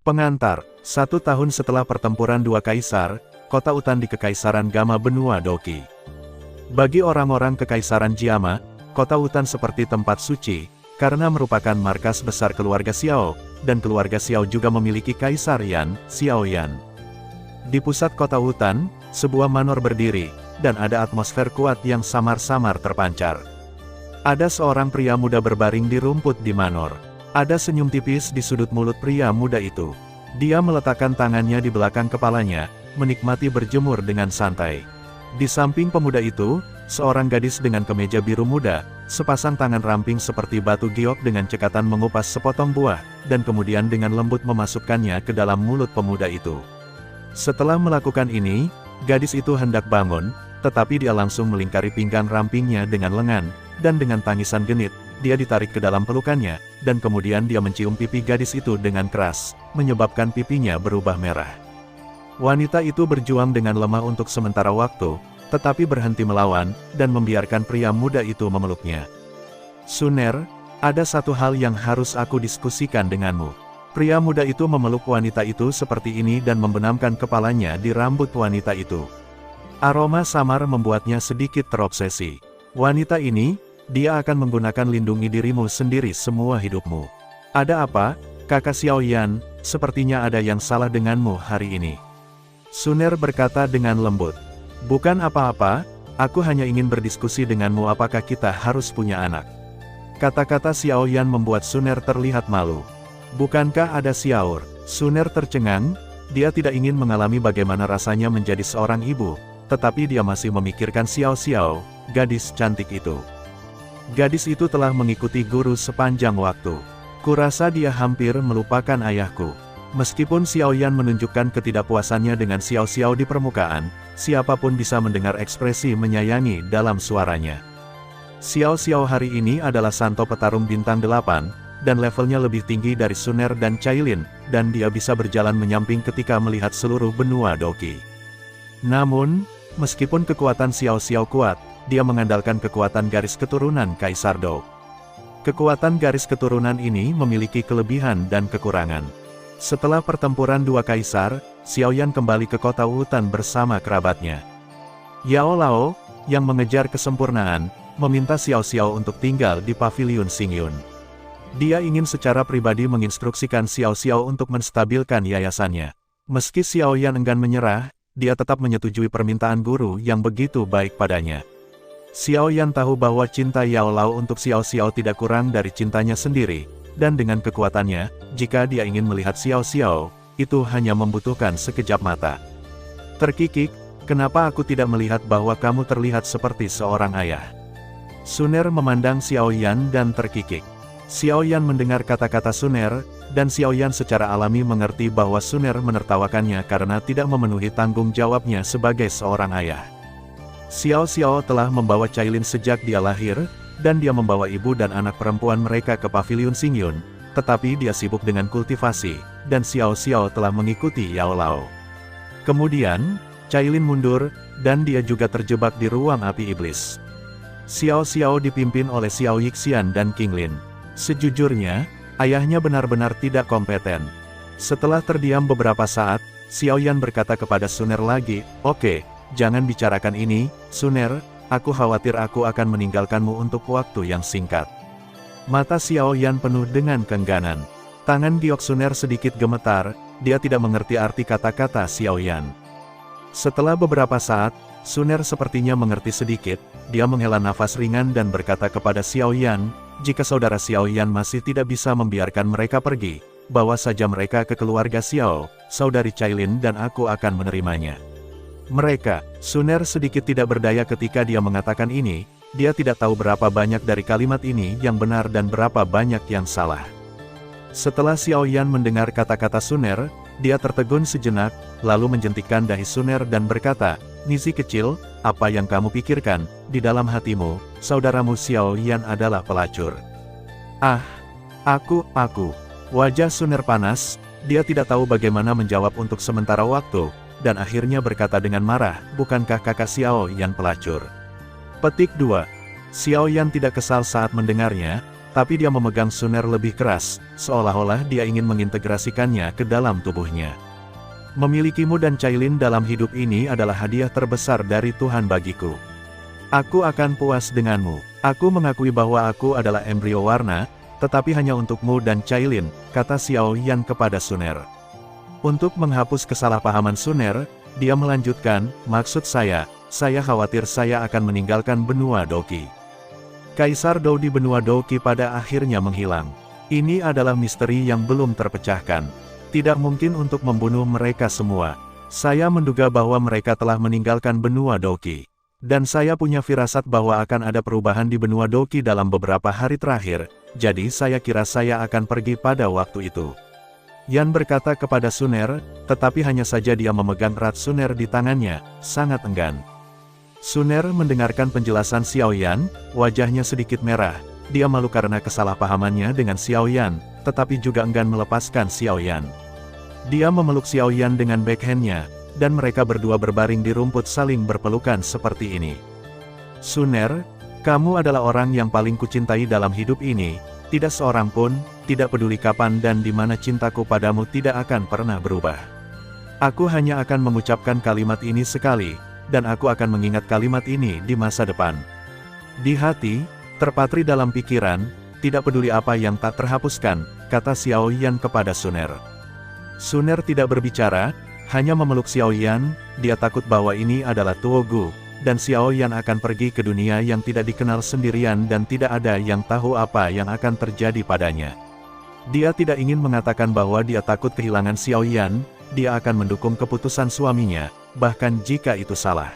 Pengantar, 1 tahun setelah pertempuran dua kaisar, kota Utan di Kekaisaran Gama benua Doki. Bagi orang-orang Kekaisaran Jiama, kota Utan seperti tempat suci, karena merupakan markas besar keluarga Xiao, dan keluarga Xiao juga memiliki Kaisar Yan, Xiaoyan. Di pusat kota Utan, sebuah manor berdiri, dan ada atmosfer kuat yang samar-samar terpancar. Ada seorang pria muda berbaring di rumput di manor. Ada senyum tipis di sudut mulut pria muda itu. Dia meletakkan tangannya di belakang kepalanya, menikmati berjemur dengan santai. Di samping pemuda itu, seorang gadis dengan kemeja biru muda, sepasang tangan ramping seperti batu giok dengan cekatan mengupas sepotong buah, dan kemudian dengan lembut memasukkannya ke dalam mulut pemuda itu. Setelah melakukan ini, gadis itu hendak bangun, tetapi dia langsung melingkari pinggang rampingnya dengan lengan, dan dengan tangisan genit, dia ditarik ke dalam pelukannya, dan kemudian dia mencium pipi gadis itu dengan keras, menyebabkan pipinya berubah merah. Wanita itu berjuang dengan lemah untuk sementara waktu, tetapi berhenti melawan, dan membiarkan pria muda itu memeluknya. "Suner, ada satu hal yang harus aku diskusikan denganmu." Pria muda itu memeluk wanita itu seperti ini dan membenamkan kepalanya di rambut wanita itu. Aroma samar membuatnya sedikit terobsesi. "Wanita ini, dia akan menggunakan lindungi dirimu sendiri semua hidupmu." "Ada apa, kakak Xiaoyan, sepertinya ada yang salah denganmu hari ini." Suner berkata dengan lembut. "Bukan apa-apa, aku hanya ingin berdiskusi denganmu apakah kita harus punya anak." Kata-kata Xiaoyan membuat Suner terlihat malu. "Bukankah ada Xiaor?" Suner tercengang, dia tidak ingin mengalami bagaimana rasanya menjadi seorang ibu, tetapi dia masih memikirkan Xiao-Xiao, gadis cantik itu. Gadis itu telah mengikuti guru sepanjang waktu. Kurasa dia hampir melupakan ayahku. Meskipun Xiaoyan menunjukkan ketidakpuasannya dengan Xiao-Xiao di permukaan, siapapun bisa mendengar ekspresi menyayangi dalam suaranya. Xiao-Xiao hari ini adalah Santo Petarung Bintang 8, dan levelnya lebih tinggi dari Suner dan Cailin, dan dia bisa berjalan menyamping ketika melihat seluruh benua Doki. Namun, meskipun kekuatan Xiao-Xiao kuat, dia mengandalkan kekuatan garis keturunan Kaisar Dou. Kekuatan garis keturunan ini memiliki kelebihan dan kekurangan. Setelah pertempuran dua kaisar, Xiaoyan kembali ke kota Utan bersama kerabatnya. Yao Lao, yang mengejar kesempurnaan, meminta Xiao-Xiao untuk tinggal di paviliun Xingyun. Dia ingin secara pribadi menginstruksikan Xiao-Xiao untuk menstabilkan yayasannya. Meski Xiaoyan enggan menyerah, dia tetap menyetujui permintaan guru yang begitu baik padanya. Xiaoyan tahu bahwa cinta Yao Lao untuk Xiao-Xiao tidak kurang dari cintanya sendiri, dan dengan kekuatannya, jika dia ingin melihat Xiao-Xiao, itu hanya membutuhkan sekejap mata. "Terkikik, kenapa aku tidak melihat bahwa kamu terlihat seperti seorang ayah?" Suner memandang Xiaoyan dan terkikik. Xiaoyan mendengar kata-kata Suner, dan Xiaoyan secara alami mengerti bahwa Suner menertawakannya karena tidak memenuhi tanggung jawabnya sebagai seorang ayah. Xiao-Xiao telah membawa Cailin sejak dia lahir, dan dia membawa ibu dan anak perempuan mereka ke paviliun Xingyun, tetapi dia sibuk dengan kultivasi, dan Xiao-Xiao telah mengikuti Yao Lao. Kemudian, Cailin mundur, dan dia juga terjebak di ruang api iblis. Xiao-Xiao dipimpin oleh Xiao Yixian dan King Lin. Sejujurnya, ayahnya benar-benar tidak kompeten. Setelah terdiam beberapa saat, Xiaoyan berkata kepada Suner lagi, "Oke, jangan bicarakan ini, Suner. Aku khawatir aku akan meninggalkanmu untuk waktu yang singkat." Mata Xiaoyan penuh dengan keengganan. Tangan giok Suner sedikit gemetar, dia tidak mengerti arti kata-kata Xiaoyan. Setelah beberapa saat, Suner sepertinya mengerti sedikit, dia menghela nafas ringan dan berkata kepada Xiaoyan, "Jika saudara Xiaoyan masih tidak bisa membiarkan mereka pergi, bawa saja mereka ke keluarga Xiao, saudari Cailin dan aku akan menerimanya." "Mereka." Suner sedikit tidak berdaya ketika dia mengatakan ini, dia tidak tahu berapa banyak dari kalimat ini yang benar dan berapa banyak yang salah. Setelah Xiaoyan mendengar kata-kata Suner, dia tertegun sejenak, lalu menjentikkan dahi Suner dan berkata, "Nizi kecil, apa yang kamu pikirkan, di dalam hatimu, saudaramu Xiaoyan adalah pelacur." "Ah, aku." Wajah Suner panas, dia tidak tahu bagaimana menjawab untuk sementara waktu, dan akhirnya berkata dengan marah, "Bukankah kakak Xiaoyan pelacur?" Petik 2. Xiaoyan tidak kesal saat mendengarnya, tapi dia memegang Suner lebih keras, seolah-olah dia ingin mengintegrasikannya ke dalam tubuhnya. Memilikimu dan Cailin dalam hidup ini adalah hadiah terbesar dari Tuhan bagiku. Aku akan puas denganmu. Aku mengakui bahwa aku adalah embrio warna, tetapi hanya untukmu dan Cailin, kata Xiao Yan kepada Suner. Untuk menghapus kesalahpahaman Suner, dia melanjutkan, maksud saya khawatir saya akan meninggalkan benua Doqi. Kaisar Dou di benua Doqi pada akhirnya menghilang. Ini adalah misteri yang belum terpecahkan. Tidak mungkin untuk membunuh mereka semua. Saya menduga bahwa mereka telah meninggalkan benua Doqi. Dan saya punya firasat bahwa akan ada perubahan di benua Doqi dalam beberapa hari terakhir, jadi saya kira saya akan pergi pada waktu itu. Yan berkata kepada Suner, tetapi hanya saja dia memegang erat Suner di tangannya, sangat enggan. Suner mendengarkan penjelasan Xiao Yan, wajahnya sedikit merah. Dia malu karena kesalahpahamannya dengan Xiao Yan, tetapi juga enggan melepaskan Xiao Yan. Dia memeluk Xiao Yan dengan backhandnya, dan mereka berdua berbaring di rumput saling berpelukan seperti ini. Suner, kamu adalah orang yang paling kucintai dalam hidup ini, tidak seorang pun, tidak peduli kapan dan di mana cintaku padamu tidak akan pernah berubah. Aku hanya akan mengucapkan kalimat ini sekali, dan aku akan mengingat kalimat ini di masa depan. Di hati, terpatri dalam pikiran, tidak peduli apa yang tak terhapuskan, kata Xiao Yan kepada Suner. Suner tidak berbicara, hanya memeluk Xiao Yan, dia takut bahwa ini adalah Tuo Gu, dan Xiao Yan akan pergi ke dunia yang tidak dikenal sendirian dan tidak ada yang tahu apa yang akan terjadi padanya. Dia tidak ingin mengatakan bahwa dia takut kehilangan Xiao Yan, dia akan mendukung keputusan suaminya, bahkan jika itu salah.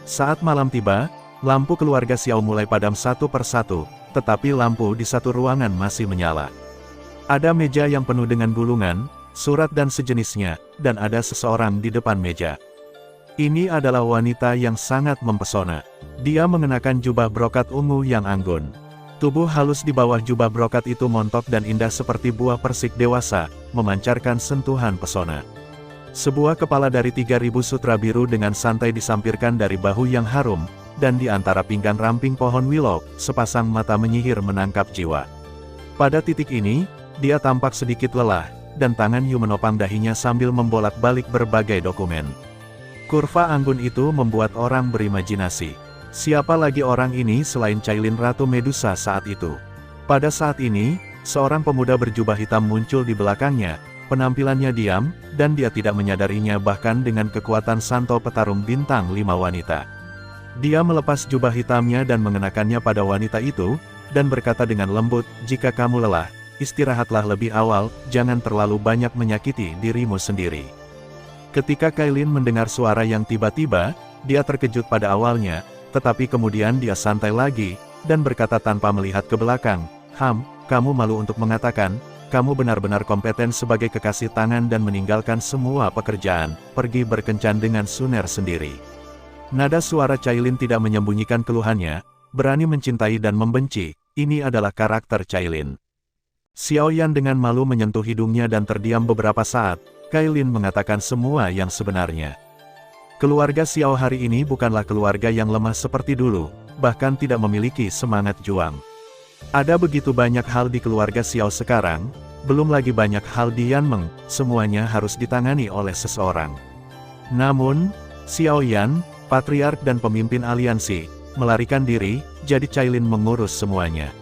Saat malam tiba, lampu keluarga Xiao mulai padam satu persatu, tetapi lampu di satu ruangan masih menyala. Ada meja yang penuh dengan gulungan, surat dan sejenisnya, dan ada seseorang di depan meja. Ini adalah wanita yang sangat mempesona. Dia mengenakan jubah brokat ungu yang anggun. Tubuh halus di bawah jubah brokat itu montok dan indah seperti buah persik dewasa, memancarkan sentuhan pesona. Sebuah kepala dari 3000 sutra biru dengan santai disampirkan dari bahu yang harum, dan di antara pinggan ramping pohon willow, sepasang mata menyihir menangkap jiwa. Pada titik ini, dia tampak sedikit lelah, dan tangan Yu menopang dahinya sambil membolak-balik berbagai dokumen. Kurva anggun itu membuat orang berimajinasi. Siapa lagi orang ini selain Cailin Ratu Medusa saat itu? Pada saat ini, seorang pemuda berjubah hitam muncul di belakangnya, penampilannya diam, dan dia tidak menyadarinya bahkan dengan kekuatan Santo Petarung Bintang 5 wanita. Dia melepas jubah hitamnya dan mengenakannya pada wanita itu, dan berkata dengan lembut, jika kamu lelah, istirahatlah lebih awal, jangan terlalu banyak menyakiti dirimu sendiri. Ketika Cailin mendengar suara yang tiba-tiba, dia terkejut pada awalnya, tetapi kemudian dia santai lagi, dan berkata tanpa melihat ke belakang, kamu malu untuk mengatakan, kamu benar-benar kompeten sebagai kekasih tangan dan meninggalkan semua pekerjaan, pergi berkencan dengan Suner sendiri. Nada suara Cailin tidak menyembunyikan keluhannya, berani mencintai dan membenci, ini adalah karakter Cailin. Xiao Yan dengan malu menyentuh hidungnya dan terdiam beberapa saat. Cailin mengatakan semua yang sebenarnya. Keluarga Xiao hari ini bukanlah keluarga yang lemah seperti dulu, bahkan tidak memiliki semangat juang. Ada begitu banyak hal di keluarga Xiao sekarang, belum lagi banyak hal di Yanmeng, semuanya harus ditangani oleh seseorang. Namun, Xiao Yan, patriark dan pemimpin aliansi, melarikan diri, jadi Cailin mengurus semuanya.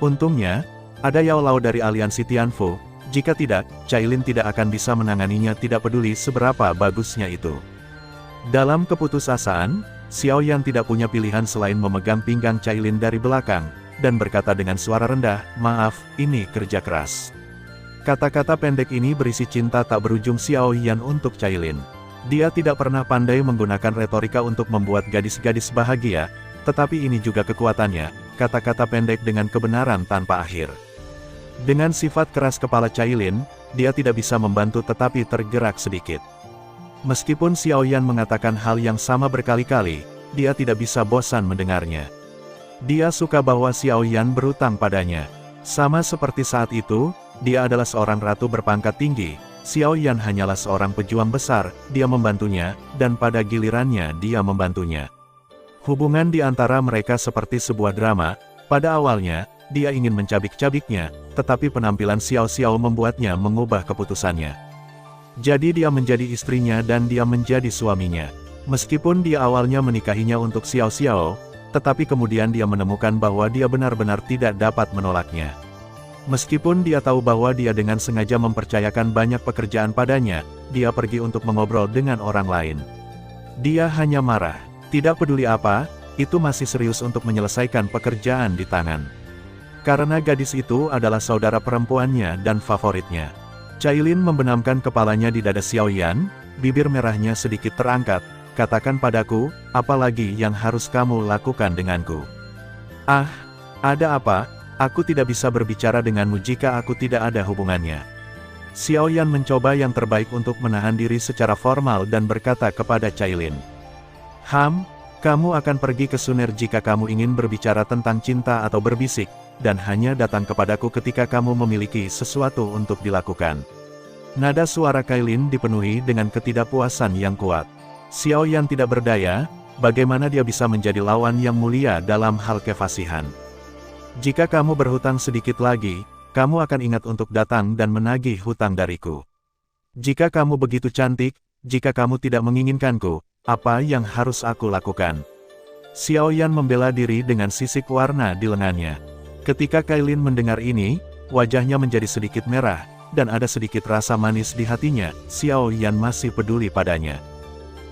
Untungnya, ada Yao Lao dari aliansi Tianfu. Jika tidak, Cailin tidak akan bisa menanganinya tidak peduli seberapa bagusnya itu. Dalam keputusasaan, Xiao Yan tidak punya pilihan selain memegang pinggang Cailin dari belakang, dan berkata dengan suara rendah, maaf, ini kerja keras. Kata-kata pendek ini berisi cinta tak berujung Xiao Yan untuk Cailin. Dia tidak pernah pandai menggunakan retorika untuk membuat gadis-gadis bahagia, tetapi ini juga kekuatannya, kata-kata pendek dengan kebenaran tanpa akhir. Dengan sifat keras kepala Cailin, dia tidak bisa membantu tetapi tergerak sedikit. Meskipun Xiao Yan mengatakan hal yang sama berkali-kali, dia tidak bisa bosan mendengarnya. Dia suka bahwa Xiao Yan berutang padanya. Sama seperti saat itu, dia adalah seorang ratu berpangkat tinggi, Xiao Yan hanyalah seorang pejuang besar, dia membantunya, dan pada gilirannya dia membantunya. Hubungan di antara mereka seperti sebuah drama, Pada awalnya, dia ingin mencabik-cabiknya, tetapi penampilan Xiao Xiao membuatnya mengubah keputusannya. Jadi dia menjadi istrinya dan dia menjadi suaminya. Meskipun dia awalnya menikahinya untuk Xiao Xiao, tetapi kemudian dia menemukan bahwa dia benar-benar tidak dapat menolaknya. Meskipun dia tahu bahwa dia dengan sengaja mempercayakan banyak pekerjaan padanya, dia pergi untuk mengobrol dengan orang lain. Dia hanya marah. Tidak peduli apa, itu masih serius untuk menyelesaikan pekerjaan di tangan. Karena gadis itu adalah saudara perempuannya dan favoritnya. Cailin membenamkan kepalanya di dada Xiaoyan, bibir merahnya sedikit terangkat. Katakan padaku, apa lagi yang harus kamu lakukan denganku? Ah, ada apa? Aku tidak bisa berbicara denganmu jika aku tidak ada hubungannya. Xiaoyan mencoba yang terbaik untuk menahan diri secara formal dan berkata kepada Cailin. Kamu akan pergi ke Suner jika kamu ingin berbicara tentang cinta atau berbisik, dan hanya datang kepadaku ketika kamu memiliki sesuatu untuk dilakukan. Nada suara Cailin dipenuhi dengan ketidakpuasan yang kuat. Xiaoyan tidak berdaya, bagaimana dia bisa menjadi lawan yang mulia dalam hal kefasihan. Jika kamu berhutang sedikit lagi, kamu akan ingat untuk datang dan menagih hutang dariku. Jika kamu begitu cantik, jika kamu tidak menginginkanku, apa yang harus aku lakukan? Xiaoyan membela diri dengan sisik warna di lengannya. Ketika Cailin mendengar ini, wajahnya menjadi sedikit merah, dan ada sedikit rasa manis di hatinya. Xiaoyan masih peduli padanya.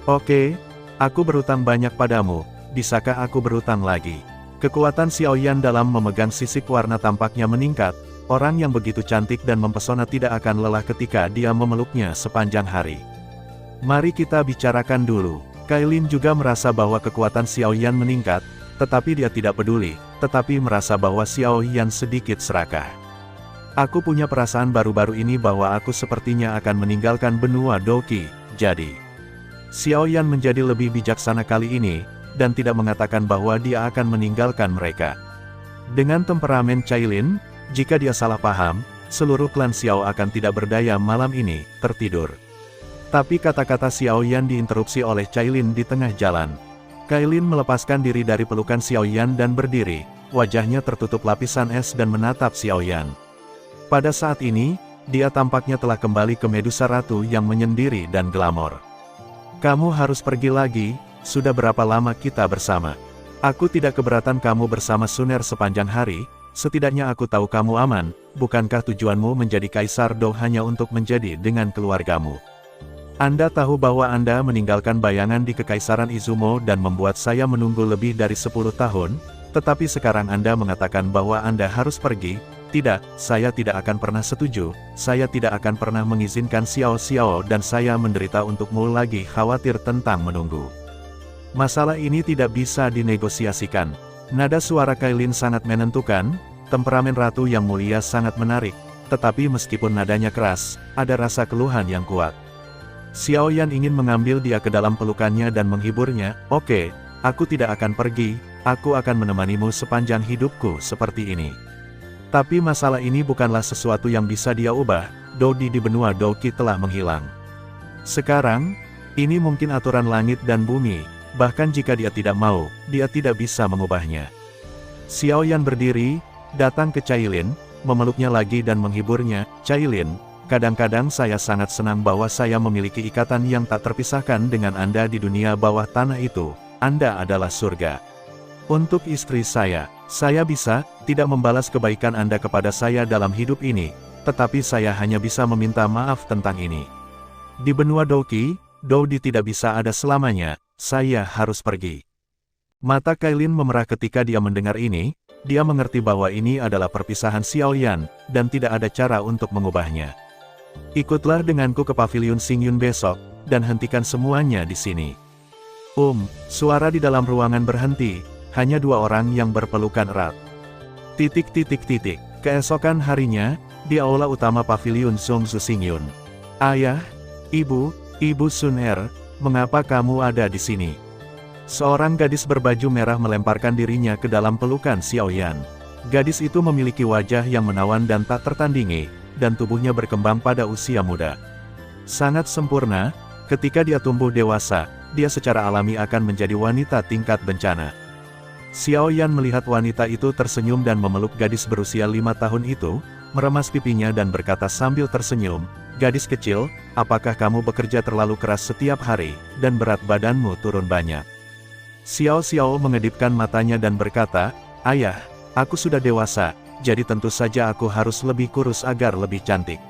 Oke, aku berhutang banyak padamu, bisakah aku berhutang lagi? Kekuatan Xiaoyan dalam memegang sisik warna tampaknya meningkat. Orang yang begitu cantik dan mempesona tidak akan lelah ketika dia memeluknya sepanjang hari. Mari kita bicarakan dulu. Cailin juga merasa bahwa kekuatan Xiaoyan meningkat, tetapi dia tidak peduli, tetapi merasa bahwa Xiaoyan sedikit serakah. Aku punya perasaan baru-baru ini bahwa aku sepertinya akan meninggalkan benua Doqi, jadi. Xiaoyan menjadi lebih bijaksana kali ini, dan tidak mengatakan bahwa dia akan meninggalkan mereka. Dengan temperamen Cailin, jika dia salah paham, seluruh klan Xiao akan tidak berdaya malam ini, tertidur. Tapi kata-kata Xiaoyan diinterupsi oleh Cailin di tengah jalan. Cailin melepaskan diri dari pelukan Xiaoyan dan berdiri, wajahnya tertutup lapisan es dan menatap Xiaoyan. Pada saat ini, dia tampaknya telah kembali ke Medusa Ratu yang menyendiri dan glamor. Kamu harus pergi lagi, sudah berapa lama kita bersama? Aku tidak keberatan kamu bersama Suner sepanjang hari, setidaknya aku tahu kamu aman, bukankah tujuanmu menjadi Kaisar Dou hanya untuk menjadi dengan keluargamu? Anda tahu bahwa Anda meninggalkan bayangan di Kekaisaran Izumo dan membuat saya menunggu lebih dari 10 tahun, tetapi sekarang Anda mengatakan bahwa Anda harus pergi. Tidak, saya tidak akan pernah setuju, saya tidak akan pernah mengizinkan Xiao Xiao dan saya menderita untukmu lagi khawatir tentang menunggu. Masalah ini tidak bisa dinegosiasikan. Nada suara Cailin sangat menentukan, temperamen Ratu yang mulia sangat menarik, tetapi meskipun nadanya keras, ada rasa keluhan yang kuat. Xiaoyan ingin mengambil dia ke dalam pelukannya dan menghiburnya. Oke, aku tidak akan pergi, aku akan menemanimu sepanjang hidupku seperti ini. Tapi masalah ini bukanlah sesuatu yang bisa dia ubah, Dodi di benua Doqi telah menghilang. Sekarang, ini mungkin aturan langit dan bumi, bahkan jika dia tidak mau, dia tidak bisa mengubahnya. Xiaoyan berdiri, datang ke Cailin, memeluknya lagi dan menghiburnya. Cailin, kadang-kadang saya sangat senang bahwa saya memiliki ikatan yang tak terpisahkan dengan Anda di dunia bawah tanah itu. Anda adalah surga. Untuk istri saya bisa, tidak membalas kebaikan Anda kepada saya dalam hidup ini, tetapi saya hanya bisa meminta maaf tentang ini. Di benua Doqi, Dodi tidak bisa ada selamanya, saya harus pergi. Mata Cailin memerah ketika dia mendengar ini, dia mengerti bahwa ini adalah perpisahan Xiaoyan, dan tidak ada cara untuk mengubahnya. Ikutlah denganku ke pavilion Xingyun besok, dan hentikan semuanya di sini. Suara di dalam ruangan berhenti, hanya dua orang yang berpelukan erat. Keesokan harinya, di aula utama pavilion Zhongzhu Xingyun. Ayah, Ibu Suner, mengapa kamu ada di sini? Seorang gadis berbaju merah melemparkan dirinya ke dalam pelukan Xiaoyan. Gadis itu memiliki wajah yang menawan dan tak tertandingi, dan tubuhnya berkembang pada usia muda. Sangat sempurna, ketika dia tumbuh dewasa, dia secara alami akan menjadi wanita tingkat bencana. Xiao Yan melihat wanita itu tersenyum dan memeluk gadis berusia 5 tahun itu, meremas pipinya dan berkata sambil tersenyum, "Gadis kecil, apakah kamu bekerja terlalu keras setiap hari, dan berat badanmu turun banyak?" Xiao Xiao mengedipkan matanya dan berkata, "Ayah, aku sudah dewasa, jadi tentu saja aku harus lebih kurus agar lebih cantik."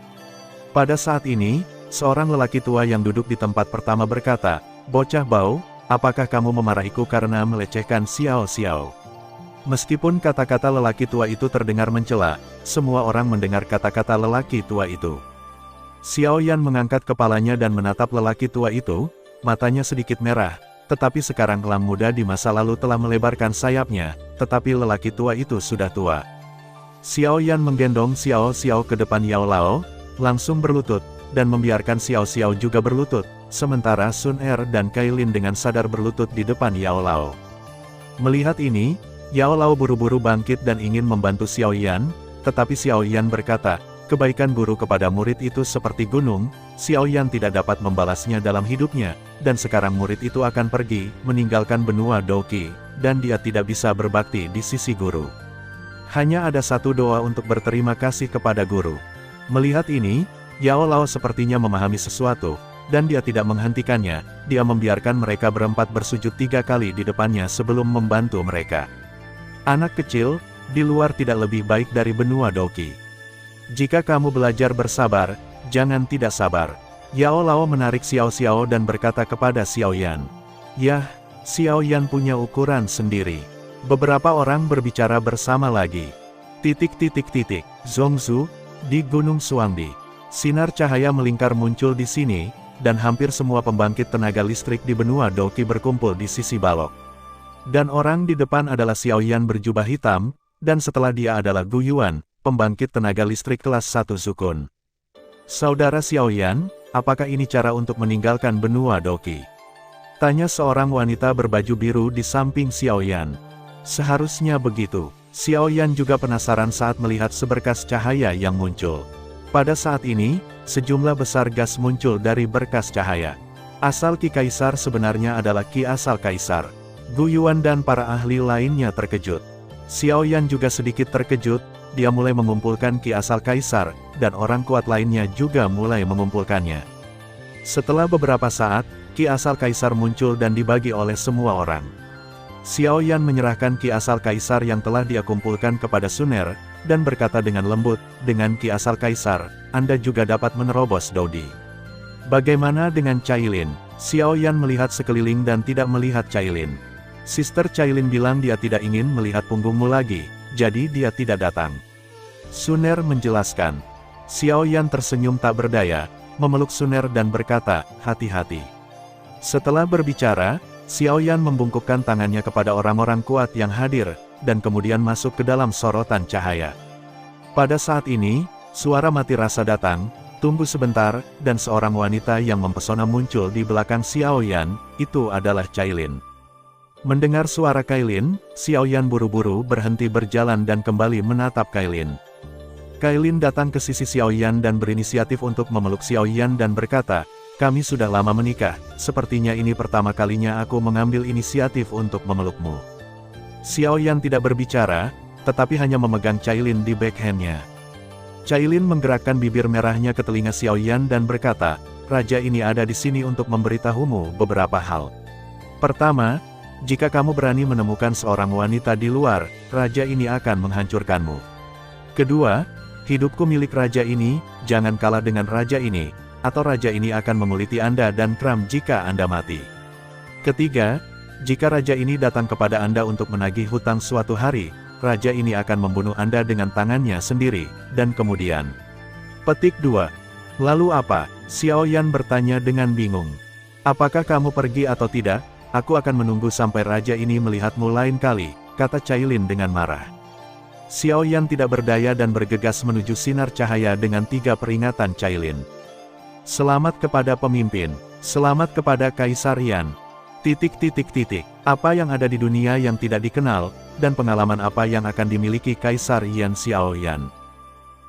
Pada saat ini, seorang lelaki tua yang duduk di tempat pertama berkata, "Bocah bau, apakah kamu memarahiku karena melecehkan Xiao Xiao?" Meskipun kata-kata lelaki tua itu terdengar mencela, semua orang mendengar kata-kata lelaki tua itu. Xiao Yan mengangkat kepalanya dan menatap lelaki tua itu, matanya sedikit merah, tetapi sekarang elang muda di masa lalu telah melebarkan sayapnya, tetapi lelaki tua itu sudah tua. Xiao Yan menggendong Xiao Xiao ke depan Yao Lao, langsung berlutut, dan membiarkan Xiao Xiao juga berlutut, sementara Sun Er dan Kailin dengan sadar berlutut di depan Yao Lao. Melihat ini, Yao Lao buru-buru bangkit dan ingin membantu Xiao Yan, tetapi Xiao Yan berkata, "Kebaikan guru kepada murid itu seperti gunung, Xiao Yan tidak dapat membalasnya dalam hidupnya, dan sekarang murid itu akan pergi, meninggalkan benua Doqi, dan dia tidak bisa berbakti di sisi guru. Hanya ada satu doa untuk berterima kasih kepada guru." Melihat ini, Yao Lao sepertinya memahami sesuatu, dan dia tidak menghentikannya, dia membiarkan mereka berempat bersujud 3 kali di depannya sebelum membantu mereka. "Anak kecil, di luar tidak lebih baik dari benua Doqi. Jika kamu belajar bersabar, jangan tidak sabar." Yao Lao menarik Xiao Xiao dan berkata kepada Xiao Yan, "Yah, Xiao Yan punya ukuran sendiri." Beberapa orang berbicara bersama lagi. Zhongzu, di Gunung Suangdi. Sinar cahaya melingkar muncul di sini, dan hampir semua pembangkit tenaga listrik di benua Doqi berkumpul di sisi balok. Dan orang di depan adalah Xiao Yan berjubah hitam, dan setelah dia adalah Gu Yuan, pembangkit tenaga listrik kelas 1 Sukun. "Saudara Xiao Yan, apakah ini cara untuk meninggalkan benua Doqi?" tanya seorang wanita berbaju biru di samping Xiao Yan. Seharusnya begitu. Xiao Yan juga penasaran saat melihat seberkas cahaya yang muncul. Pada saat ini, sejumlah besar gas muncul dari berkas cahaya. Asal Ki Kaisar sebenarnya adalah Ki asal Kaisar. Gu Yuan dan para ahli lainnya terkejut. Xiao Yan juga sedikit terkejut, dia mulai mengumpulkan Ki asal Kaisar, dan orang kuat lainnya juga mulai mengumpulkannya. Setelah beberapa saat, Ki asal Kaisar muncul dan dibagi oleh semua orang. Xiao Yan menyerahkan Ki asal Kaisar yang telah dia kumpulkan kepada Sun Er, dan berkata dengan lembut, "Dengan Ki asal Kaisar, Anda juga dapat menerobos Dodi." "Bagaimana dengan Cailin?" Xiao Yan melihat sekeliling dan tidak melihat Cailin. Sister Cailin bilang dia tidak ingin melihat punggungmu lagi, jadi dia tidak datang. Sun Er menjelaskan. Xiao Yan tersenyum tak berdaya, memeluk Sun Er dan berkata, "Hati-hati." Setelah berbicara, Xiao Yan membungkukkan tangannya kepada orang-orang kuat yang hadir, dan kemudian masuk ke dalam sorotan cahaya. Pada saat ini, suara mati rasa datang, tunggu sebentar, dan seorang wanita yang mempesona muncul di belakang Xiao Yan, itu adalah Cailin. Mendengar suara Cailin, Xiao Yan buru-buru berhenti berjalan dan kembali menatap Cailin. Cailin datang ke sisi Xiao Yan dan berinisiatif untuk memeluk Xiao Yan dan berkata, "Kami sudah lama menikah, sepertinya ini pertama kalinya aku mengambil inisiatif untuk memelukmu." Xiao Yan tidak berbicara, tetapi hanya memegang Cailin di backhand-nya. Cailin menggerakkan bibir merahnya ke telinga Xiao Yan dan berkata, "Raja ini ada di sini untuk memberitahumu beberapa hal. Pertama, jika kamu berani menemukan seorang wanita di luar, raja ini akan menghancurkanmu. Kedua, hidupku milik raja ini, jangan kalah dengan raja ini, atau raja ini akan menguliti Anda dan kram jika Anda mati. Ketiga, jika raja ini datang kepada Anda untuk menagih hutang suatu hari, raja ini akan membunuh Anda dengan tangannya sendiri, dan kemudian." Petik 2. "Lalu apa?" Xiao Yan bertanya dengan bingung. "Apakah kamu pergi atau tidak? Aku akan menunggu sampai raja ini melihatmu lain kali," kata Cailin dengan marah. Xiao Yan tidak berdaya dan bergegas menuju sinar cahaya dengan 3 peringatan Cailin. "Selamat kepada pemimpin. Selamat kepada Kaisar Yan. ... Apa yang ada di dunia yang tidak dikenal, dan pengalaman apa yang akan dimiliki Kaisar Yan Xiao Yan."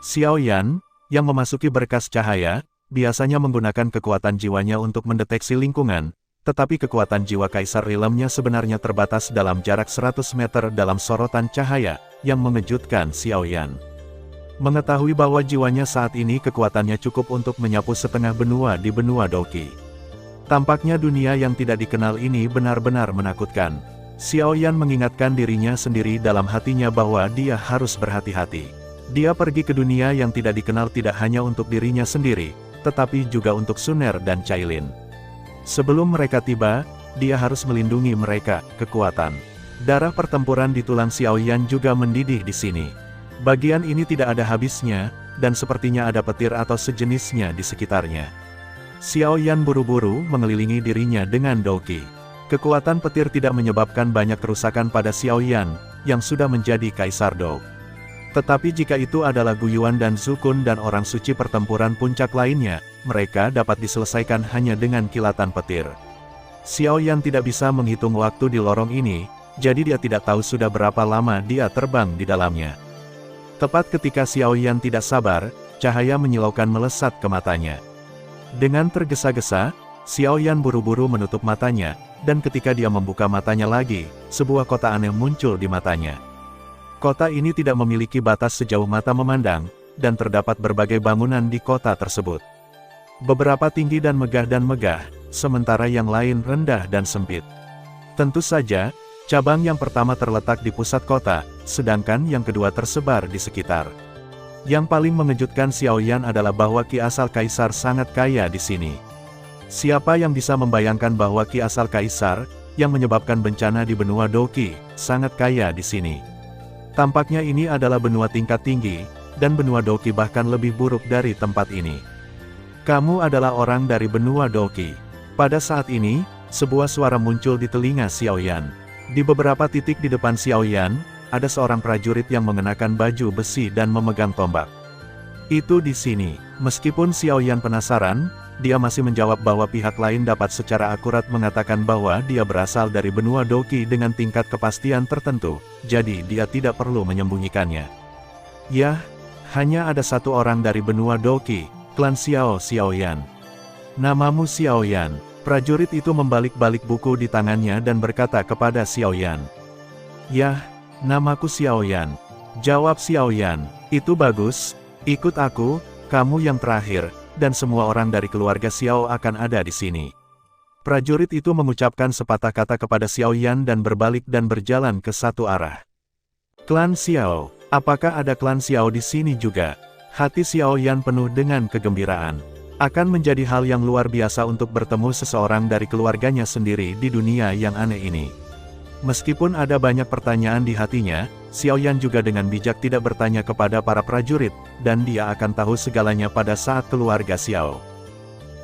Xiao Yan, yang memasuki berkas cahaya, biasanya menggunakan kekuatan jiwanya untuk mendeteksi lingkungan, tetapi kekuatan jiwa Kaisar Rilemnya sebenarnya terbatas dalam jarak 100 meter dalam sorotan cahaya, yang mengejutkan Xiaoyan. Mengetahui bahwa jiwanya saat ini kekuatannya cukup untuk menyapu setengah benua di benua Doqi. Tampaknya dunia yang tidak dikenal ini benar-benar menakutkan. Xiaoyan mengingatkan dirinya sendiri dalam hatinya bahwa dia harus berhati-hati. Dia pergi ke dunia yang tidak dikenal tidak hanya untuk dirinya sendiri, tetapi juga untuk Suner dan Cailin. Sebelum mereka tiba, dia harus melindungi mereka. Kekuatan darah pertempuran di tulang Xiaoyan juga mendidih di sini. Bagian ini tidak ada habisnya, dan sepertinya ada petir atau sejenisnya di sekitarnya. Xiaoyan buru-buru mengelilingi dirinya dengan Doqi. Kekuatan petir tidak menyebabkan banyak kerusakan pada Xiaoyan, yang sudah menjadi Kaisar Dou. Tetapi jika itu adalah Guyuan dan Zukun dan orang suci pertempuran puncak lainnya, mereka dapat diselesaikan hanya dengan kilatan petir. Xiaoyan tidak bisa menghitung waktu di lorong ini, jadi dia tidak tahu sudah berapa lama dia terbang di dalamnya. Tepat ketika Xiaoyan tidak sabar, cahaya menyilaukan melesat ke matanya. Dengan tergesa-gesa, Xiaoyan buru-buru menutup matanya, dan ketika dia membuka matanya lagi, sebuah kota aneh muncul di matanya. Kota ini tidak memiliki batas sejauh mata memandang, dan terdapat berbagai bangunan di kota tersebut. Beberapa tinggi dan megah, sementara yang lain rendah dan sempit. Tentu saja, cabang yang pertama terletak di pusat kota, sedangkan yang kedua tersebar di sekitar. Yang paling mengejutkan Xiaoyan adalah bahwa Ki asal Kaisar sangat kaya di sini. Siapa yang bisa membayangkan bahwa Ki asal Kaisar, yang menyebabkan bencana di benua Doqi, sangat kaya di sini. Tampaknya ini adalah benua tingkat tinggi, dan benua Doqi bahkan lebih buruk dari tempat ini. Kamu adalah orang dari benua Doqi. Pada saat ini, sebuah suara muncul di telinga Xiaoyan. Di beberapa titik di depan Xiaoyan, ada seorang prajurit yang mengenakan baju besi dan memegang tombak. Itu di sini. Meskipun Xiaoyan penasaran, dia masih menjawab bahwa pihak lain dapat secara akurat mengatakan bahwa dia berasal dari benua Doqi dengan tingkat kepastian tertentu, jadi dia tidak perlu menyembunyikannya. Yah, hanya ada satu orang dari benua Doqi, klan Xiaoyan. Namamu Xiaoyan. Prajurit itu membalik-balik buku di tangannya dan berkata kepada Xiaoyan. Yah, namaku Xiaoyan. Jawab Xiaoyan. Itu bagus, ikut aku, kamu yang terakhir, dan semua orang dari keluarga Xiao akan ada di sini. Prajurit itu mengucapkan sepatah kata kepada Xiaoyan dan berbalik dan berjalan ke satu arah. Klan Xiao, apakah ada klan Xiao di sini juga? Hati Xiaoyan penuh dengan kegembiraan. Akan menjadi hal yang luar biasa untuk bertemu seseorang dari keluarganya sendiri di dunia yang aneh ini. Meskipun ada banyak pertanyaan di hatinya, Xiaoyan juga dengan bijak tidak bertanya kepada para prajurit, dan dia akan tahu segalanya pada saat keluarga Xiao.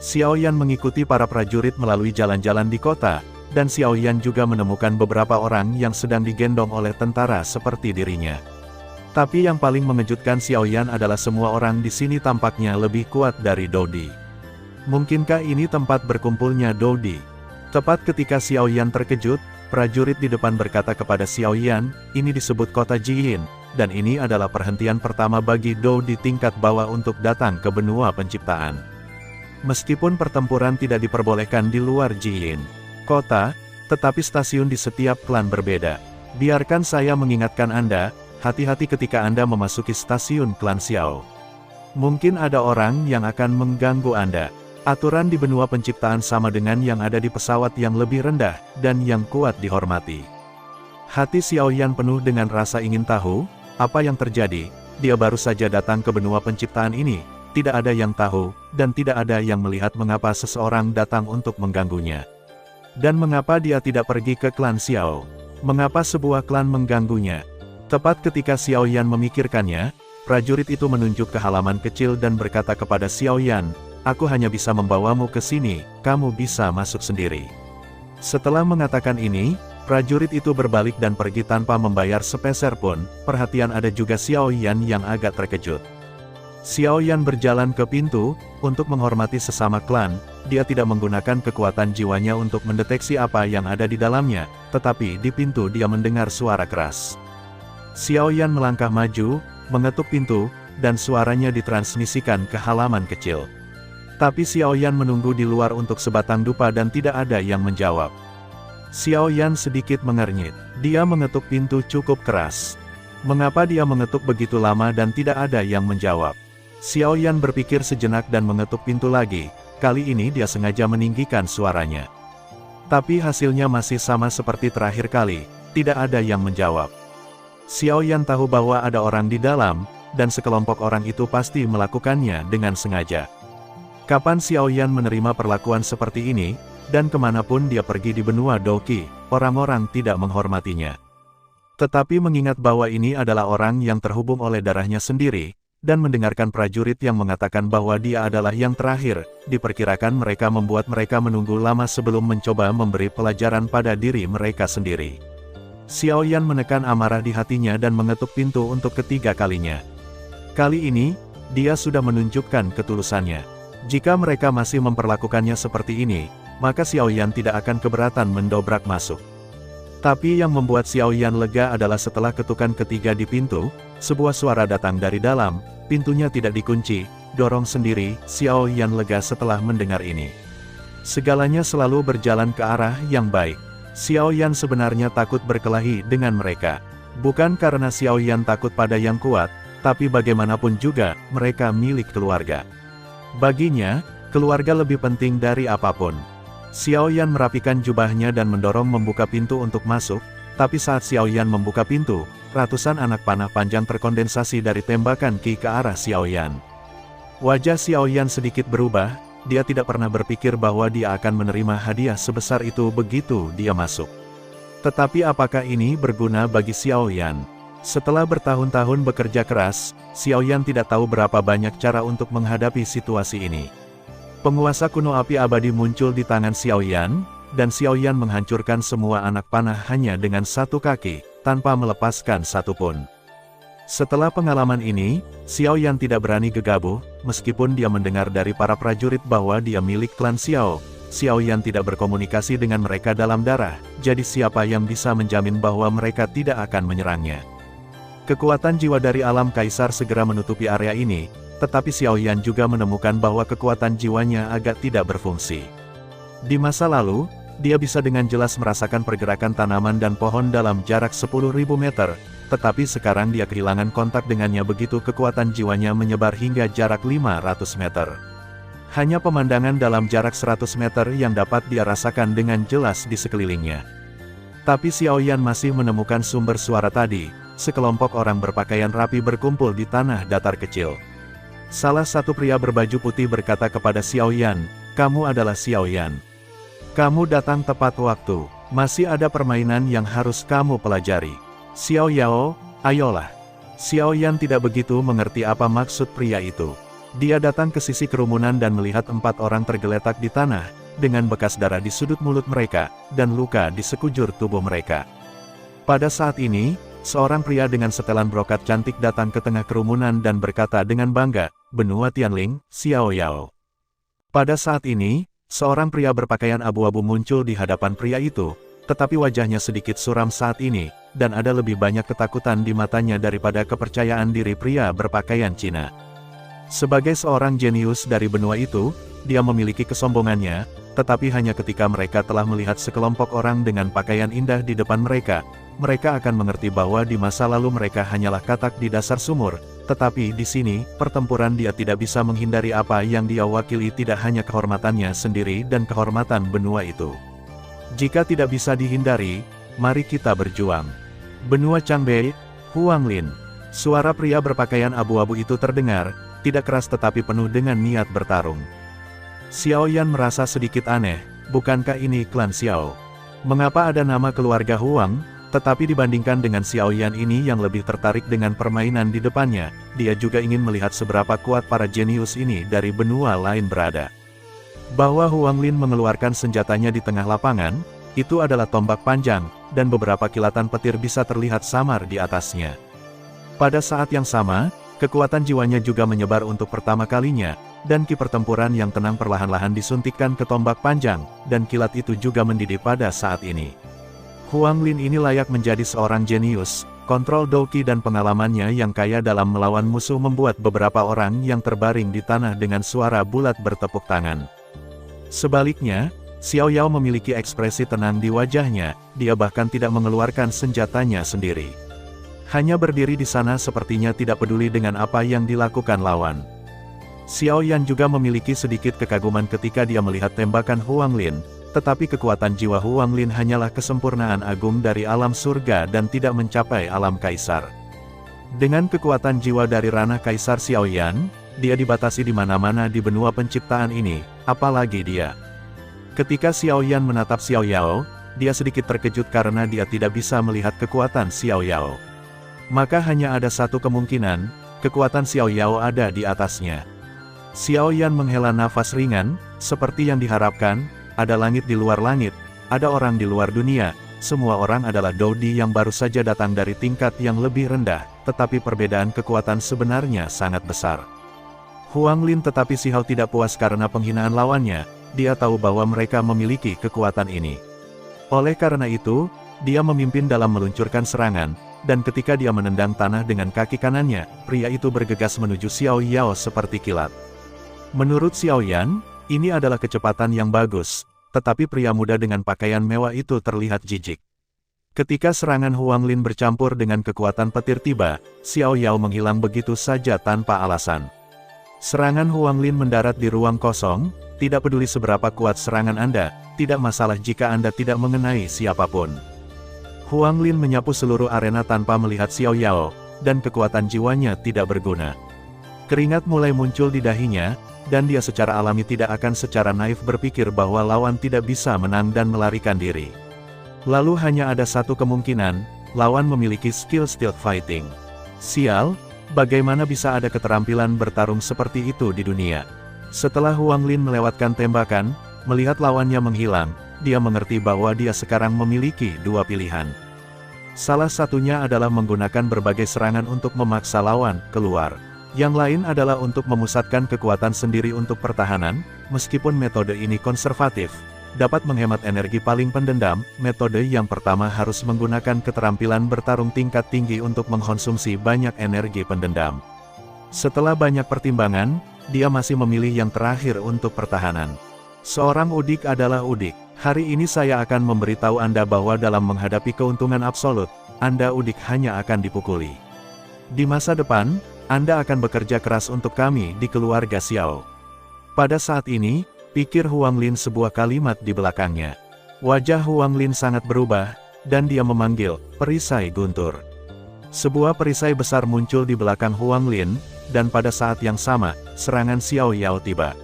Xiaoyan mengikuti para prajurit melalui jalan-jalan di kota, dan Xiaoyan juga menemukan beberapa orang yang sedang digendong oleh tentara seperti dirinya. Tapi yang paling mengejutkan Xiaoyan adalah semua orang di sini tampaknya lebih kuat dari Dodi. Mungkinkah ini tempat berkumpulnya Dodi? Tepat ketika Xiaoyan terkejut, prajurit di depan berkata kepada Xiaoyan, ini disebut kota Jiying, dan ini adalah perhentian pertama bagi Dou di tingkat bawah untuk datang ke benua penciptaan. Meskipun pertempuran tidak diperbolehkan di luar Jiying kota, tetapi stasiun di setiap klan berbeda. Biarkan saya mengingatkan Anda, hati-hati ketika Anda memasuki stasiun klan Xiao. Mungkin ada orang yang akan mengganggu Anda. Aturan di benua penciptaan sama dengan yang ada di pesawat yang lebih rendah, dan yang kuat dihormati. Hati Xiaoyan penuh dengan rasa ingin tahu, apa yang terjadi. Dia baru saja datang ke benua penciptaan ini, tidak ada yang tahu, dan tidak ada yang melihat mengapa seseorang datang untuk mengganggunya. Dan mengapa dia tidak pergi ke klan Xiao? Mengapa sebuah klan mengganggunya? Tepat ketika Xiaoyan memikirkannya, prajurit itu menunjuk ke halaman kecil dan berkata kepada Xiaoyan, aku hanya bisa membawamu ke sini, kamu bisa masuk sendiri. Setelah mengatakan ini, prajurit itu berbalik dan pergi tanpa membayar sepeser pun. Perhatian ada juga Xiaoyan yang agak terkejut. Xiaoyan berjalan ke pintu, untuk menghormati sesama klan. Dia tidak menggunakan kekuatan jiwanya untuk mendeteksi apa yang ada di dalamnya, tetapi di pintu dia mendengar suara keras. Xiaoyan melangkah maju, mengetuk pintu, dan suaranya ditransmisikan ke halaman kecil. Tapi Xiao Yan menunggu di luar untuk sebatang dupa dan tidak ada yang menjawab. Xiao Yan sedikit mengernyit. Dia mengetuk pintu cukup keras. Mengapa dia mengetuk begitu lama dan tidak ada yang menjawab? Xiao Yan berpikir sejenak dan mengetuk pintu lagi. Kali ini dia sengaja meninggikan suaranya. Tapi hasilnya masih sama seperti terakhir kali, tidak ada yang menjawab. Xiao Yan tahu bahwa ada orang di dalam, dan sekelompok orang itu pasti melakukannya dengan sengaja. Kapan Xiao Yan menerima perlakuan seperti ini, dan kemanapun dia pergi di benua Doqi, orang-orang tidak menghormatinya. Tetapi mengingat bahwa ini adalah orang yang terhubung oleh darahnya sendiri, dan mendengarkan prajurit yang mengatakan bahwa dia adalah yang terakhir, diperkirakan mereka membuat mereka menunggu lama sebelum mencoba memberi pelajaran pada diri mereka sendiri. Xiao Yan menekan amarah di hatinya dan mengetuk pintu untuk ketiga kalinya. Kali ini, dia sudah menunjukkan ketulusannya. Jika mereka masih memperlakukannya seperti ini, maka Xiao Yan tidak akan keberatan mendobrak masuk. Tapi yang membuat Xiao Yan lega adalah setelah ketukan ketiga di pintu, sebuah suara datang dari dalam, pintunya tidak dikunci, dorong sendiri. Xiao Yan lega setelah mendengar ini. Segalanya selalu berjalan ke arah yang baik. Xiao Yan sebenarnya takut berkelahi dengan mereka. Bukan karena Xiao Yan takut pada yang kuat, tapi bagaimanapun juga, mereka milik keluarga. Baginya, keluarga lebih penting dari apapun. Xiao Yan merapikan jubahnya dan mendorong membuka pintu untuk masuk, tapi saat Xiao Yan membuka pintu, ratusan anak panah panjang terkondensasi dari tembakan Qi ke arah Xiao Yan. Wajah Xiao Yan sedikit berubah, dia tidak pernah berpikir bahwa dia akan menerima hadiah sebesar itu begitu dia masuk. Tetapi apakah ini berguna bagi Xiao Yan? Setelah bertahun-tahun bekerja keras, Xiao Yan tidak tahu berapa banyak cara untuk menghadapi situasi ini. Penguasa kuno api abadi muncul di tangan Xiao Yan, dan Xiao Yan menghancurkan semua anak panah hanya dengan satu kaki, tanpa melepaskan satupun. Setelah pengalaman ini, Xiao Yan tidak berani gegabah, meskipun dia mendengar dari para prajurit bahwa dia milik klan Xiao. Xiao Yan tidak berkomunikasi dengan mereka dalam darah, jadi siapa yang bisa menjamin bahwa mereka tidak akan menyerangnya? Kekuatan jiwa dari alam kaisar segera menutupi area ini, tetapi Xiao Yan juga menemukan bahwa kekuatan jiwanya agak tidak berfungsi. Di masa lalu, dia bisa dengan jelas merasakan pergerakan tanaman dan pohon dalam jarak 10.000 meter, tetapi sekarang dia kehilangan kontak dengannya begitu kekuatan jiwanya menyebar hingga jarak 500 meter. Hanya pemandangan dalam jarak 100 meter yang dapat dia rasakan dengan jelas di sekelilingnya. Tapi Xiao Yan masih menemukan sumber suara tadi. Sekelompok orang berpakaian rapi berkumpul di tanah datar kecil. Salah satu pria berbaju putih berkata kepada Xiao Yan, "Kamu adalah Xiao Yan. Kamu datang tepat waktu, masih ada permainan yang harus kamu pelajari. Xiao Yao, ayolah." Xiao Yan tidak begitu mengerti apa maksud pria itu. Dia datang ke sisi kerumunan dan melihat 4 orang tergeletak di tanah, dengan bekas darah di sudut mulut mereka, dan luka di sekujur tubuh mereka. Pada saat ini, seorang pria dengan setelan brokat cantik datang ke tengah kerumunan dan berkata dengan bangga, "Benua Tianling, Xiao Yao." Pada saat ini, seorang pria berpakaian abu-abu muncul di hadapan pria itu, tetapi wajahnya sedikit suram saat ini, dan ada lebih banyak ketakutan di matanya daripada kepercayaan diri pria berpakaian Cina. Sebagai seorang jenius dari benua itu, dia memiliki kesombongannya, tetapi hanya ketika mereka telah melihat sekelompok orang dengan pakaian indah di depan mereka, mereka akan mengerti bahwa di masa lalu mereka hanyalah katak di dasar sumur, tetapi di sini, pertempuran dia tidak bisa menghindari apa yang dia wakili tidak hanya kehormatannya sendiri dan kehormatan benua itu. Jika tidak bisa dihindari, mari kita berjuang. Benua Changbei, Huang Lin. Suara pria berpakaian abu-abu itu terdengar, tidak keras tetapi penuh dengan niat bertarung. Xiao Yan merasa sedikit aneh, bukankah ini klan Xiao? Mengapa ada nama keluarga Huang? Tetapi dibandingkan dengan Xiao Yan ini yang lebih tertarik dengan permainan di depannya, dia juga ingin melihat seberapa kuat para jenius ini dari benua lain berada. Bahwa Huang Lin mengeluarkan senjatanya di tengah lapangan, itu adalah tombak panjang, dan beberapa kilatan petir bisa terlihat samar di atasnya. Pada saat yang sama, kekuatan jiwanya juga menyebar untuk pertama kalinya, dan ki pertempuran yang tenang perlahan-lahan disuntikkan ke tombak panjang, dan kilat itu juga mendidih pada saat ini. Huang Lin ini layak menjadi seorang jenius, kontrol Doki dan pengalamannya yang kaya dalam melawan musuh membuat beberapa orang yang terbaring di tanah dengan suara bulat bertepuk tangan. Sebaliknya, Xiao Yao memiliki ekspresi tenang di wajahnya, dia bahkan tidak mengeluarkan senjatanya sendiri. Hanya berdiri di sana sepertinya tidak peduli dengan apa yang dilakukan lawan. Xiao Yan juga memiliki sedikit kekaguman ketika dia melihat tembakan Huang Lin, tetapi kekuatan jiwa Huang Lin hanyalah kesempurnaan agung dari alam surga dan tidak mencapai alam kaisar. Dengan kekuatan jiwa dari ranah kaisar Xiao Yan, dia dibatasi di mana-mana di benua penciptaan ini, apalagi dia. Ketika Xiao Yan menatap Xiao Yao, dia sedikit terkejut karena dia tidak bisa melihat kekuatan Xiao Yao. Maka hanya ada satu kemungkinan, kekuatan Xiao Yao ada di atasnya. Xiao Yan menghela nafas ringan, seperti yang diharapkan, ada langit di luar langit, ada orang di luar dunia, semua orang adalah Dodi yang baru saja datang dari tingkat yang lebih rendah, tetapi perbedaan kekuatan sebenarnya sangat besar. Huang Lin tetapi Sihao tidak puas karena penghinaan lawannya, dia tahu bahwa mereka memiliki kekuatan ini. Oleh karena itu, dia memimpin dalam meluncurkan serangan, dan ketika dia menendang tanah dengan kaki kanannya, pria itu bergegas menuju Xiao Yao seperti kilat. Menurut Xiao Yan, ini adalah kecepatan yang bagus, tetapi pria muda dengan pakaian mewah itu terlihat jijik. Ketika serangan Huang Lin bercampur dengan kekuatan petir tiba, Xiao Yao menghilang begitu saja tanpa alasan. Serangan Huang Lin mendarat di ruang kosong, tidak peduli seberapa kuat serangan Anda, tidak masalah jika Anda tidak mengenai siapapun. Huang Lin menyapu seluruh arena tanpa melihat Xiao Yao, dan kekuatan jiwanya tidak berguna. Keringat mulai muncul di dahinya, dan dia secara alami tidak akan secara naif berpikir bahwa lawan tidak bisa menang dan melarikan diri. Lalu hanya ada satu kemungkinan, lawan memiliki skill stealth fighting. Sial, bagaimana bisa ada keterampilan bertarung seperti itu di dunia? Setelah Huang Lin melewatkan tembakan, melihat lawannya menghilang, dia mengerti bahwa dia sekarang memiliki dua pilihan. Salah satunya adalah menggunakan berbagai serangan untuk memaksa lawan keluar. Yang lain adalah untuk memusatkan kekuatan sendiri untuk pertahanan, meskipun metode ini konservatif, dapat menghemat energi paling pendendam. Metode yang pertama harus menggunakan keterampilan bertarung tingkat tinggi untuk mengkonsumsi banyak energi pendendam. Setelah banyak pertimbangan, dia masih memilih yang terakhir untuk pertahanan. Seorang udik adalah udik. Hari ini saya akan memberitahu Anda bahwa dalam menghadapi keuntungan absolut, Anda udik hanya akan dipukuli. Di masa depan, Anda akan bekerja keras untuk kami di keluarga Xiao. Pada saat ini, pikir Huang Lin sebuah kalimat di belakangnya. Wajah Huang Lin sangat berubah, dan dia memanggil, perisai guntur. Sebuah perisai besar muncul di belakang Huang Lin, dan pada saat yang sama, serangan Xiao Yao tiba.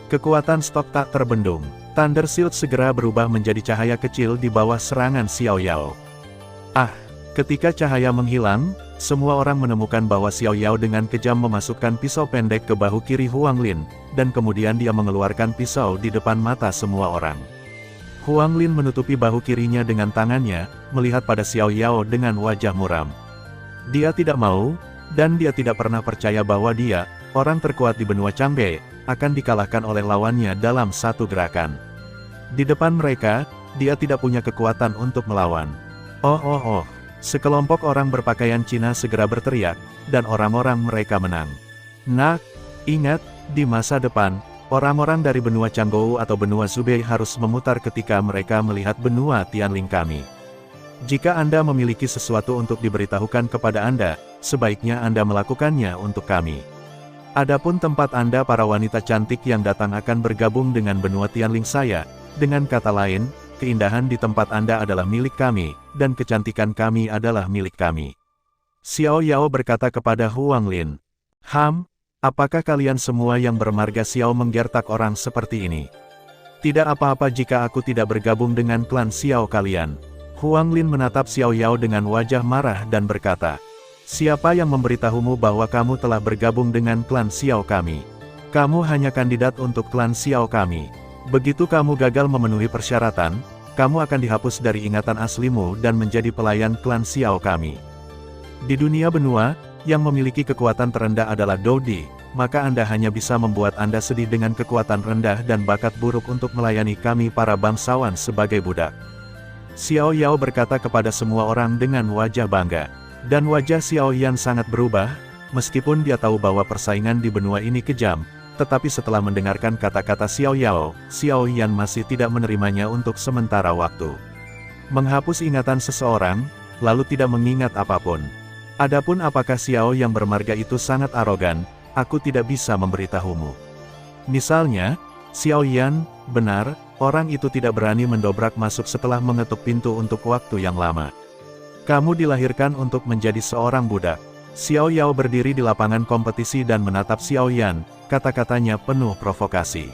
Kekuatan stok tak terbendung. Thunder Shield segera berubah menjadi cahaya kecil di bawah serangan Xiao Yao. Ketika cahaya menghilang, semua orang menemukan bahwa Xiao Yao dengan kejam memasukkan pisau pendek ke bahu kiri Huang Lin, dan kemudian dia mengeluarkan pisau di depan mata semua orang. Huang Lin menutupi bahu kirinya dengan tangannya, melihat pada Xiao Yao dengan wajah muram. Dia tidak mau, dan dia tidak pernah percaya bahwa dia, orang terkuat di benua Changbe, akan dikalahkan oleh lawannya dalam satu gerakan. Di depan mereka, dia tidak punya kekuatan untuk melawan. Sekelompok orang berpakaian Cina segera berteriak, dan orang-orang mereka menang. Nah, ingat, di masa depan, orang-orang dari benua Changgou atau benua Zhubei harus memutar ketika mereka melihat benua Tianling kami. Jika Anda memiliki sesuatu untuk diberitahukan kepada Anda, sebaiknya Anda melakukannya untuk kami. Adapun tempat Anda para wanita cantik yang datang akan bergabung dengan benua Tianling saya, dengan kata lain, keindahan di tempat Anda adalah milik kami, dan kecantikan kami adalah milik kami. Xiao Yao berkata kepada Huang Lin. Apakah kalian semua yang bermarga Xiao menggertak orang seperti ini? Tidak apa-apa jika aku tidak bergabung dengan klan Xiao kalian. Huang Lin menatap Xiao Yao dengan wajah marah dan berkata, siapa yang memberitahumu bahwa kamu telah bergabung dengan klan Xiao kami? Kamu hanya kandidat untuk klan Xiao kami. Begitu kamu gagal memenuhi persyaratan, kamu akan dihapus dari ingatan aslimu dan menjadi pelayan klan Xiao kami. Di dunia benua, yang memiliki kekuatan terendah adalah Dodi, maka Anda hanya bisa membuat Anda sedih dengan kekuatan rendah dan bakat buruk untuk melayani kami para bangsawan sebagai budak. Xiao Yao berkata kepada semua orang dengan wajah bangga. Dan wajah Xiao Yan sangat berubah, meskipun dia tahu bahwa persaingan di benua ini kejam, tetapi setelah mendengarkan kata-kata Xiao Yao, Xiao Yan masih tidak menerimanya untuk sementara waktu. Menghapus ingatan seseorang, lalu tidak mengingat apapun. Adapun apakah Xiao yang bermarga itu sangat arogan, aku tidak bisa memberitahumu. Misalnya, Xiao Yan, benar, orang itu tidak berani mendobrak masuk setelah mengetuk pintu untuk waktu yang lama. Kamu dilahirkan untuk menjadi seorang budak. Xiao Yao berdiri di lapangan kompetisi dan menatap Xiao Yan, kata-katanya penuh provokasi.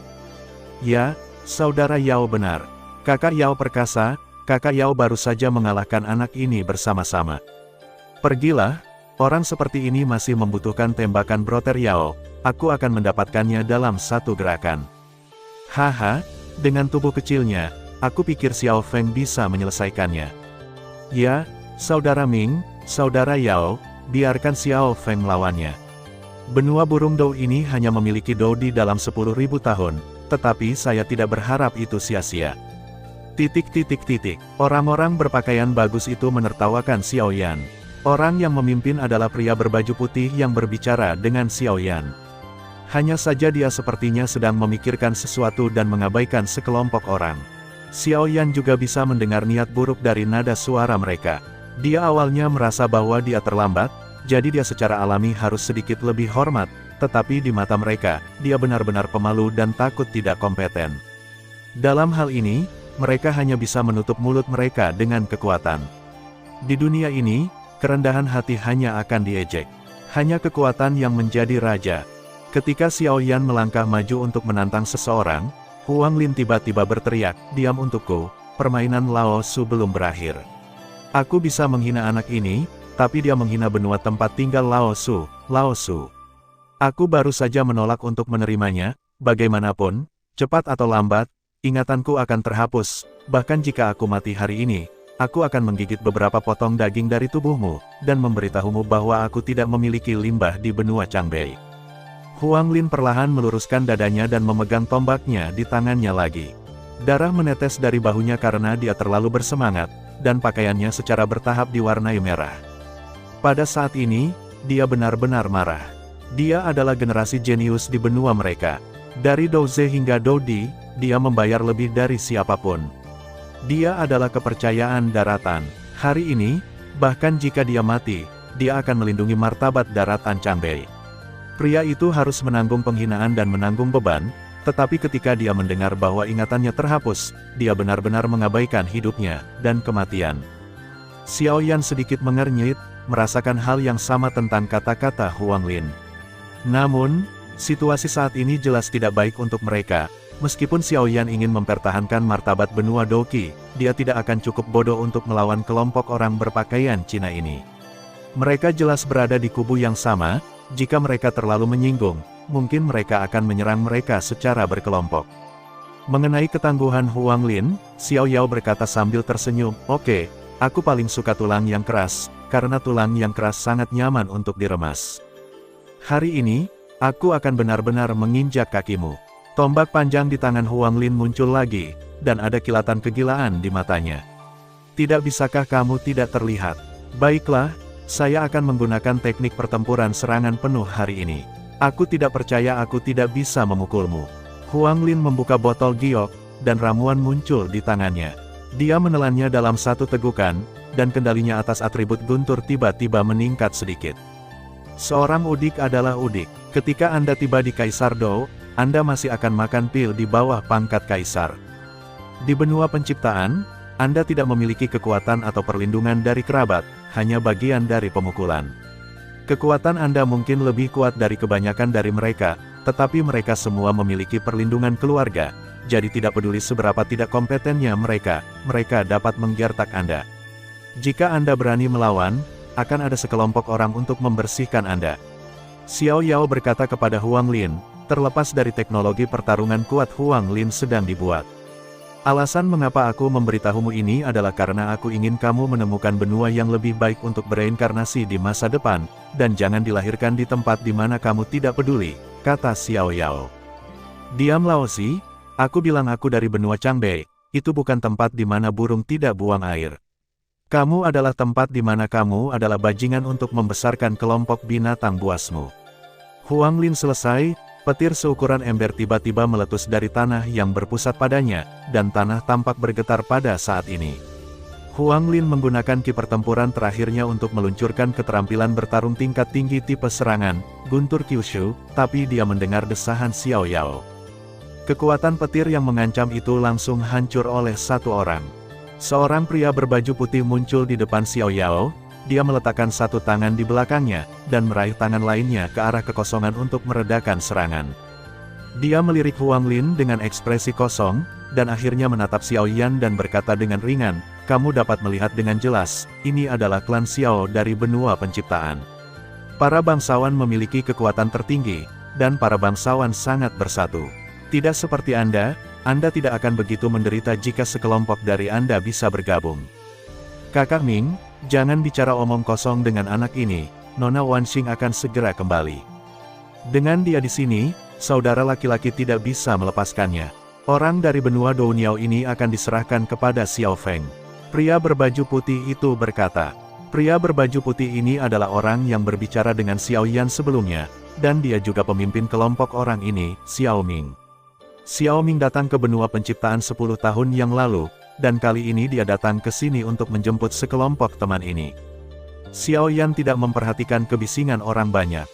Ya, saudara Yao benar. Kakak Yao perkasa, kakak Yao baru saja mengalahkan anak ini bersama-sama. Pergilah, orang seperti ini masih membutuhkan tembakan broter Yao, aku akan mendapatkannya dalam satu gerakan. Haha, dengan tubuh kecilnya, aku pikir Xiao Feng bisa menyelesaikannya. Ya, saudara Ming, saudara Yao, biarkan Xiao Feng melawannya. Benua burung Dou ini hanya memiliki Dou di dalam 10.000 tahun, tetapi saya tidak berharap itu sia-sia. Orang-orang berpakaian bagus itu menertawakan Xiao Yan. Orang yang memimpin adalah pria berbaju putih yang berbicara dengan Xiao Yan. Hanya saja dia sepertinya sedang memikirkan sesuatu dan mengabaikan sekelompok orang. Xiao Yan juga bisa mendengar niat buruk dari nada suara mereka. Dia awalnya merasa bahwa dia terlambat, jadi dia secara alami harus sedikit lebih hormat, tetapi di mata mereka, dia benar-benar pemalu dan takut tidak kompeten. Dalam hal ini, mereka hanya bisa menutup mulut mereka dengan kekuatan. Di dunia ini, kerendahan hati hanya akan diejek. Hanya kekuatan yang menjadi raja. Ketika Xiao Yan melangkah maju untuk menantang seseorang, Huang Lin tiba-tiba berteriak, "Diam untukku, permainan Lao Su belum berakhir." Aku bisa menghina anak ini, tapi dia menghina benua tempat tinggal Lao Su. Aku baru saja menolak untuk menerimanya, bagaimanapun, cepat atau lambat, ingatanku akan terhapus, bahkan jika aku mati hari ini, aku akan menggigit beberapa potong daging dari tubuhmu, dan memberitahumu bahwa aku tidak memiliki limbah di benua Changbei. Huang Lin perlahan meluruskan dadanya dan memegang tombaknya di tangannya lagi. Darah menetes dari bahunya karena dia terlalu bersemangat, dan pakaiannya secara bertahap diwarnai merah. Pada saat ini, dia benar-benar marah. Dia adalah generasi jenius di benua mereka. Dari Douze hingga Doudi, dia membayar lebih dari siapapun. Dia adalah kepercayaan daratan. Hari ini, bahkan jika dia mati, dia akan melindungi martabat daratan Changbei. Pria itu harus menanggung penghinaan dan menanggung beban, tetapi ketika dia mendengar bahwa ingatannya terhapus, dia benar-benar mengabaikan hidupnya, dan kematian. Xiao Yan sedikit mengernyit, merasakan hal yang sama tentang kata-kata Huang Lin. Namun, situasi saat ini jelas tidak baik untuk mereka. Meskipun Xiao Yan ingin mempertahankan martabat benua Doqi, dia tidak akan cukup bodoh untuk melawan kelompok orang berpakaian Cina ini. Mereka jelas berada di kubu yang sama, jika mereka terlalu menyinggung, mungkin mereka akan menyerang mereka secara berkelompok. Mengenai ketangguhan Huang Lin, Xiao Yao berkata sambil tersenyum, "Oke, aku paling suka tulang yang keras, karena tulang yang keras sangat nyaman untuk diremas. Hari ini, aku akan benar-benar menginjak kakimu." Tombak panjang di tangan Huang Lin muncul lagi, dan ada kilatan kegilaan di matanya. "Tidak bisakah kamu tidak terlihat? Baiklah, saya akan menggunakan teknik pertempuran serangan penuh hari ini. Aku tidak percaya aku tidak bisa memukulmu." Huang Lin membuka botol giok, dan ramuan muncul di tangannya. Dia menelannya dalam satu tegukan, dan kendalinya atas atribut guntur tiba-tiba meningkat sedikit. Seorang udik adalah udik. Ketika Anda tiba di Kaisar Dou, Anda masih akan makan pil di bawah pangkat Kaisar. Di benua penciptaan, Anda tidak memiliki kekuatan atau perlindungan dari kerabat, hanya bagian dari pemukulan. Kekuatan Anda mungkin lebih kuat dari kebanyakan dari mereka, tetapi mereka semua memiliki perlindungan keluarga, jadi tidak peduli seberapa tidak kompetennya mereka dapat menggertak Anda. Jika Anda berani melawan, akan ada sekelompok orang untuk membersihkan Anda. Xiao Yao berkata kepada Huang Lin, terlepas dari teknologi pertarungan kuat Huang Lin sedang dibuat. Alasan mengapa aku memberitahumu ini adalah karena aku ingin kamu menemukan benua yang lebih baik untuk bereinkarnasi di masa depan, dan jangan dilahirkan di tempat di mana kamu tidak peduli, kata Xiao Yao. Diam Laozi, aku bilang aku dari benua Changbei, itu bukan tempat di mana burung tidak buang air. Kamu adalah tempat di mana kamu adalah bajingan untuk membesarkan kelompok binatang buasmu. Huang Lin selesai, petir seukuran ember tiba-tiba meletus dari tanah yang berpusat padanya, dan tanah tampak bergetar pada saat ini. Huang Lin menggunakan ki pertempuran terakhirnya untuk meluncurkan keterampilan bertarung tingkat tinggi tipe serangan, Guntur Kyushu, tapi dia mendengar desahan Xiao Yao. Kekuatan petir yang mengancam itu langsung hancur oleh satu orang. Seorang pria berbaju putih muncul di depan Xiao Yao, dia meletakkan satu tangan di belakangnya, dan meraih tangan lainnya ke arah kekosongan untuk meredakan serangan. Dia melirik Huang Lin dengan ekspresi kosong, dan akhirnya menatap Xiao Yan dan berkata dengan ringan, "Kamu dapat melihat dengan jelas, ini adalah klan Xiao dari benua penciptaan. Para bangsawan memiliki kekuatan tertinggi, dan para bangsawan sangat bersatu. Tidak seperti Anda tidak akan begitu menderita jika sekelompok dari Anda bisa bergabung." "Kakak Ming, jangan bicara omong kosong dengan anak ini, Nona Wanxing akan segera kembali. Dengan dia di sini, saudara laki-laki tidak bisa melepaskannya. Orang dari benua Douniao ini akan diserahkan kepada Xiao Feng." Pria berbaju putih itu berkata. Pria berbaju putih ini adalah orang yang berbicara dengan Xiao Yan sebelumnya, dan dia juga pemimpin kelompok orang ini, Xiao Ming. Xiao Ming datang ke benua penciptaan 10 tahun yang lalu, dan kali ini dia datang ke sini untuk menjemput sekelompok teman ini. Xiao Yan tidak memperhatikan kebisingan orang banyak.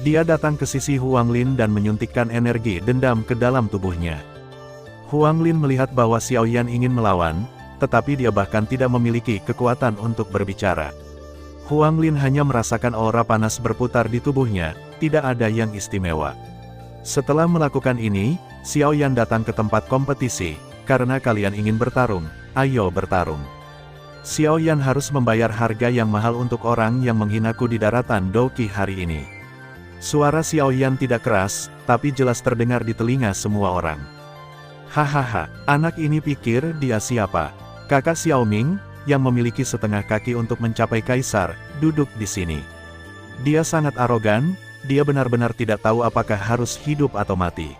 Dia datang ke sisi Huang Lin dan menyuntikkan energi dendam ke dalam tubuhnya. Huang Lin melihat bahwa Xiao Yan ingin melawan, tetapi dia bahkan tidak memiliki kekuatan untuk berbicara. Huang Lin hanya merasakan aura panas berputar di tubuhnya, tidak ada yang istimewa. Setelah melakukan ini, Xiao Yan datang ke tempat kompetisi, "Karena kalian ingin bertarung, ayo bertarung. Xiao Yan harus membayar harga yang mahal untuk orang yang menghinaku di daratan Doqi hari ini." Suara Xiao Yan tidak keras, tapi jelas terdengar di telinga semua orang. "Hahaha, anak ini pikir dia siapa? Kakak Xiao Ming, yang memiliki setengah kaki untuk mencapai kaisar, duduk di sini. Dia sangat arogan, dia benar-benar tidak tahu apakah harus hidup atau mati."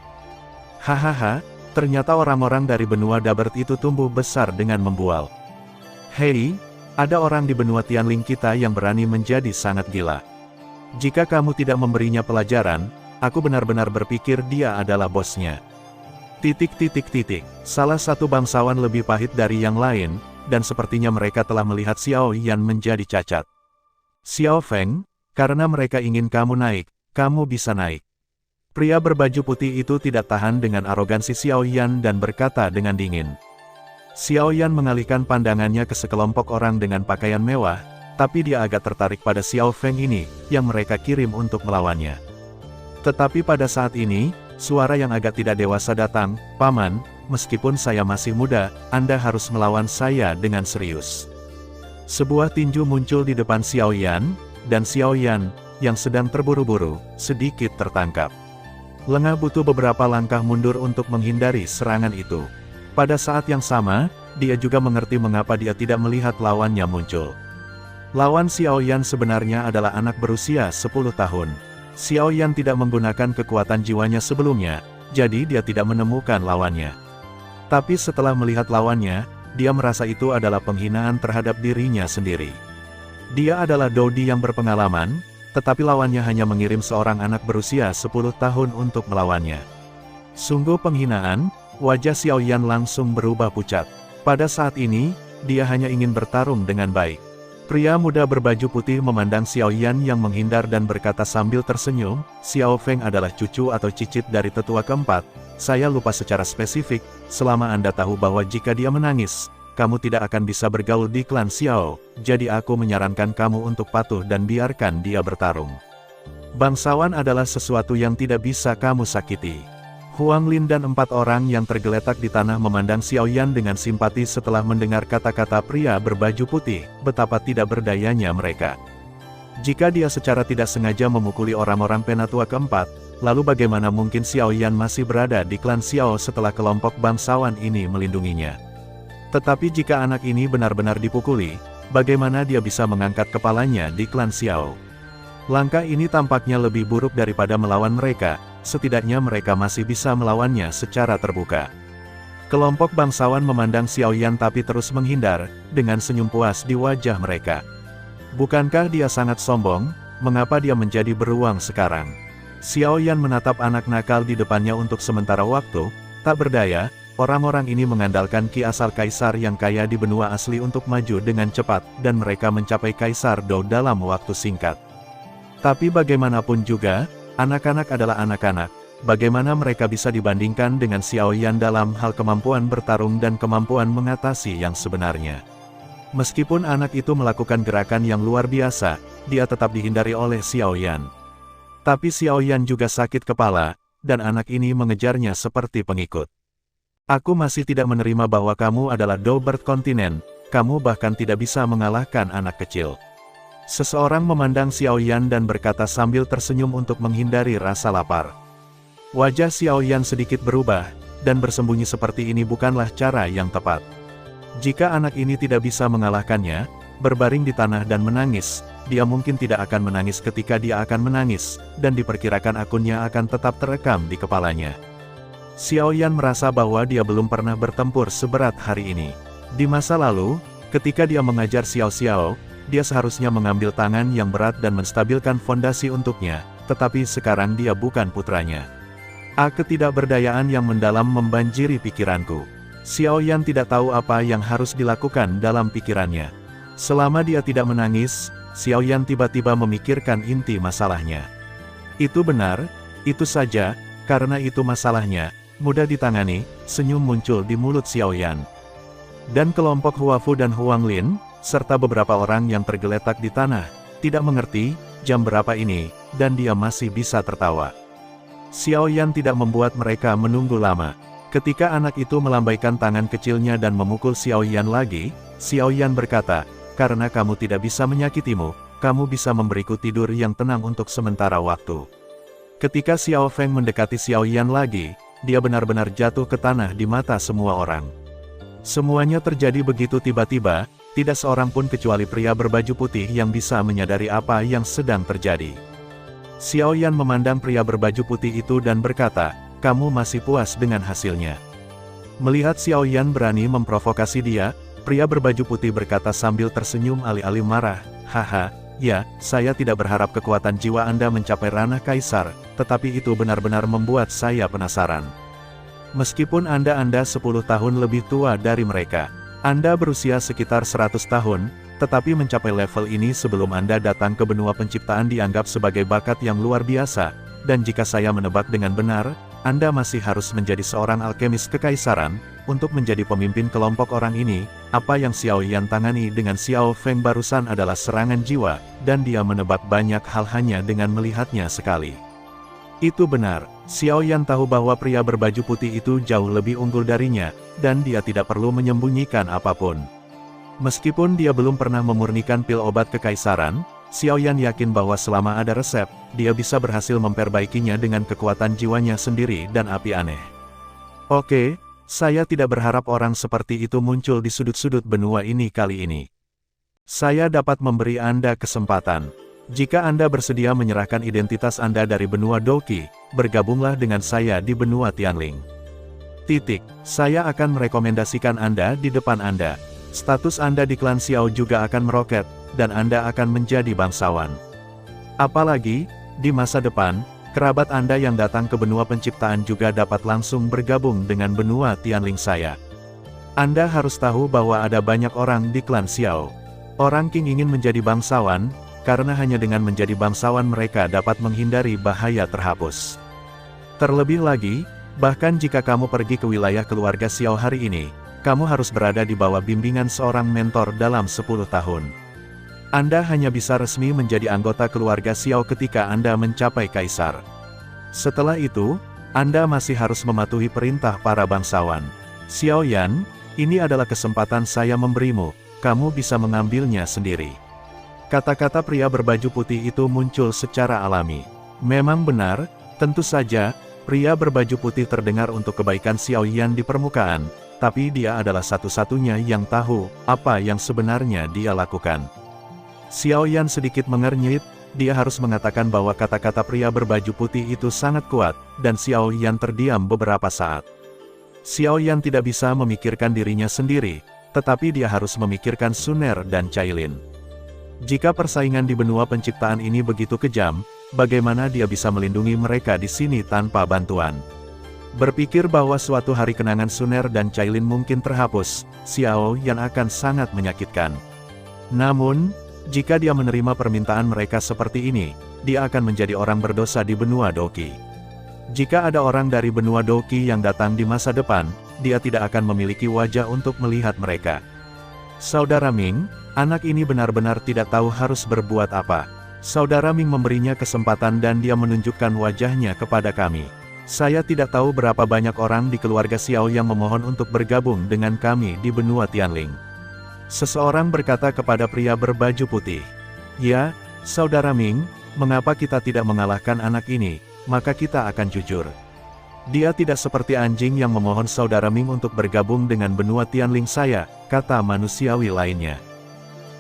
Hahaha, ternyata orang-orang dari benua Dabert itu tumbuh besar dengan membual. "Hei, ada orang di benua Tianling kita yang berani menjadi sangat gila. Jika kamu tidak memberinya pelajaran, aku benar-benar berpikir dia adalah bosnya." Salah satu bangsawan lebih pahit dari yang lain, dan sepertinya mereka telah melihat Xiao Yan menjadi cacat. "Xiao Feng, karena mereka ingin kamu naik, kamu bisa naik." Pria berbaju putih itu tidak tahan dengan arogansi Xiao Yan dan berkata dengan dingin. Xiao Yan mengalihkan pandangannya ke sekelompok orang dengan pakaian mewah, tapi dia agak tertarik pada Xiao Feng ini, yang mereka kirim untuk melawannya. Tetapi pada saat ini, suara yang agak tidak dewasa datang, "Paman, meskipun saya masih muda, Anda harus melawan saya dengan serius." Sebuah tinju muncul di depan Xiao Yan, dan Xiao Yan, yang sedang terburu-buru, sedikit tertangkap. Lengah butuh beberapa langkah mundur untuk menghindari serangan itu. Pada saat yang sama, dia juga mengerti mengapa dia tidak melihat lawannya muncul. Lawan Xiao Yan sebenarnya adalah anak berusia 10 tahun. Xiao Yan tidak menggunakan kekuatan jiwanya sebelumnya, jadi dia tidak menemukan lawannya. Tapi setelah melihat lawannya, dia merasa itu adalah penghinaan terhadap dirinya sendiri. Dia adalah Dodi yang berpengalaman, tetapi lawannya hanya mengirim seorang anak berusia 10 tahun untuk melawannya. Sungguh penghinaan, wajah Xiao Yan langsung berubah pucat. Pada saat ini, dia hanya ingin bertarung dengan baik. Pria muda berbaju putih memandang Xiao Yan yang menghindar dan berkata sambil tersenyum, "Xiao Feng adalah cucu atau cicit dari tetua keempat. Saya lupa secara spesifik, selama Anda tahu bahwa jika dia menangis, kamu tidak akan bisa bergaul di klan Xiao, jadi aku menyarankan kamu untuk patuh dan biarkan dia bertarung. Bangsawan adalah sesuatu yang tidak bisa kamu sakiti." Huang Lin dan 4 orang yang tergeletak di tanah memandang Xiao Yan dengan simpati setelah mendengar kata-kata pria berbaju putih, betapa tidak berdayanya mereka. Jika dia secara tidak sengaja memukuli orang-orang penatua keempat, lalu bagaimana mungkin Xiao Yan masih berada di klan Xiao setelah kelompok bangsawan ini melindunginya? Tetapi jika anak ini benar-benar dipukuli, bagaimana dia bisa mengangkat kepalanya di klan Xiao? Langkah ini tampaknya lebih buruk daripada melawan mereka. Setidaknya mereka masih bisa melawannya secara terbuka. Kelompok bangsawan memandang Xiao Yan tapi terus menghindar, dengan senyum puas di wajah mereka. Bukankah dia sangat sombong? Mengapa dia menjadi beruang sekarang? Xiao Yan menatap anak nakal di depannya untuk sementara waktu. Tak berdaya, orang-orang ini mengandalkan ki asal kaisar yang kaya di benua asli untuk maju dengan cepat, dan mereka mencapai Kaisar Dou dalam waktu singkat. Tapi bagaimanapun juga, anak-anak adalah anak-anak. Bagaimana mereka bisa dibandingkan dengan Xiao Yan dalam hal kemampuan bertarung dan kemampuan mengatasi yang sebenarnya? Meskipun anak itu melakukan gerakan yang luar biasa, dia tetap dihindari oleh Xiao Yan. Tapi Xiao Yan juga sakit kepala, dan anak ini mengejarnya seperti pengikut. Aku masih tidak menerima bahwa kamu adalah Doubert Kontinen, kamu bahkan tidak bisa mengalahkan anak kecil. Seseorang memandang Xiao Yan dan berkata sambil tersenyum untuk menghindari rasa lapar. Wajah Xiao Yan sedikit berubah, dan bersembunyi seperti ini bukanlah cara yang tepat. Jika anak ini tidak bisa mengalahkannya, berbaring di tanah dan menangis, dia mungkin tidak akan menangis ketika dia akan menangis, dan diperkirakan akunnya akan tetap terekam di kepalanya. Xiao Yan merasa bahwa dia belum pernah bertempur seberat hari ini. Di masa lalu, ketika dia mengajar Xiao Xiao, dia seharusnya mengambil tangan yang berat dan menstabilkan fondasi untuknya, tetapi sekarang dia bukan putranya. Ketidakberdayaan yang mendalam membanjiri pikiranku. Xiao Yan tidak tahu apa yang harus dilakukan dalam pikirannya. Selama dia tidak menangis, Xiao Yan tiba-tiba memikirkan inti masalahnya. Itu benar, itu saja, karena itu masalahnya, mudah ditangani, senyum muncul di mulut Xiao Yan. Dan kelompok Huafu dan Huang Lin, serta beberapa orang yang tergeletak di tanah, tidak mengerti, jam berapa ini, dan dia masih bisa tertawa. Xiao Yan tidak membuat mereka menunggu lama. Ketika anak itu melambaikan tangan kecilnya dan memukul Xiao Yan lagi, Xiao Yan berkata, karena kamu tidak bisa menyakitimu, kamu bisa memberiku tidur yang tenang untuk sementara waktu. Ketika Xiao Feng mendekati Xiao Yan lagi, dia benar-benar jatuh ke tanah di mata semua orang. Semuanya terjadi begitu tiba-tiba, tidak seorang pun kecuali pria berbaju putih yang bisa menyadari apa yang sedang terjadi. Xiao Yan memandang pria berbaju putih itu dan berkata, kamu masih puas dengan hasilnya. Melihat Xiao Yan berani memprovokasi dia, pria berbaju putih berkata sambil tersenyum alih-alih marah, haha, ya, saya tidak berharap kekuatan jiwa Anda mencapai ranah kaisar, tetapi itu benar-benar membuat saya penasaran. Meskipun Anda 10 tahun lebih tua dari mereka, Anda berusia sekitar 100 tahun, tetapi mencapai level ini sebelum Anda datang ke benua penciptaan dianggap sebagai bakat yang luar biasa, dan jika saya menebak dengan benar, Anda masih harus menjadi seorang alkemis kekaisaran, untuk menjadi pemimpin kelompok orang ini. Apa yang Xiao Yan tangani dengan Xiao Feng barusan adalah serangan jiwa, dan dia menebak banyak hal hanya dengan melihatnya sekali. Itu benar, Xiao Yan tahu bahwa pria berbaju putih itu jauh lebih unggul darinya, dan dia tidak perlu menyembunyikan apapun. Meskipun dia belum pernah memurnikan pil obat kekaisaran, Xiao Yan yakin bahwa selama ada resep, dia bisa berhasil memperbaikinya dengan kekuatan jiwanya sendiri dan api aneh. Oke, saya tidak berharap orang seperti itu muncul di sudut-sudut benua ini kali ini. Saya dapat memberi Anda kesempatan. Jika Anda bersedia menyerahkan identitas Anda dari benua Douqi, bergabunglah dengan saya di benua Tianling. Saya akan merekomendasikan Anda di depan Anda. Status Anda di klan Xiao juga akan meroket, dan Anda akan menjadi bangsawan. Apalagi, di masa depan, kerabat Anda yang datang ke benua penciptaan juga dapat langsung bergabung dengan benua Tianling saya. Anda harus tahu bahwa ada banyak orang di klan Xiao. Orang Qing ingin menjadi bangsawan, karena hanya dengan menjadi bangsawan mereka dapat menghindari bahaya terhapus. Terlebih lagi, bahkan jika kamu pergi ke wilayah keluarga Xiao hari ini, kamu harus berada di bawah bimbingan seorang mentor dalam 10 tahun. Anda hanya bisa resmi menjadi anggota keluarga Xiao ketika Anda mencapai kaisar. Setelah itu, Anda masih harus mematuhi perintah para bangsawan. Xiao Yan, ini adalah kesempatan saya memberimu, kamu bisa mengambilnya sendiri. Kata-kata pria berbaju putih itu muncul secara alami. Memang benar, tentu saja, pria berbaju putih terdengar untuk kebaikan Xiao Yan di permukaan, tapi dia adalah satu-satunya yang tahu apa yang sebenarnya dia lakukan. Xiao Yan sedikit mengernyit, dia harus mengatakan bahwa kata-kata pria berbaju putih itu sangat kuat, dan Xiao Yan terdiam beberapa saat. Xiao Yan tidak bisa memikirkan dirinya sendiri, tetapi dia harus memikirkan Suner dan Cailin. Jika persaingan di benua penciptaan ini begitu kejam, bagaimana dia bisa melindungi mereka di sini tanpa bantuan? Berpikir bahwa suatu hari kenangan Suner dan Cailin mungkin terhapus, Xiao Yan akan sangat menyakitkan. Namun, jika dia menerima permintaan mereka seperti ini, dia akan menjadi orang berdosa di benua Doqi. Jika ada orang dari benua Doqi yang datang di masa depan, dia tidak akan memiliki wajah untuk melihat mereka. Saudara Ming, anak ini benar-benar tidak tahu harus berbuat apa. Saudara Ming memberinya kesempatan dan dia menunjukkan wajahnya kepada kami. Saya tidak tahu berapa banyak orang di keluarga Xiao yang memohon untuk bergabung dengan kami di benua Tianling. Seseorang berkata kepada pria berbaju putih, "Ya, Saudara Ming, mengapa kita tidak mengalahkan anak ini? Maka kita akan jujur. Dia tidak seperti anjing yang memohon Saudara Ming untuk bergabung dengan benua Tianling saya," kata manusiawi lainnya.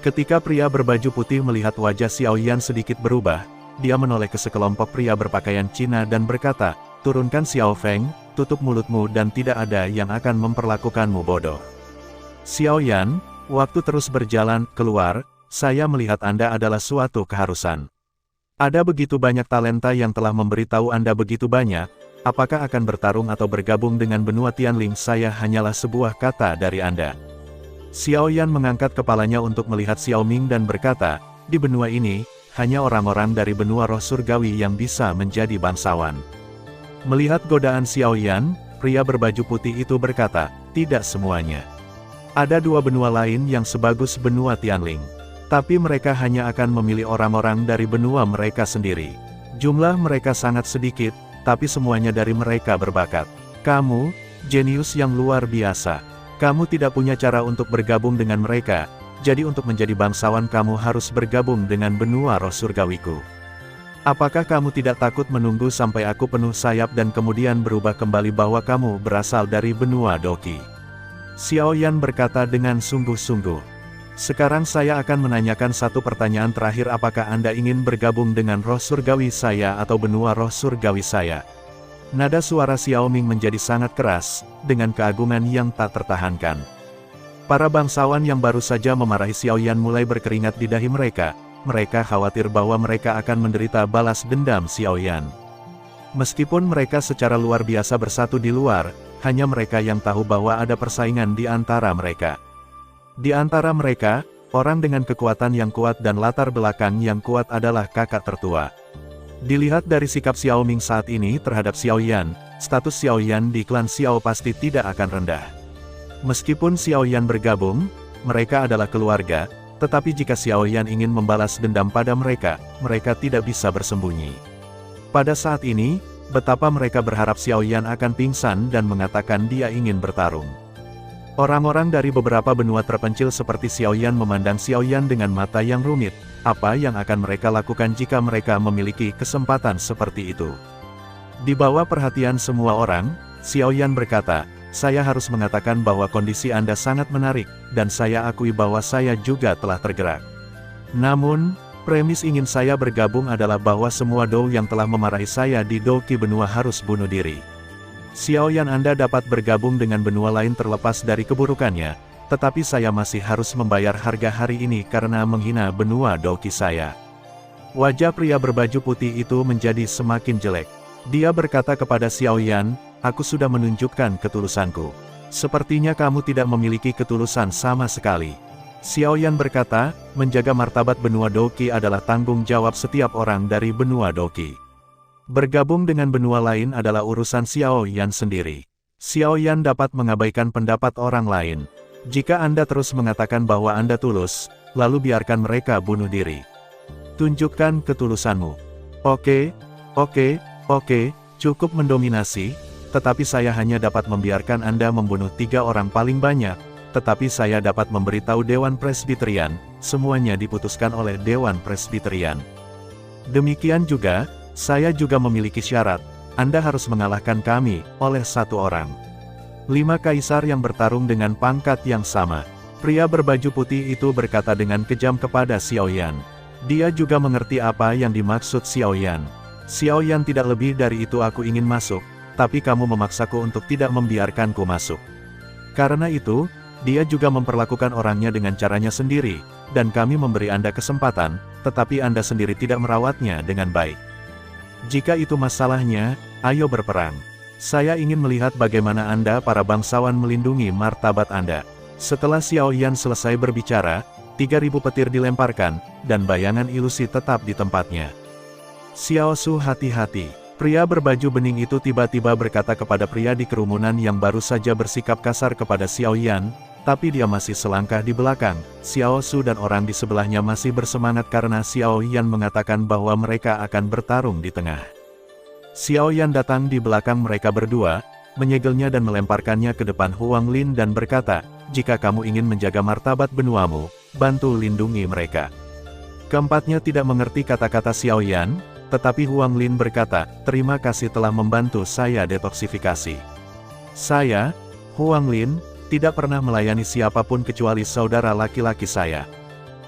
Ketika pria berbaju putih melihat wajah Xiao Yan sedikit berubah, dia menoleh ke sekelompok pria berpakaian Cina dan berkata, "Turunkan Xiao Feng, tutup mulutmu dan tidak ada yang akan memperlakukanmu bodoh." Xiao Yan, waktu terus berjalan keluar, saya melihat Anda adalah suatu keharusan. Ada begitu banyak talenta yang telah memberitahu Anda begitu banyak, apakah akan bertarung atau bergabung dengan benua Tianling saya hanyalah sebuah kata dari Anda. Xiao Yan mengangkat kepalanya untuk melihat Xiao Ming dan berkata, "Di benua ini, hanya orang-orang dari benua roh surgawi yang bisa menjadi bangsawan." Melihat godaan Xiao Yan, pria berbaju putih itu berkata, "Tidak semuanya. Ada dua benua lain yang sebagus benua Tianling. Tapi mereka hanya akan memilih orang-orang dari benua mereka sendiri. Jumlah mereka sangat sedikit, tapi semuanya dari mereka berbakat. Kamu, jenius yang luar biasa. Kamu tidak punya cara untuk bergabung dengan mereka, jadi untuk menjadi bangsawan kamu harus bergabung dengan benua roh surgawiku. Apakah kamu tidak takut menunggu sampai aku penuh sayap dan kemudian berubah kembali bahwa kamu berasal dari benua Doqi?" Xiao Yan berkata dengan sungguh-sungguh. "Sekarang saya akan menanyakan satu pertanyaan terakhir, apakah Anda ingin bergabung dengan roh surgawi saya atau benua roh surgawi saya?" Nada suara Xiao Ming menjadi sangat keras, dengan keagungan yang tak tertahankan. Para bangsawan yang baru saja memarahi Xiao Yan mulai berkeringat di dahi mereka, mereka khawatir bahwa mereka akan menderita balas dendam Xiao Yan. Meskipun mereka secara luar biasa bersatu di luar, hanya mereka yang tahu bahwa ada persaingan di antara mereka. Di antara mereka, orang dengan kekuatan yang kuat dan latar belakang yang kuat adalah kakak tertua. Dilihat dari sikap Xiao Ming saat ini terhadap Xiao Yan, status Xiao Yan di klan Xiao pasti tidak akan rendah. Meskipun Xiao Yan bergabung, mereka adalah keluarga, tetapi jika Xiao Yan ingin membalas dendam pada mereka, mereka tidak bisa bersembunyi. Pada saat ini, betapa mereka berharap Xiao Yan akan pingsan dan mengatakan dia ingin bertarung. Orang-orang dari beberapa benua terpencil seperti Xiao Yan memandang Xiao Yan dengan mata yang rumit. Apa yang akan mereka lakukan jika mereka memiliki kesempatan seperti itu? Di bawah perhatian semua orang, Xiao Yan berkata, "Saya harus mengatakan bahwa kondisi Anda sangat menarik, dan saya akui bahwa saya juga telah tergerak. Namun, premis ingin saya bergabung adalah bahwa semua Dou yang telah memarahi saya di Doqi benua harus bunuh diri. Xiao Yan, Anda dapat bergabung dengan benua lain terlepas dari keburukannya, tetapi saya masih harus membayar harga hari ini karena menghina benua Doqi saya." Wajah pria berbaju putih itu menjadi semakin jelek. Dia berkata kepada Xiao Yan, "Aku sudah menunjukkan ketulusanku. Sepertinya kamu tidak memiliki ketulusan sama sekali." Xiao Yan berkata, "Menjaga martabat benua Doqi adalah tanggung jawab setiap orang dari benua Doqi. Bergabung dengan benua lain adalah urusan Xiao Yan sendiri. Xiao Yan dapat mengabaikan pendapat orang lain. Jika Anda terus mengatakan bahwa Anda tulus, lalu biarkan mereka bunuh diri. Tunjukkan ketulusanmu. Oke, cukup mendominasi, tetapi saya hanya dapat membiarkan Anda membunuh 3 orang paling banyak, tetapi saya dapat memberitahu Dewan Presbiterian, semuanya diputuskan oleh Dewan Presbiterian. Demikian juga, saya juga memiliki syarat, Anda harus mengalahkan kami, oleh 1 orang. 5 kaisar yang bertarung dengan pangkat yang sama." Pria berbaju putih itu berkata dengan kejam kepada Xiao Yan. Dia juga mengerti apa yang dimaksud Xiao Yan. "Xiao Yan, tidak lebih dari itu aku ingin masuk. tapi kamu memaksaku untuk tidak membiarkanku masuk. Karena itu, dia juga memperlakukan orangnya dengan caranya sendiri, dan kami memberi Anda kesempatan, tetapi Anda sendiri tidak merawatnya dengan baik. Jika itu masalahnya, ayo berperang. Saya ingin melihat bagaimana Anda para bangsawan melindungi martabat Anda. Setelah Xiao Yan selesai berbicara, 3.000 petir dilemparkan, dan bayangan ilusi tetap di tempatnya. Xiao Su, hati-hati. Pria berbaju bening itu tiba-tiba berkata kepada pria di kerumunan yang baru saja bersikap kasar kepada Xiao Yan, tapi dia masih selangkah di belakang. Xiao Su dan orang di sebelahnya masih bersemangat karena Xiao Yan mengatakan bahwa mereka akan bertarung di tengah. Xiao Yan datang di belakang mereka berdua, menyegelnya dan melemparkannya ke depan Huang Lin dan berkata, "Jika kamu ingin menjaga martabat benuamu, bantu lindungi mereka." Keempatnya tidak mengerti kata-kata Xiao Yan, tetapi Huang Lin berkata, "Terima kasih telah membantu saya detoksifikasi. Saya, Huang Lin, tidak pernah melayani siapapun kecuali saudara laki-laki saya.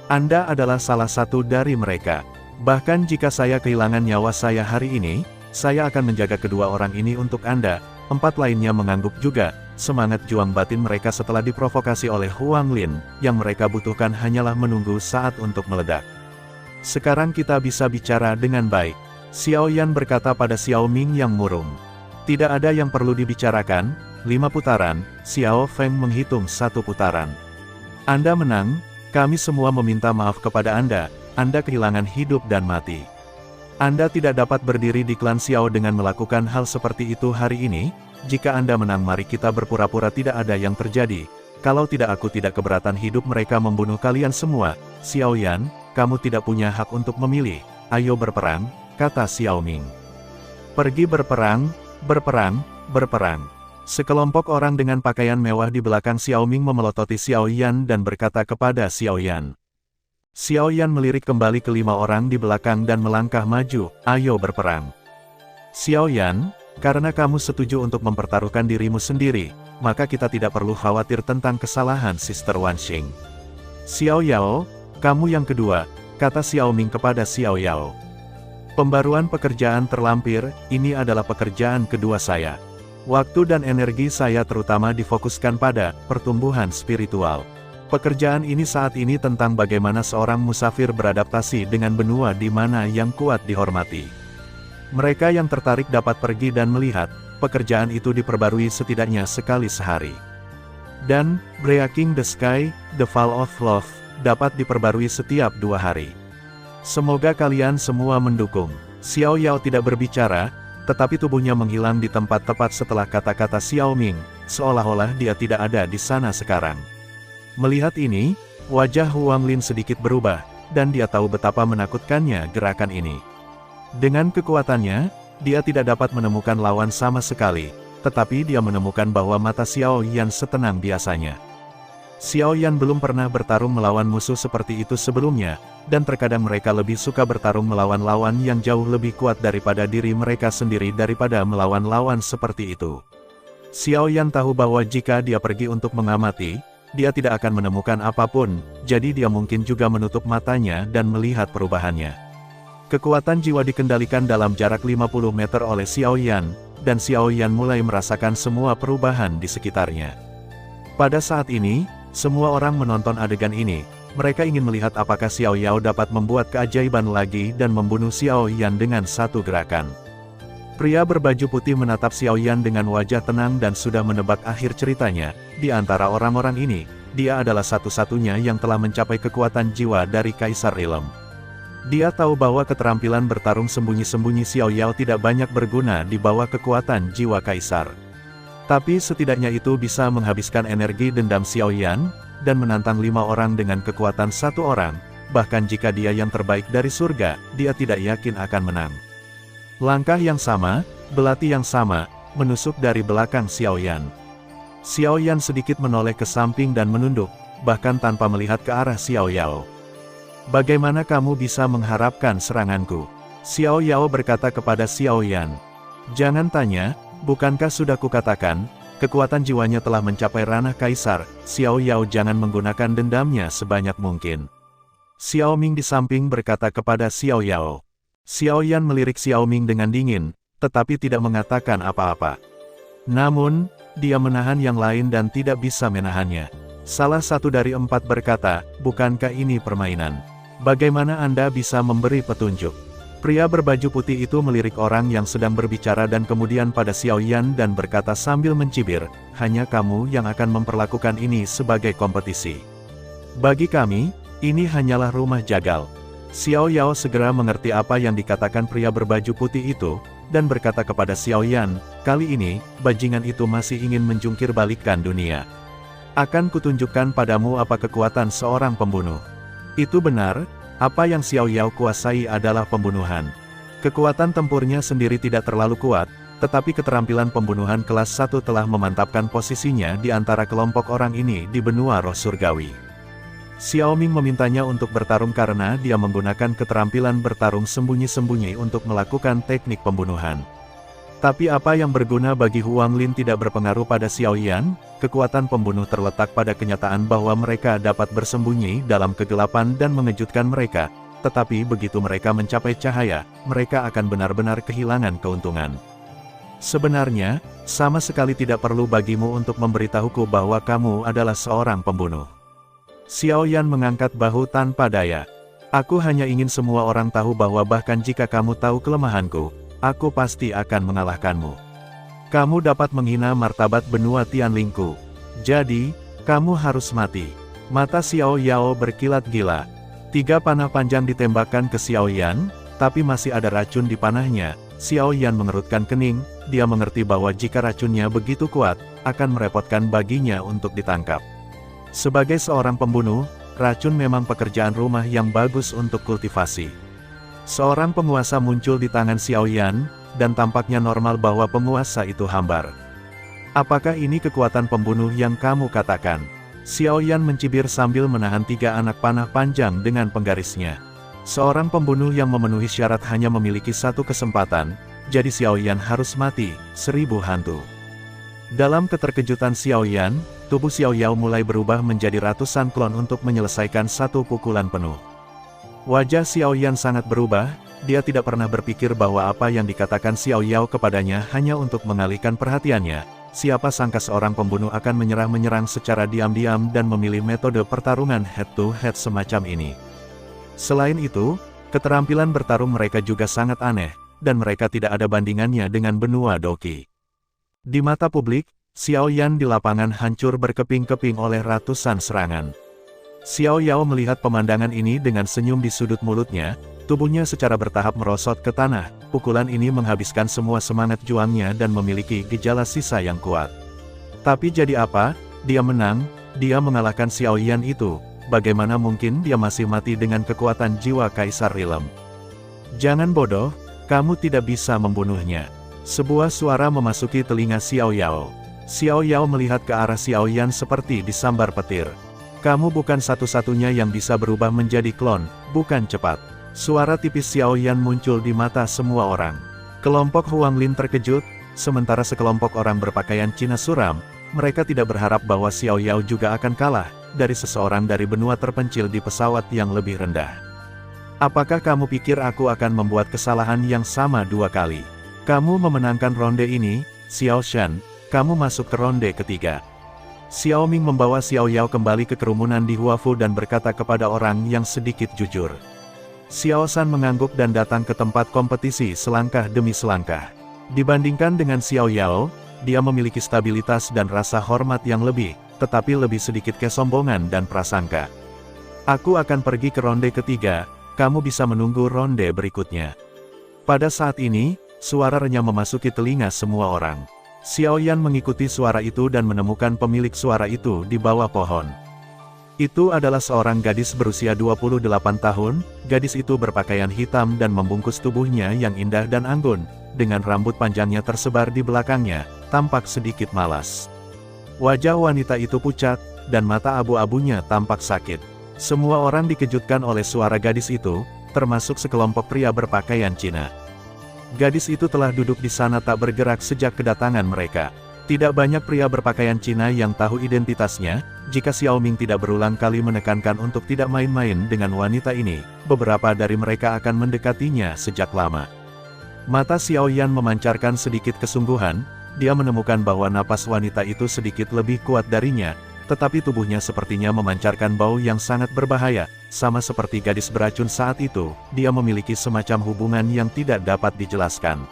Anda adalah salah satu dari mereka. Bahkan jika saya kehilangan nyawa saya hari ini, saya akan menjaga kedua orang ini untuk Anda." Empat lainnya mengangguk juga. Semangat juang batin mereka setelah diprovokasi oleh Huang Lin, yang mereka butuhkan hanyalah menunggu saat untuk meledak. "Sekarang kita bisa bicara dengan baik," Xiao Yan berkata pada Xiao Ming yang murung. "Tidak ada yang perlu dibicarakan, 5 putaran." Xiao Feng menghitung 1 putaran. "Anda menang, kami semua meminta maaf kepada Anda kehilangan hidup dan mati. Anda tidak dapat berdiri di klan Xiao dengan melakukan hal seperti itu hari ini. Jika Anda menang, mari kita berpura-pura tidak ada yang terjadi. Kalau tidak, aku tidak keberatan hidup mereka membunuh kalian semua." "Xiao Yan, kamu tidak punya hak untuk memilih. Ayo berperang," kata Xiao Ming. "Pergi berperang, berperang, berperang." Sekelompok orang dengan pakaian mewah di belakang Xiao Ming memelototi Xiao Yan dan berkata kepada Xiao Yan. Xiao Yan melirik kembali ke 5 orang di belakang dan melangkah maju, "Ayo berperang." "Xiao Yan, karena kamu setuju untuk mempertaruhkan dirimu sendiri, maka kita tidak perlu khawatir tentang kesalahan Sister Wanxing. Xiao Yao, kamu yang kedua," kata Xiao Ming kepada Xiao Yao. "Pembaruan pekerjaan terlampir, ini adalah pekerjaan kedua saya. Waktu dan energi saya terutama difokuskan pada pertumbuhan spiritual. Pekerjaan ini saat ini tentang bagaimana seorang musafir beradaptasi dengan benua di mana yang kuat dihormati. Mereka yang tertarik dapat pergi dan melihat, pekerjaan itu diperbarui setidaknya sekali sehari. Dan, Breaking the Sky, The Fall of Love, dapat diperbarui setiap 2 hari. Semoga kalian semua mendukung." Xiao Yao tidak berbicara, tetapi tubuhnya menghilang di tempat tepat setelah kata-kata Xiao Ming, seolah-olah dia tidak ada di sana sekarang. Melihat ini, wajah Huang Lin sedikit berubah, dan dia tahu betapa menakutkannya gerakan ini. Dengan kekuatannya, dia tidak dapat menemukan lawan sama sekali, tetapi dia menemukan bahwa mata Xiao Yan setenang biasanya. Xiao Yan belum pernah bertarung melawan musuh seperti itu sebelumnya, dan terkadang mereka lebih suka bertarung melawan lawan yang jauh lebih kuat daripada diri mereka sendiri daripada melawan lawan seperti itu. Xiao Yan tahu bahwa jika dia pergi untuk mengamati, dia tidak akan menemukan apapun, jadi dia mungkin juga menutup matanya dan melihat perubahannya. Kekuatan jiwa dikendalikan dalam jarak 50 meter oleh Xiao Yan, dan Xiao Yan mulai merasakan semua perubahan di sekitarnya. Pada saat ini, semua orang menonton adegan ini. Mereka ingin melihat apakah Xiao Yao dapat membuat keajaiban lagi dan membunuh Xiao Yan dengan satu gerakan. Pria berbaju putih menatap Xiao Yan dengan wajah tenang dan sudah menebak akhir ceritanya. Di antara orang-orang ini, dia adalah satu-satunya yang telah mencapai kekuatan jiwa dari Kaisar Ilm. Dia tahu bahwa keterampilan bertarung sembunyi-sembunyi Xiao Yao tidak banyak berguna di bawah kekuatan jiwa Kaisar. Tapi setidaknya itu bisa menghabiskan energi dendam Xiao Yan, dan menantang 5 orang dengan kekuatan 1 orang. Bahkan jika dia yang terbaik dari surga, dia tidak yakin akan menang. Langkah yang sama, belati yang sama, menusuk dari belakang Xiao Yan. Xiao Yan sedikit menoleh ke samping dan menunduk, bahkan tanpa melihat ke arah Xiao Yao. "Bagaimana kamu bisa mengharapkan seranganku?" Xiao Yao berkata kepada Xiao Yan. "Jangan tanya, bukankah sudah kukatakan, kekuatan jiwanya telah mencapai ranah Kaisar." Xiao Yao jangan menggunakan dendamnya sebanyak mungkin. Xiao Ming di samping berkata kepada Xiao Yao. Xiao Yan melirik Xiao Ming dengan dingin, tetapi tidak mengatakan apa-apa. Namun, dia menahan yang lain dan tidak bisa menahannya. Salah satu dari 4 berkata, "Bukankah ini permainan? Bagaimana Anda bisa memberi petunjuk?" Pria berbaju putih itu melirik orang yang sedang berbicara dan kemudian pada Xiao Yan dan berkata sambil mencibir, "Hanya kamu yang akan memperlakukan ini sebagai kompetisi. Bagi kami, ini hanyalah rumah jagal." Xiao Yao segera mengerti apa yang dikatakan pria berbaju putih itu, dan berkata kepada Xiao Yan, "Kali ini, bajingan itu masih ingin menjungkir balikkan dunia. Akan kutunjukkan padamu apa kekuatan seorang pembunuh." Itu benar. Apa yang Xiao Yao kuasai adalah pembunuhan. Kekuatan tempurnya sendiri tidak terlalu kuat, tetapi keterampilan pembunuhan kelas 1 telah memantapkan posisinya di antara kelompok orang ini di benua roh surgawi. Xiao Ming memintanya untuk bertarung karena dia menggunakan keterampilan bertarung sembunyi-sembunyi untuk melakukan teknik pembunuhan. Tapi apa yang berguna bagi Huang Lin tidak berpengaruh pada Xiao Yan. Kekuatan pembunuh terletak pada kenyataan bahwa mereka dapat bersembunyi dalam kegelapan dan mengejutkan mereka, tetapi begitu mereka mencapai cahaya, mereka akan benar-benar kehilangan keuntungan. Sebenarnya, sama sekali tidak perlu bagimu untuk memberitahuku bahwa kamu adalah seorang pembunuh. Xiao Yan mengangkat bahu tanpa daya. "Aku hanya ingin semua orang tahu bahwa bahkan jika kamu tahu kelemahanku, aku pasti akan mengalahkanmu. Kamu dapat menghina martabat benua Tianlingku. Jadi, kamu harus mati." Mata Xiao Yao berkilat gila. 3 panah panjang ditembakkan ke Xiao Yan, tapi masih ada racun di panahnya. Xiao Yan mengerutkan kening, dia mengerti bahwa jika racunnya begitu kuat, akan merepotkan baginya untuk ditangkap. Sebagai seorang pembunuh, racun memang pekerjaan rumah yang bagus untuk kultivasi. Seorang penguasa muncul di tangan Xiao Yan, dan tampaknya normal bahwa penguasa itu hambar. "Apakah ini kekuatan pembunuh yang kamu katakan?" Xiao Yan mencibir sambil menahan 3 anak panah panjang dengan penggarisnya. Seorang pembunuh yang memenuhi syarat hanya memiliki 1 kesempatan, jadi Xiao Yan harus mati, 1000 hantu. Dalam keterkejutan Xiao Yan, tubuh Xiao Yao mulai berubah menjadi ratusan klon untuk menyelesaikan 1 pukulan penuh. Wajah Xiao Yan sangat berubah, dia tidak pernah berpikir bahwa apa yang dikatakan Xiao Yao kepadanya hanya untuk mengalihkan perhatiannya. Siapa sangka seorang pembunuh akan menyerang secara diam-diam dan memilih metode pertarungan head-to-head semacam ini. Selain itu, keterampilan bertarung mereka juga sangat aneh, dan mereka tidak ada bandingannya dengan benua Doqi. Di mata publik, Xiao Yan di lapangan hancur berkeping-keping oleh ratusan serangan. Xiao Yao melihat pemandangan ini dengan senyum di sudut mulutnya, tubuhnya secara bertahap merosot ke tanah. Pukulan ini menghabiskan semua semangat juangnya dan memiliki gejala sisa yang kuat. Tapi jadi apa? Dia menang, dia mengalahkan Xiao Yan itu. Bagaimana mungkin dia masih mati dengan kekuatan jiwa Kaisar Rilem? "Jangan bodoh, kamu tidak bisa membunuhnya." Sebuah suara memasuki telinga Xiao Yao. Xiao Yao melihat ke arah Xiao Yan seperti disambar petir. "Kamu bukan satu-satunya yang bisa berubah menjadi klon, bukan cepat." Suara tipis Xiao Yan muncul di mata semua orang. Kelompok Huang Lin terkejut, sementara sekelompok orang berpakaian Cina suram, mereka tidak berharap bahwa Xiao Yao juga akan kalah dari seseorang dari benua terpencil di pesawat yang lebih rendah. "Apakah kamu pikir aku akan membuat kesalahan yang sama 2 kali? Kamu memenangkan ronde ini, Xiao Shan, kamu masuk ke ronde ketiga." Xiao Ming membawa Xiao Yao kembali ke kerumunan di Huafu dan berkata kepada orang yang sedikit jujur. Xiao Shan mengangguk dan datang ke tempat kompetisi selangkah demi selangkah. Dibandingkan dengan Xiao Yao, dia memiliki stabilitas dan rasa hormat yang lebih, tetapi lebih sedikit kesombongan dan prasangka. "Aku akan pergi ke ronde ketiga, kamu bisa menunggu ronde berikutnya." Pada saat ini, suara renyah memasuki telinga semua orang. Xiao Yan mengikuti suara itu dan menemukan pemilik suara itu di bawah pohon. Itu adalah seorang gadis berusia 28 tahun, gadis itu berpakaian hitam dan membungkus tubuhnya yang indah dan anggun, dengan rambut panjangnya tersebar di belakangnya, tampak sedikit malas. Wajah wanita itu pucat, dan mata abu-abunya tampak sakit. Semua orang dikejutkan oleh suara gadis itu, termasuk sekelompok pria berpakaian Cina. Gadis itu telah duduk di sana tak bergerak sejak kedatangan mereka. Tidak banyak pria berpakaian Cina yang tahu identitasnya. Jika Xiao Ming tidak berulang kali menekankan untuk tidak main-main dengan wanita ini, beberapa dari mereka akan mendekatinya sejak lama. Mata Xiao Yan memancarkan sedikit kesungguhan, dia menemukan bahwa napas wanita itu sedikit lebih kuat darinya, tetapi tubuhnya sepertinya memancarkan bau yang sangat berbahaya, sama seperti gadis beracun saat itu, dia memiliki semacam hubungan yang tidak dapat dijelaskan.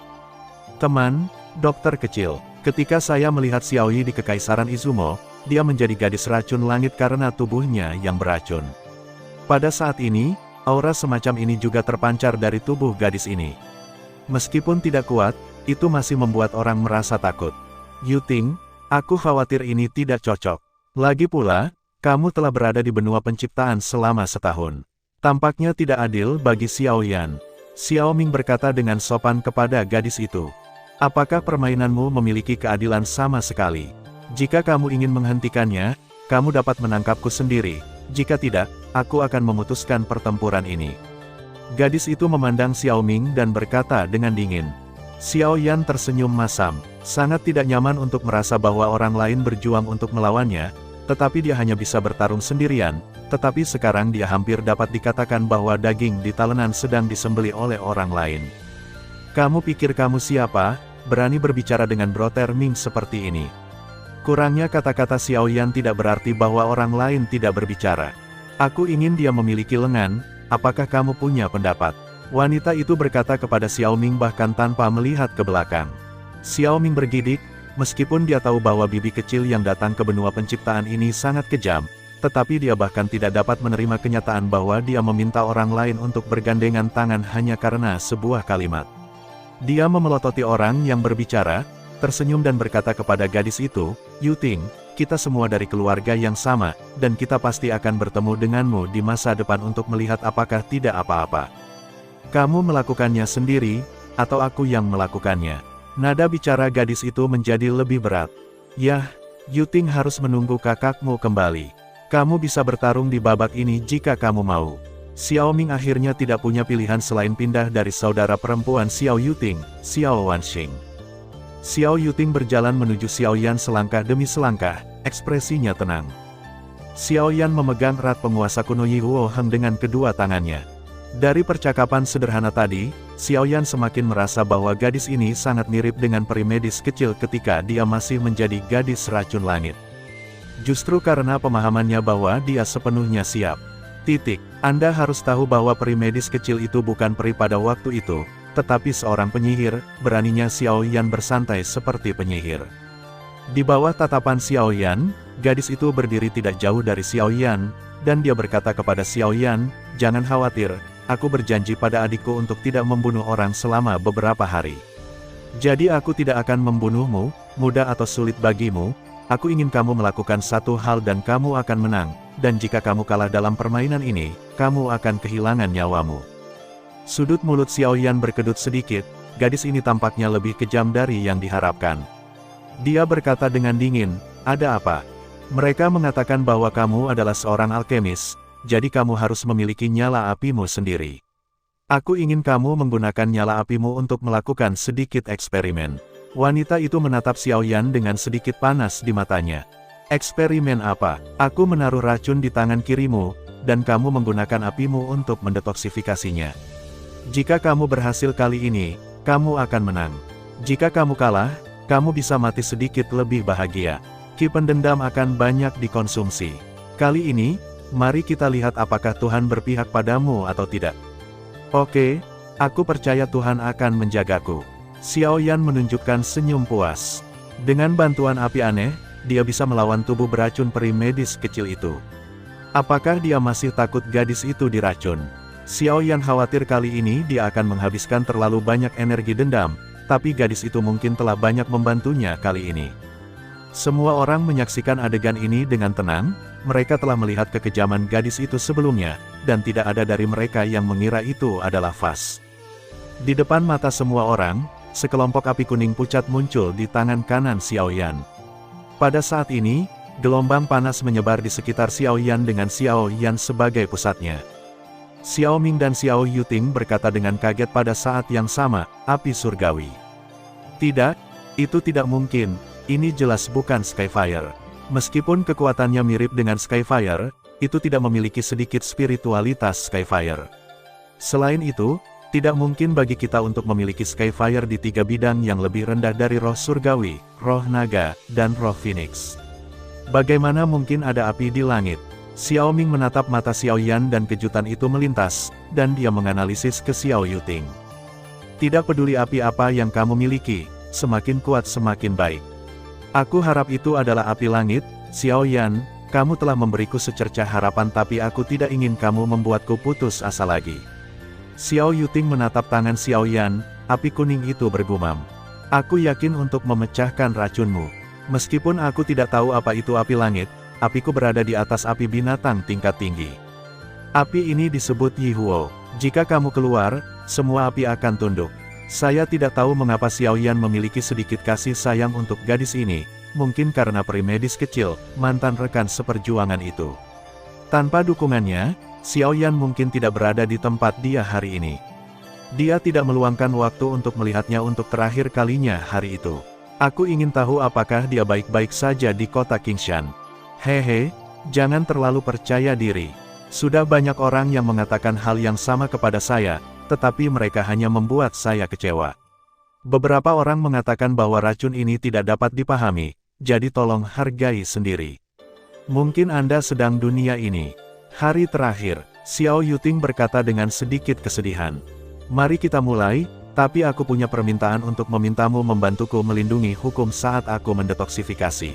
Teman, dokter kecil, ketika saya melihat Xiaoyi di Kekaisaran Izumo, dia menjadi gadis racun langit karena tubuhnya yang beracun. Pada saat ini, aura semacam ini juga terpancar dari tubuh gadis ini. Meskipun tidak kuat, itu masih membuat orang merasa takut. Yuting, aku khawatir ini tidak cocok. Lagi pula, kamu telah berada di benua penciptaan selama setahun. Tampaknya tidak adil bagi Xiao Yan. Xiao Ming berkata dengan sopan kepada gadis itu. Apakah permainanmu memiliki keadilan sama sekali? Jika kamu ingin menghentikannya, kamu dapat menangkapku sendiri. Jika tidak, aku akan memutuskan pertempuran ini. Gadis itu memandang Xiao Ming dan berkata dengan dingin. Xiao Yan tersenyum masam, sangat tidak nyaman untuk merasa bahwa orang lain berjuang untuk melawannya, tetapi dia hanya bisa bertarung sendirian, tetapi sekarang dia hampir dapat dikatakan bahwa daging di talenan sedang disembelih oleh orang lain. Kamu pikir kamu siapa, berani berbicara dengan Brother Ming seperti ini? Kurangnya kata-kata Xiao Yan tidak berarti bahwa orang lain tidak berbicara. Aku ingin dia memiliki lengan, apakah kamu punya pendapat? Wanita itu berkata kepada Xiao Ming bahkan tanpa melihat ke belakang. Xiao Ming bergidik, meskipun dia tahu bahwa bibi kecil yang datang ke benua penciptaan ini sangat kejam, tetapi dia bahkan tidak dapat menerima kenyataan bahwa dia meminta orang lain untuk bergandengan tangan hanya karena sebuah kalimat. Dia memelototi orang yang berbicara, tersenyum dan berkata kepada gadis itu, Yuting, kita semua dari keluarga yang sama, dan kita pasti akan bertemu denganmu di masa depan untuk melihat apakah tidak apa-apa. Kamu melakukannya sendiri, atau aku yang melakukannya? Nada bicara gadis itu menjadi lebih berat. Yah, Yuting harus menunggu kakakmu kembali. Kamu bisa bertarung di babak ini jika kamu mau. Xiao Ming akhirnya tidak punya pilihan selain pindah dari saudara perempuan Xiao Yuting, Xiao Wanxing. Xiao Yuting berjalan menuju Xiao Yan selangkah demi selangkah, ekspresinya tenang. Xiao Yan memegang erat penguasa kuno Yi Huo Heng dengan kedua tangannya. Dari percakapan sederhana tadi, Xiao Yan semakin merasa bahwa gadis ini sangat mirip dengan peri medis kecil ketika dia masih menjadi gadis racun langit. Justru karena pemahamannya bahwa dia sepenuhnya siap. Anda harus tahu bahwa peri medis kecil itu bukan peri pada waktu itu, tetapi seorang penyihir, beraninya Xiao Yan bersantai seperti penyihir. Di bawah tatapan Xiao Yan, gadis itu berdiri tidak jauh dari Xiao Yan, dan dia berkata kepada Xiao Yan, jangan khawatir, aku berjanji pada adikku untuk tidak membunuh orang selama beberapa hari. Jadi aku tidak akan membunuhmu, mudah atau sulit bagimu, aku ingin kamu melakukan satu hal dan kamu akan menang, dan jika kamu kalah dalam permainan ini, kamu akan kehilangan nyawamu. Sudut mulut Xiao Yan berkedut sedikit, gadis ini tampaknya lebih kejam dari yang diharapkan. Dia berkata dengan dingin, ada apa? Mereka mengatakan bahwa kamu adalah seorang alkemis, jadi kamu harus memiliki nyala apimu sendiri. Aku ingin kamu menggunakan nyala apimu untuk melakukan sedikit eksperimen. Wanita itu menatap Xiao Yan dengan sedikit panas di matanya. Eksperimen apa? Aku menaruh racun di tangan kirimu, dan kamu menggunakan apimu untuk mendetoksifikasinya. Jika kamu berhasil kali ini, kamu akan menang. Jika kamu kalah, kamu bisa mati sedikit lebih bahagia. Ki pendendam akan banyak dikonsumsi. Kali ini, mari kita lihat apakah Tuhan berpihak padamu atau tidak. Oke, aku percaya Tuhan akan menjagaku. Xiao Yan menunjukkan senyum puas. Dengan bantuan api aneh, dia bisa melawan tubuh beracun peri medis kecil itu. Apakah dia masih takut gadis itu diracun? Xiao Yan khawatir kali ini dia akan menghabiskan terlalu banyak energi dendam, tapi gadis itu mungkin telah banyak membantunya kali ini. Semua orang menyaksikan adegan ini dengan tenang, mereka telah melihat kekejaman gadis itu sebelumnya, dan tidak ada dari mereka yang mengira itu adalah Fas. Di depan mata semua orang, sekelompok api kuning pucat muncul di tangan kanan Xiao Yan. Pada saat ini, gelombang panas menyebar di sekitar Xiao Yan dengan Xiao Yan sebagai pusatnya. Xiao Ming dan Xiao Yuting berkata dengan kaget pada saat yang sama, api surgawi. Tidak, itu tidak mungkin, ini jelas bukan Skyfire. Meskipun kekuatannya mirip dengan Skyfire, itu tidak memiliki sedikit spiritualitas Skyfire. Selain itu, Tidak mungkin bagi kita untuk memiliki Skyfire di 3 bidang yang lebih rendah dari roh surgawi, roh naga, dan roh Phoenix. Bagaimana mungkin ada api di langit? Xiao Ming menatap mata Xiao Yan dan kejutan itu melintas, dan dia menganalisis ke Xiao Yuting. Tidak peduli api apa yang kamu miliki, semakin kuat semakin baik. Aku harap itu adalah api langit, Xiao Yan, kamu telah memberiku secercah harapan tapi aku tidak ingin kamu membuatku putus asa lagi. Xiao Yuting menatap tangan Xiao Yan, api kuning itu bergumam. Aku yakin untuk memecahkan racunmu. Meskipun aku tidak tahu apa itu api langit, apiku berada di atas api binatang tingkat tinggi. Api ini disebut Yihuo. Jika kamu keluar, semua api akan tunduk. Saya tidak tahu mengapa Xiao Yan memiliki sedikit kasih sayang untuk gadis ini, mungkin karena peri medis kecil, mantan rekan seperjuangan itu. Tanpa dukungannya, Xiao Yan mungkin tidak berada di tempat dia hari ini. Dia tidak meluangkan waktu untuk melihatnya untuk terakhir kalinya hari itu. Aku ingin tahu apakah dia baik-baik saja di kota Qingshan. Hehe, jangan terlalu percaya diri. Sudah banyak orang yang mengatakan hal yang sama kepada saya, tetapi mereka hanya membuat saya kecewa. Beberapa orang mengatakan bahwa racun ini tidak dapat dipahami, jadi tolong hargai sendiri. Mungkin Anda sedang dunia ini. Hari terakhir, Xiao Yuting berkata dengan sedikit kesedihan. Mari kita mulai, tapi aku punya permintaan untuk memintamu membantuku melindungi hukum saat aku mendetoksifikasi.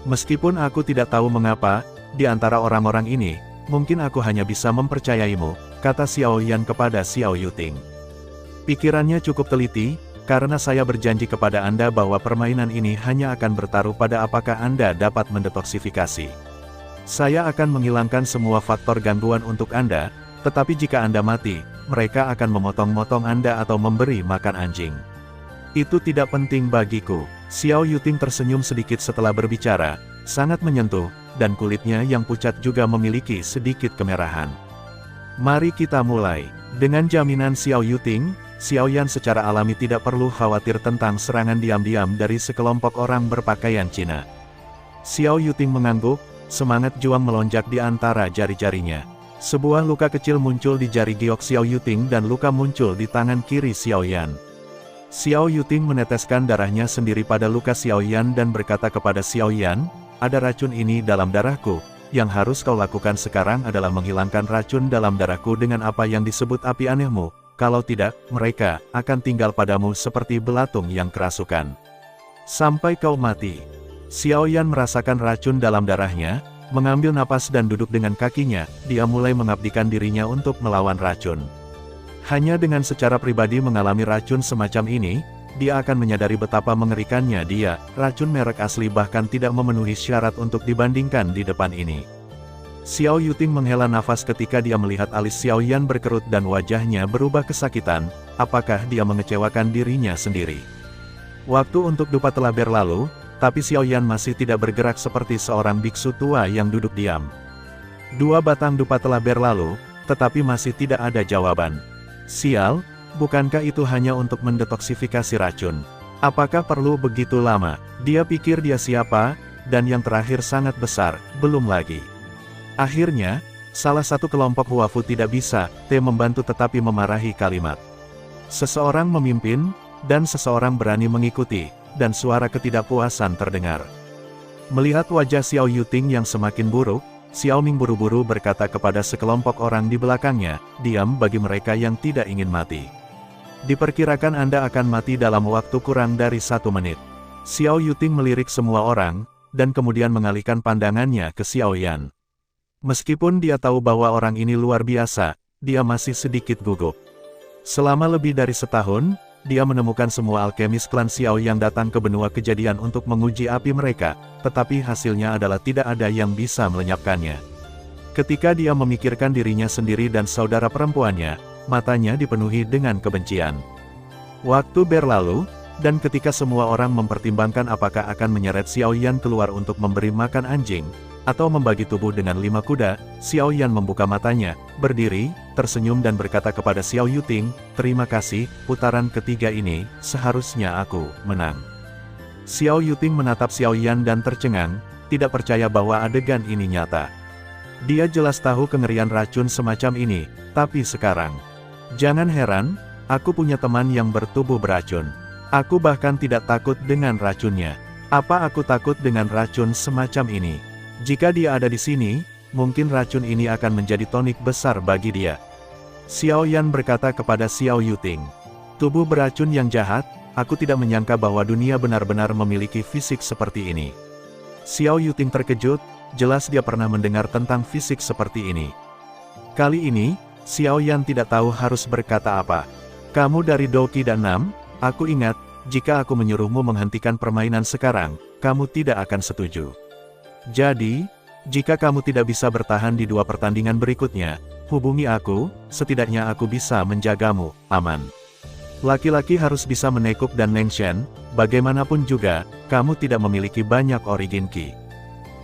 Meskipun aku tidak tahu mengapa, di antara orang-orang ini, mungkin aku hanya bisa mempercayaimu, kata Xiao Yan kepada Xiao Yuting. Pikirannya cukup teliti, karena saya berjanji kepada Anda bahwa permainan ini hanya akan bertaruh pada apakah Anda dapat mendetoksifikasi. Saya akan menghilangkan semua faktor gangguan untuk Anda, tetapi jika Anda mati, mereka akan memotong-motong Anda atau memberi makan anjing. Itu tidak penting bagiku. Xiao Yuting tersenyum sedikit setelah berbicara, sangat menyentuh, dan kulitnya yang pucat juga memiliki sedikit kemerahan. Mari kita mulai. Dengan jaminan Xiao Yuting, Xiao Yan secara alami tidak perlu khawatir tentang serangan diam-diam dari sekelompok orang berpakaian Cina. Xiao Yuting mengangguk, semangat juang melonjak di antara jari-jarinya. Sebuah luka kecil muncul di jari giok Xiao Yuting dan luka muncul di tangan kiri Xiao Yan. Xiao Yuting meneteskan darahnya sendiri pada luka Xiao Yan dan berkata kepada Xiao Yan, ada racun ini dalam darahku, yang harus kau lakukan sekarang adalah menghilangkan racun dalam darahku dengan apa yang disebut api anehmu, kalau tidak, mereka akan tinggal padamu seperti belatung yang kerasukan. Sampai kau mati. Xiao Yan merasakan racun dalam darahnya, mengambil napas dan duduk dengan kakinya, dia mulai mengabdikan dirinya untuk melawan racun. Hanya dengan secara pribadi mengalami racun semacam ini, dia akan menyadari betapa mengerikannya dia, racun merek asli bahkan tidak memenuhi syarat untuk dibandingkan di depan ini. Xiao Yuting menghela nafas ketika dia melihat alis Xiao Yan berkerut dan wajahnya berubah kesakitan, apakah dia mengecewakan dirinya sendiri. Waktu untuk dupa telah berlalu, tapi Xiao Yan masih tidak bergerak seperti seorang biksu tua yang duduk diam. 2 batang dupa telah berlalu, tetapi masih tidak ada jawaban. Sial, bukankah itu hanya untuk mendetoksifikasi racun? Apakah perlu begitu lama? Dia pikir dia siapa, dan yang terakhir sangat besar, belum lagi. Akhirnya, salah satu kelompok Huafu tidak bisa, membantu tetapi memarahi kalimat. Seseorang memimpin, dan seseorang berani mengikuti, dan suara ketidakpuasan terdengar. Melihat wajah Xiao Yuting yang semakin buruk, Xiao Ming buru-buru berkata kepada sekelompok orang di belakangnya, diam bagi mereka yang tidak ingin mati. Diperkirakan Anda akan mati dalam waktu kurang dari 1 menit. Xiao Yuting melirik semua orang, dan kemudian mengalihkan pandangannya ke Xiao Yan. Meskipun dia tahu bahwa orang ini luar biasa, dia masih sedikit gugup. Selama lebih dari setahun, dia menemukan semua alkemis klan Xiao yang datang ke benua kejadian untuk menguji api mereka, tetapi hasilnya adalah tidak ada yang bisa melenyapkannya. Ketika dia memikirkan dirinya sendiri dan saudara perempuannya, matanya dipenuhi dengan kebencian. Waktu berlalu, dan ketika semua orang mempertimbangkan apakah akan menyeret Xiao Yan keluar untuk memberi makan anjing, atau membagi tubuh dengan 5 kuda, Xiao Yan membuka matanya, berdiri, tersenyum dan berkata kepada Xiao Yuting, terima kasih, putaran ketiga ini, seharusnya aku menang. Xiao Yuting menatap Xiao Yan dan tercengang, tidak percaya bahwa adegan ini nyata. Dia jelas tahu kengerian racun semacam ini, tapi sekarang, Jangan heran, aku punya teman yang bertubuh beracun. Aku bahkan tidak takut dengan racunnya. Apa aku takut dengan racun semacam ini? Jika dia ada di sini, mungkin racun ini akan menjadi tonik besar bagi dia. Xiao Yan berkata kepada Xiao Yuting. Tubuh beracun yang jahat, aku tidak menyangka bahwa dunia benar-benar memiliki fisik seperti ini. Xiao Yuting terkejut, jelas dia pernah mendengar tentang fisik seperti ini. Kali ini, Xiao Yan tidak tahu harus berkata apa. Kamu dari Doki dan Nam, aku ingat, jika aku menyuruhmu menghentikan permainan sekarang, kamu tidak akan setuju. Jadi, jika kamu tidak bisa bertahan di 2 pertandingan berikutnya, hubungi aku, setidaknya aku bisa menjagamu, aman. Laki-laki harus bisa menekuk dan Nengshen, bagaimanapun juga, kamu tidak memiliki banyak origin ki.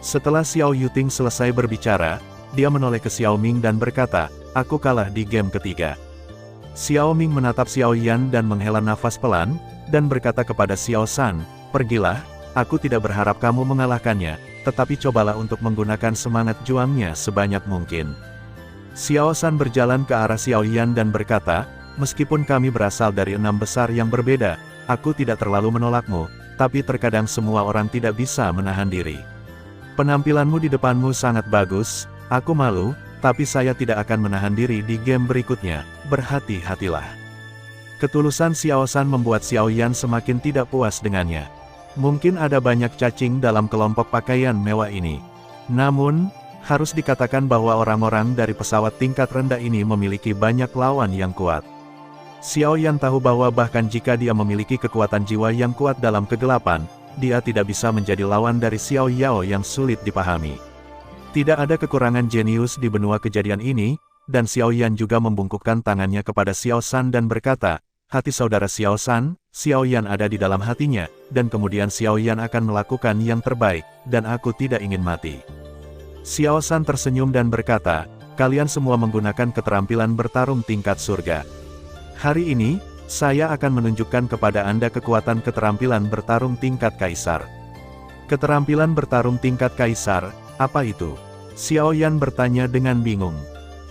Setelah Xiao Yuting selesai berbicara, dia menoleh ke Xiao Ming dan berkata, aku kalah di game ketiga. Xiao Ming menatap Xiao Yan dan menghela nafas pelan, dan berkata kepada Xiao San, pergilah, aku tidak berharap kamu mengalahkannya, tetapi cobalah untuk menggunakan semangat juangnya sebanyak mungkin. Xiao San berjalan ke arah Xiao Yan dan berkata, meskipun kami berasal dari 6 besar yang berbeda, aku tidak terlalu menolakmu, tapi terkadang semua orang tidak bisa menahan diri. Penampilanmu di depanmu sangat bagus, aku malu, tapi saya tidak akan menahan diri di game berikutnya, berhati-hatilah. Ketulusan Xiao San membuat Xiao Yan semakin tidak puas dengannya. Mungkin ada banyak cacing dalam kelompok pakaian mewah ini. Namun, harus dikatakan bahwa orang-orang dari pesawat tingkat rendah ini memiliki banyak lawan yang kuat. Xiao Yan tahu bahwa bahkan jika dia memiliki kekuatan jiwa yang kuat dalam kegelapan, dia tidak bisa menjadi lawan dari Xiao Yao yang sulit dipahami. Tidak ada kekurangan jenius di benua kejadian ini, dan Xiao Yan juga membungkukkan tangannya kepada Xiao San dan berkata, hati saudara Xiao San, Xiao Yan ada di dalam hatinya, dan kemudian Xiao Yan akan melakukan yang terbaik, dan aku tidak ingin mati. Xiao San tersenyum dan berkata, kalian semua menggunakan keterampilan bertarung tingkat surga. Hari ini, saya akan menunjukkan kepada Anda kekuatan keterampilan bertarung tingkat kaisar. Keterampilan bertarung tingkat kaisar, apa itu? Xiao Yan bertanya dengan bingung.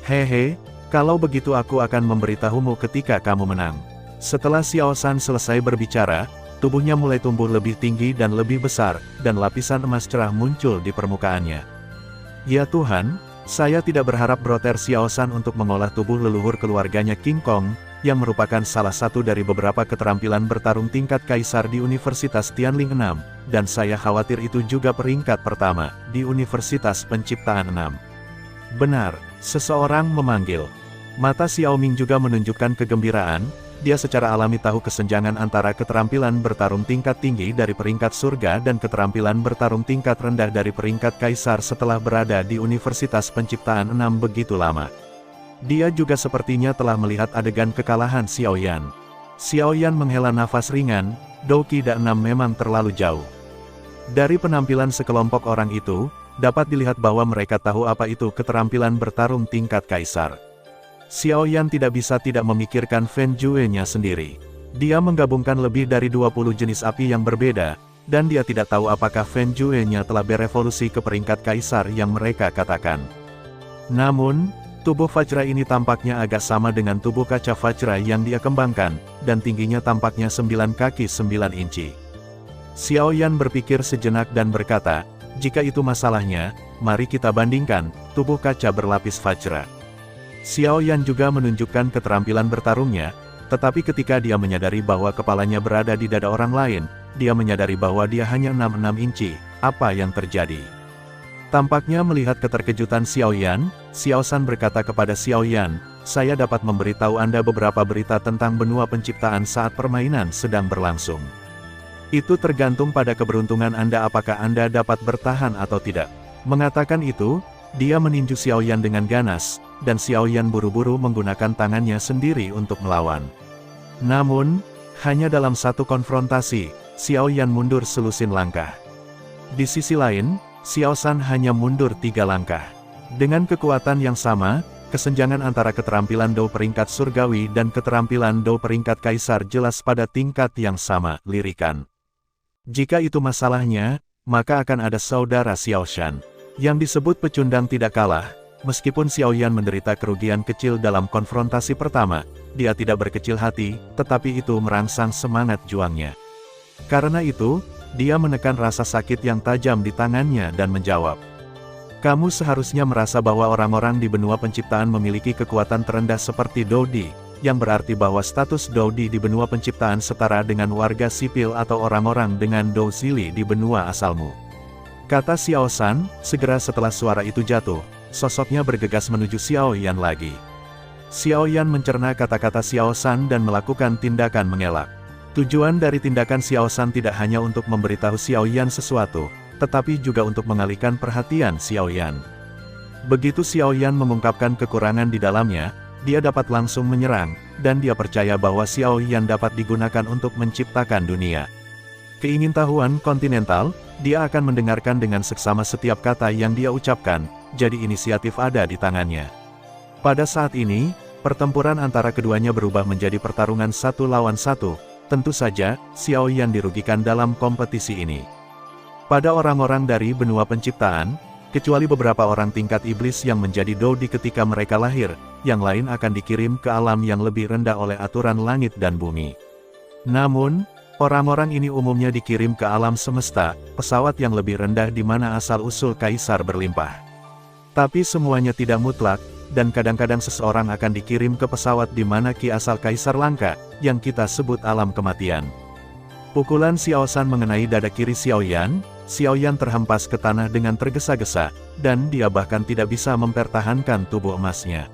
Hehe, kalau begitu aku akan memberitahumu ketika kamu menang. Setelah Xiao San selesai berbicara, tubuhnya mulai tumbuh lebih tinggi dan lebih besar, dan lapisan emas cerah muncul di permukaannya. Ya Tuhan, saya tidak berharap Brother Xiao San untuk mengolah tubuh leluhur keluarganya King Kong, yang merupakan salah satu dari beberapa keterampilan bertarung tingkat kaisar di Universitas Tianling 6, dan saya khawatir itu juga peringkat pertama, di Universitas Penciptaan 6. Benar, seseorang memanggil. Mata Xiao Ming juga menunjukkan kegembiraan, dia secara alami tahu kesenjangan antara keterampilan bertarung tingkat tinggi dari peringkat surga dan keterampilan bertarung tingkat rendah dari peringkat kaisar setelah berada di Universitas Penciptaan 6 begitu lama. Dia juga sepertinya telah melihat adegan kekalahan Xiao Yan. Xiao Yan menghela nafas ringan, Doki dan 6 memang terlalu jauh. Dari penampilan sekelompok orang itu, dapat dilihat bahwa mereka tahu apa itu keterampilan bertarung tingkat kaisar. Xiao Yan tidak bisa tidak memikirkan Fen Jue-nya sendiri. Dia menggabungkan lebih dari 20 jenis api yang berbeda, dan dia tidak tahu apakah Fen Jue-nya telah berevolusi ke peringkat kaisar yang mereka katakan. Namun, tubuh Vajra ini tampaknya agak sama dengan tubuh kaca Vajra yang dia kembangkan, dan tingginya tampaknya 9 kaki 9 inci. Xiao Yan berpikir sejenak dan berkata, jika itu masalahnya, mari kita bandingkan, tubuh kaca berlapis Vajra. Xiao Yan juga menunjukkan keterampilan bertarungnya, tetapi ketika dia menyadari bahwa kepalanya berada di dada orang lain, dia menyadari bahwa dia hanya 66 inci, apa yang terjadi? Tampaknya melihat keterkejutan Xiao Yan, Xiao San berkata kepada Xiao Yan, saya dapat memberitahu Anda beberapa berita tentang benua penciptaan saat permainan sedang berlangsung. Itu tergantung pada keberuntungan Anda apakah Anda dapat bertahan atau tidak. Mengatakan itu, dia meninju Xiao Yan dengan ganas, dan Xiao Yan buru-buru menggunakan tangannya sendiri untuk melawan. Namun, hanya dalam satu konfrontasi, Xiao Yan mundur selusin langkah. Di sisi lain, Xiao San hanya mundur 3 langkah. Dengan kekuatan yang sama, kesenjangan antara keterampilan Dou peringkat surgawi dan keterampilan Dou peringkat kaisar jelas pada tingkat yang sama, lirikan. Jika itu masalahnya, maka akan ada saudara Xiao Shan. Yang disebut pecundang tidak kalah, Meskipun Xiao Yan menderita kerugian kecil dalam konfrontasi pertama, dia tidak berkecil hati, tetapi itu merangsang semangat juangnya. Karena itu, dia menekan rasa sakit yang tajam di tangannya dan menjawab, "Kamu seharusnya merasa bahwa orang-orang di benua penciptaan memiliki kekuatan terendah seperti Dodi, yang berarti bahwa status Dodi di benua penciptaan setara dengan warga sipil atau orang-orang dengan doxili di benua asalmu." Kata Xiao San, segera setelah suara itu jatuh, sosoknya bergegas menuju Xiao Yan lagi. Xiao Yan mencerna kata-kata Xiao San dan melakukan tindakan mengelak. Tujuan dari tindakan Xiao San tidak hanya untuk memberitahu Xiao Yan sesuatu, tetapi juga untuk mengalihkan perhatian Xiao Yan. Begitu Xiao Yan mengungkapkan kekurangan di dalamnya, dia dapat langsung menyerang, dan dia percaya bahwa Xiao Yan dapat digunakan untuk menciptakan dunia. Keingintahuan kontinental, dia akan mendengarkan dengan seksama setiap kata yang dia ucapkan, jadi inisiatif ada di tangannya. Pada saat ini, pertempuran antara keduanya berubah menjadi pertarungan satu lawan satu. Tentu saja, Xiao Yan dirugikan dalam kompetisi ini. Pada orang-orang dari benua penciptaan, kecuali beberapa orang tingkat iblis yang menjadi Dodi ketika mereka lahir, yang lain akan dikirim ke alam yang lebih rendah oleh aturan langit dan bumi. Namun, orang-orang ini umumnya dikirim ke alam semesta, pesawat yang lebih rendah di mana asal-usul kaisar berlimpah. Tapi semuanya tidak mutlak, dan kadang-kadang seseorang akan dikirim ke pesawat di mana ki asal kaisar langka, yang kita sebut alam kematian. Pukulan Xiao San mengenai dada kiri Xiao Yan terhempas ke tanah dengan tergesa-gesa, dan dia bahkan tidak bisa mempertahankan tubuh emasnya.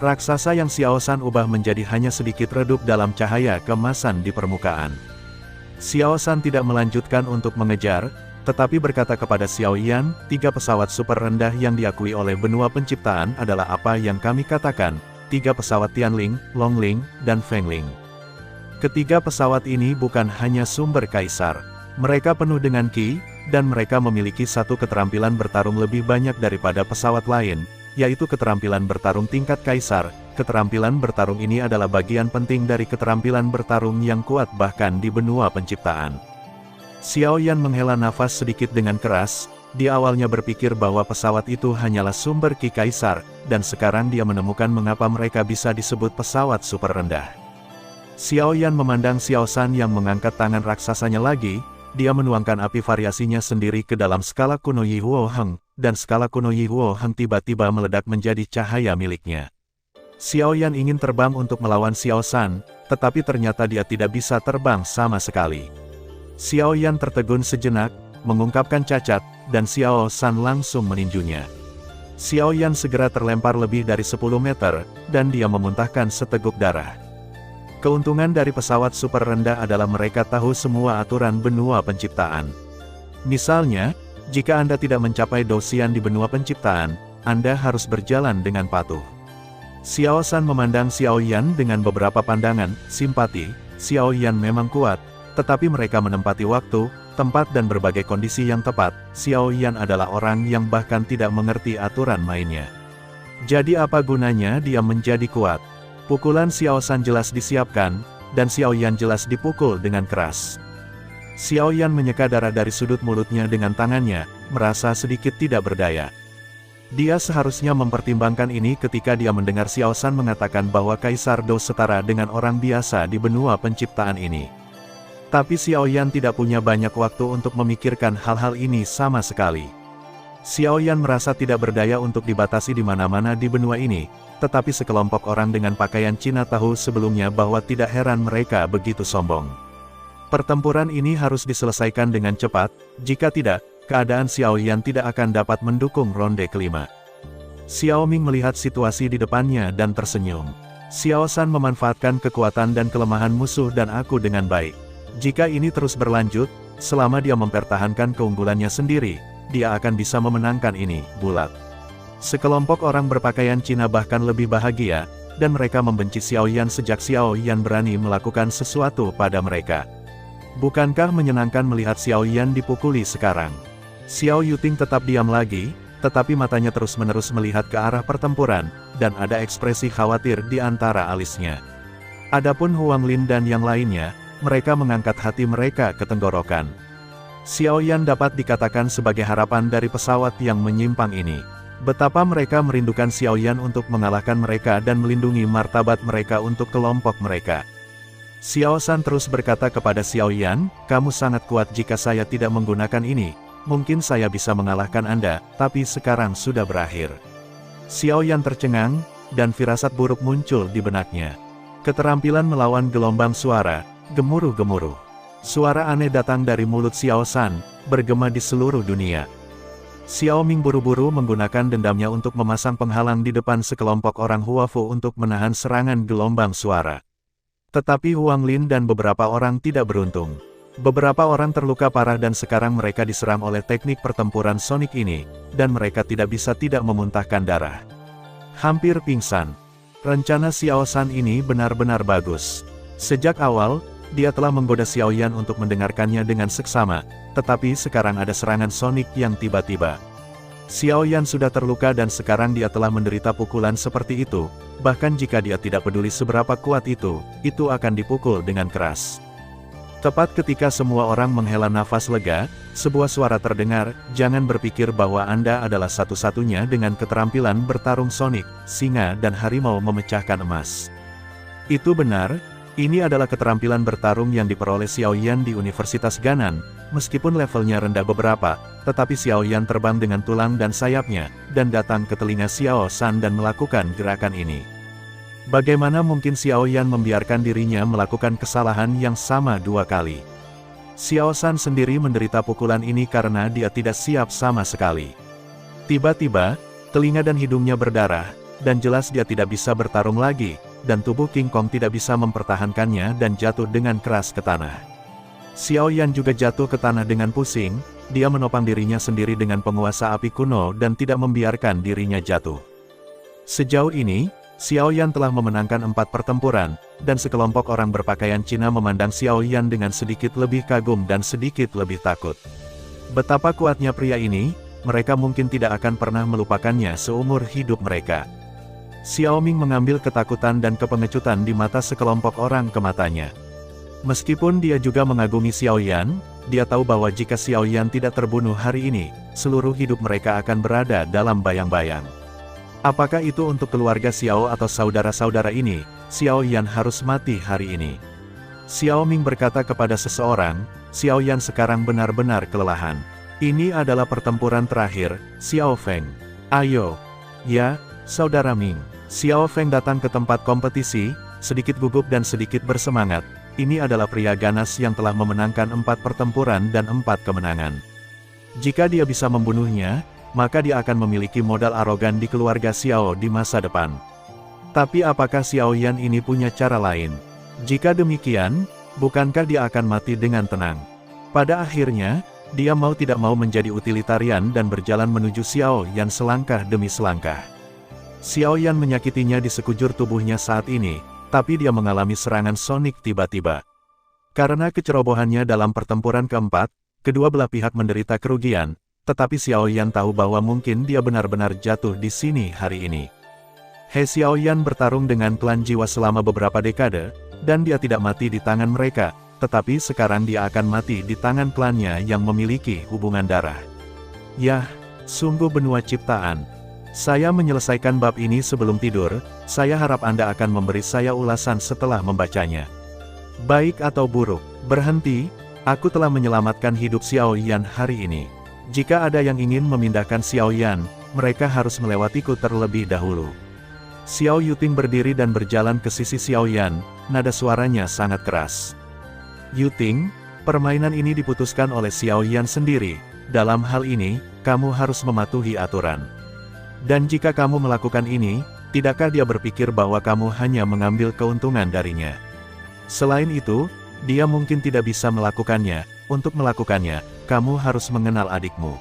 Raksasa yang Xiao San ubah menjadi hanya sedikit redup dalam cahaya kemasan di permukaan. Xiao San tidak melanjutkan untuk mengejar, tetapi berkata kepada Xiao Yan, 3 pesawat super rendah yang diakui oleh benua penciptaan adalah apa yang kami katakan, 3 pesawat Tianling, Longling, dan Fengling. Ketiga pesawat ini bukan hanya sumber kaisar. Mereka penuh dengan ki, dan mereka memiliki satu keterampilan bertarung lebih banyak daripada pesawat lain, yaitu keterampilan bertarung tingkat kaisar. Keterampilan bertarung ini adalah bagian penting dari keterampilan bertarung yang kuat bahkan di benua penciptaan. Xiao Yan menghela nafas sedikit dengan keras, dia awalnya berpikir bahwa pesawat itu hanyalah sumber ki kaisar, dan sekarang dia menemukan mengapa mereka bisa disebut pesawat super rendah. Xiao Yan memandang Xiao San yang mengangkat tangan raksasanya lagi, dia menuangkan api variasinya sendiri ke dalam skala kuno Yi Huo Heng, dan skala kuno Yi Huo Heng tiba-tiba meledak menjadi cahaya miliknya. Xiao Yan ingin terbang untuk melawan Xiao San, tetapi ternyata dia tidak bisa terbang sama sekali. Xiao Yan tertegun sejenak, mengungkapkan cacat, dan Xiao San langsung meninjunya. Xiao Yan segera terlempar lebih dari 10 meter, dan dia memuntahkan seteguk darah. Keuntungan dari pesawat super rendah adalah mereka tahu semua aturan benua penciptaan. Misalnya, jika Anda tidak mencapai dosian di benua penciptaan, Anda harus berjalan dengan patuh. Xiao San memandang Xiao Yan dengan beberapa pandangan simpati. Xiao Yan memang kuat, tetapi mereka menempati waktu, tempat dan berbagai kondisi yang tepat. Xiao Yan adalah orang yang bahkan tidak mengerti aturan mainnya. Jadi apa gunanya dia menjadi kuat? Pukulan Xiao San jelas disiapkan, dan Xiao Yan jelas dipukul dengan keras. Xiao Yan menyeka darah dari sudut mulutnya dengan tangannya, merasa sedikit tidak berdaya. Dia seharusnya mempertimbangkan ini ketika dia mendengar Xiao San mengatakan bahwa Kaisar Do setara dengan orang biasa di benua penciptaan ini. Tapi Xiao Yan tidak punya banyak waktu untuk memikirkan hal-hal ini sama sekali. Xiao Yan merasa tidak berdaya untuk dibatasi di mana-mana di benua ini, tetapi sekelompok orang dengan pakaian Cina tahu sebelumnya bahwa tidak heran mereka begitu sombong. Pertempuran ini harus diselesaikan dengan cepat, jika tidak, keadaan Xiao Yan tidak akan dapat mendukung ronde kelima. Xiao Ming melihat situasi di depannya dan tersenyum. Xiao San memanfaatkan kekuatan dan kelemahan musuh dan aku dengan baik. Jika ini terus berlanjut, selama dia mempertahankan keunggulannya sendiri, dia akan bisa memenangkan ini, bulat. Sekelompok orang berpakaian Cina bahkan lebih bahagia, dan mereka membenci Xiao Yan sejak Xiao Yan berani melakukan sesuatu pada mereka. Bukankah menyenangkan melihat Xiao Yan dipukuli sekarang? Xiao Yuting tetap diam lagi, tetapi matanya terus-menerus melihat ke arah pertempuran, dan ada ekspresi khawatir di antara alisnya. Adapun Huang Lin dan yang lainnya, mereka mengangkat hati mereka ke tenggorokan. Xiao Yan dapat dikatakan sebagai harapan dari pesawat yang menyimpang ini. Betapa mereka merindukan Xiaoyan untuk mengalahkan mereka dan melindungi martabat mereka untuk kelompok mereka. Xiao San terus berkata kepada Xiaoyan, kamu sangat kuat jika saya tidak menggunakan ini, mungkin saya bisa mengalahkan Anda, tapi sekarang sudah berakhir. Xiaoyan tercengang, dan firasat buruk muncul di benaknya. Keterampilan melawan gelombang suara, gemuruh-gemuruh. Suara aneh datang dari mulut Xiao San, bergema di seluruh dunia. Xiao Ming buru-buru menggunakan dendamnya untuk memasang penghalang di depan sekelompok orang Huafu untuk menahan serangan gelombang suara. Tetapi Huang Lin dan beberapa orang tidak beruntung. Beberapa orang terluka parah dan sekarang mereka diserang oleh teknik pertempuran sonik ini, dan mereka tidak bisa tidak memuntahkan darah. Hampir pingsan. Rencana Xiao San ini benar-benar bagus. Sejak awal, dia telah menggoda Xiaoyan untuk mendengarkannya dengan seksama, tetapi sekarang ada serangan sonik yang tiba-tiba. Xiaoyan sudah terluka dan sekarang dia telah menderita pukulan seperti itu, bahkan jika dia tidak peduli seberapa kuat itu akan dipukul dengan keras. Tepat ketika semua orang menghela nafas lega, sebuah suara terdengar, jangan berpikir bahwa Anda adalah satu-satunya dengan keterampilan bertarung sonik, singa dan harimau memecahkan emas. Itu benar. Ini adalah keterampilan bertarung yang diperoleh Xiaoyan di Universitas Ganan, meskipun levelnya rendah beberapa, tetapi Xiaoyan terbang dengan tulang dan sayapnya, dan datang ke telinga Xiao San dan melakukan gerakan ini. Bagaimana mungkin Xiaoyan membiarkan dirinya melakukan kesalahan yang sama dua kali? Xiao San sendiri menderita pukulan ini karena dia tidak siap sama sekali. Tiba-tiba, telinga dan hidungnya berdarah, dan jelas dia tidak bisa bertarung lagi, dan tubuh King Kong tidak bisa mempertahankannya dan jatuh dengan keras ke tanah. Xiaoyan juga jatuh ke tanah dengan pusing, dia menopang dirinya sendiri dengan penguasa api kuno dan tidak membiarkan dirinya jatuh. Sejauh ini, Xiaoyan telah memenangkan 4 pertempuran, dan sekelompok orang berpakaian Cina memandang Xiaoyan dengan sedikit lebih kagum dan sedikit lebih takut. Betapa kuatnya pria ini, mereka mungkin tidak akan pernah melupakannya seumur hidup mereka. Xiao Ming mengambil ketakutan dan kepengecutan di mata sekelompok orang ke matanya. Meskipun dia juga mengagumi Xiaoyan, dia tahu bahwa jika Xiaoyan tidak terbunuh hari ini, seluruh hidup mereka akan berada dalam bayang-bayang. Apakah itu untuk keluarga Xiao atau saudara-saudara ini, Xiaoyan harus mati hari ini. Xiao Ming berkata kepada seseorang, Xiaoyan sekarang benar-benar kelelahan. Ini adalah pertempuran terakhir, Xiao Feng. Ayo. Ya, Saudara Ming. Xiao Feng datang ke tempat kompetisi, sedikit gugup dan sedikit bersemangat. Ini adalah pria ganas yang telah memenangkan 4 pertempuran dan 4 kemenangan. Jika dia bisa membunuhnya, maka dia akan memiliki modal arogan di keluarga Xiao di masa depan. Tapi apakah Xiaoyan ini punya cara lain? Jika demikian, bukankah dia akan mati dengan tenang? Pada akhirnya, dia mau tidak mau menjadi utilitarian dan berjalan menuju Xiaoyan selangkah demi selangkah. Xiaoyan menyakitinya di sekujur tubuhnya saat ini, tapi dia mengalami serangan sonik tiba-tiba. Karena kecerobohannya dalam pertempuran keempat, kedua belah pihak menderita kerugian, tetapi Xiaoyan tahu bahwa mungkin dia benar-benar jatuh di sini hari ini. He Xiaoyan bertarung dengan klan jiwa selama beberapa dekade, dan dia tidak mati di tangan mereka, tetapi sekarang dia akan mati di tangan klannya yang memiliki hubungan darah. Yah, sungguh benua ciptaan. Saya menyelesaikan bab ini sebelum tidur, saya harap Anda akan memberi saya ulasan setelah membacanya. Baik atau buruk, berhenti, aku telah menyelamatkan hidup Xiaoyan hari ini. Jika ada yang ingin memindahkan Xiaoyan, mereka harus melewatiku terlebih dahulu. Xiao Yuting berdiri dan berjalan ke sisi Xiaoyan, nada suaranya sangat keras. Yuting, permainan ini diputuskan oleh Xiaoyan sendiri, dalam hal ini, kamu harus mematuhi aturan. Dan jika kamu melakukan ini, tidakkah dia berpikir bahwa kamu hanya mengambil keuntungan darinya? Selain itu, dia mungkin tidak bisa melakukannya. Untuk melakukannya, kamu harus mengenal adikmu.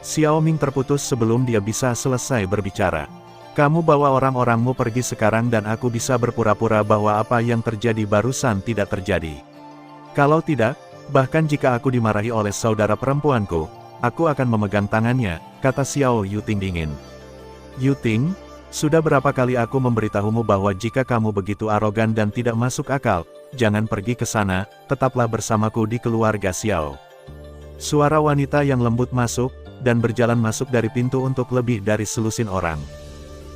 Xiao Ming terputus sebelum dia bisa selesai berbicara. Kamu bawa orang-orangmu pergi sekarang dan aku bisa berpura-pura bahwa apa yang terjadi barusan tidak terjadi. Kalau tidak, bahkan jika aku dimarahi oleh saudara perempuanku, aku akan memegang tangannya, kata Xiao Yuting dingin. Yuting, sudah berapa kali aku memberitahumu bahwa jika kamu begitu arogan dan tidak masuk akal, jangan pergi ke sana, tetaplah bersamaku di keluarga Xiao. Suara wanita yang lembut masuk, dan berjalan masuk dari pintu untuk lebih dari selusin orang.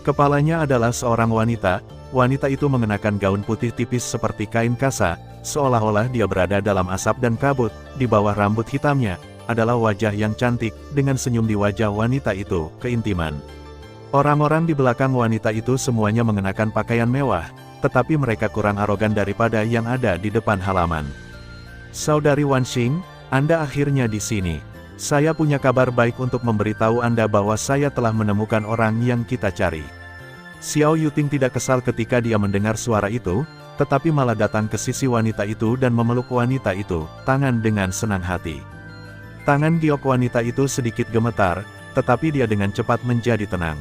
Kepalanya adalah seorang wanita. Wanita itu mengenakan gaun putih tipis seperti kain kasa, seolah-olah dia berada dalam asap dan kabut. Di bawah rambut hitamnya, adalah wajah yang cantik, dengan senyum di wajah wanita itu, keintiman. Orang-orang di belakang wanita itu semuanya mengenakan pakaian mewah, tetapi mereka kurang arogan daripada yang ada di depan halaman. Saudari Wanxing, Anda akhirnya di sini. Saya punya kabar baik untuk memberitahu Anda bahwa saya telah menemukan orang yang kita cari. Xiao Yuting tidak kesal ketika dia mendengar suara itu, tetapi malah datang ke sisi wanita itu dan memeluk wanita itu, tangan dengan senang hati. Tangan giok wanita itu sedikit gemetar, tetapi dia dengan cepat menjadi tenang.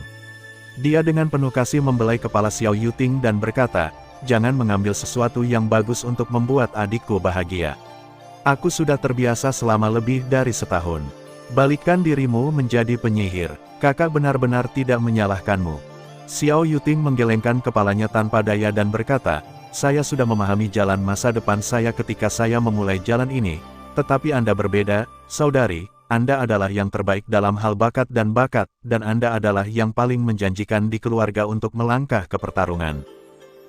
Dia dengan penuh kasih membelai kepala Xiao Yuting dan berkata, "Jangan mengambil sesuatu yang bagus untuk membuat adikku bahagia. Aku sudah terbiasa selama lebih dari setahun. Balikkan dirimu menjadi penyihir. Kakak benar-benar tidak menyalahkanmu." Xiao Yuting menggelengkan kepalanya tanpa daya dan berkata, "Saya sudah memahami jalan masa depan saya ketika saya memulai jalan ini, tetapi Anda berbeda, saudari. Anda adalah yang terbaik dalam hal bakat, dan Anda adalah yang paling menjanjikan di keluarga untuk melangkah ke pertarungan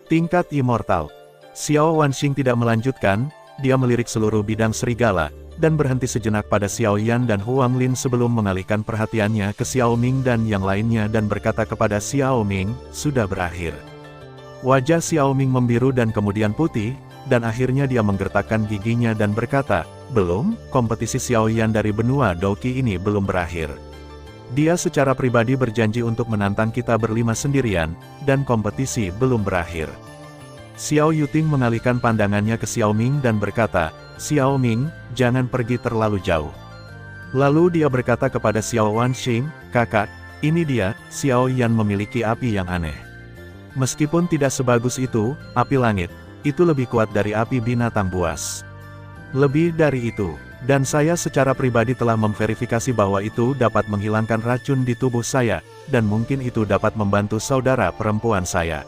tingkat immortal." Xiao Wanxing tidak melanjutkan, dia melirik seluruh bidang serigala, dan berhenti sejenak pada Xiao Yan dan Huang Lin sebelum mengalihkan perhatiannya ke Xiao Ming dan yang lainnya dan berkata kepada Xiao Ming, "Sudah berakhir." Wajah Xiao Ming membiru dan kemudian putih, dan akhirnya dia menggertakkan giginya dan berkata, "Belum, kompetisi Xiao Yan dari benua Doqi ini belum berakhir. Dia secara pribadi berjanji untuk menantang kita berlima sendirian, dan kompetisi belum berakhir." Xiao Yuting mengalihkan pandangannya ke Xiao Ming dan berkata, "Xiao Ming, jangan pergi terlalu jauh." Lalu dia berkata kepada Xiao Wanxing, "Kakak, ini dia." Xiao Yan memiliki api yang aneh. Meskipun tidak sebagus itu, api langit, itu lebih kuat dari api binatang buas. Lebih dari itu, dan saya secara pribadi telah memverifikasi bahwa itu dapat menghilangkan racun di tubuh saya, dan mungkin itu dapat membantu saudara perempuan saya.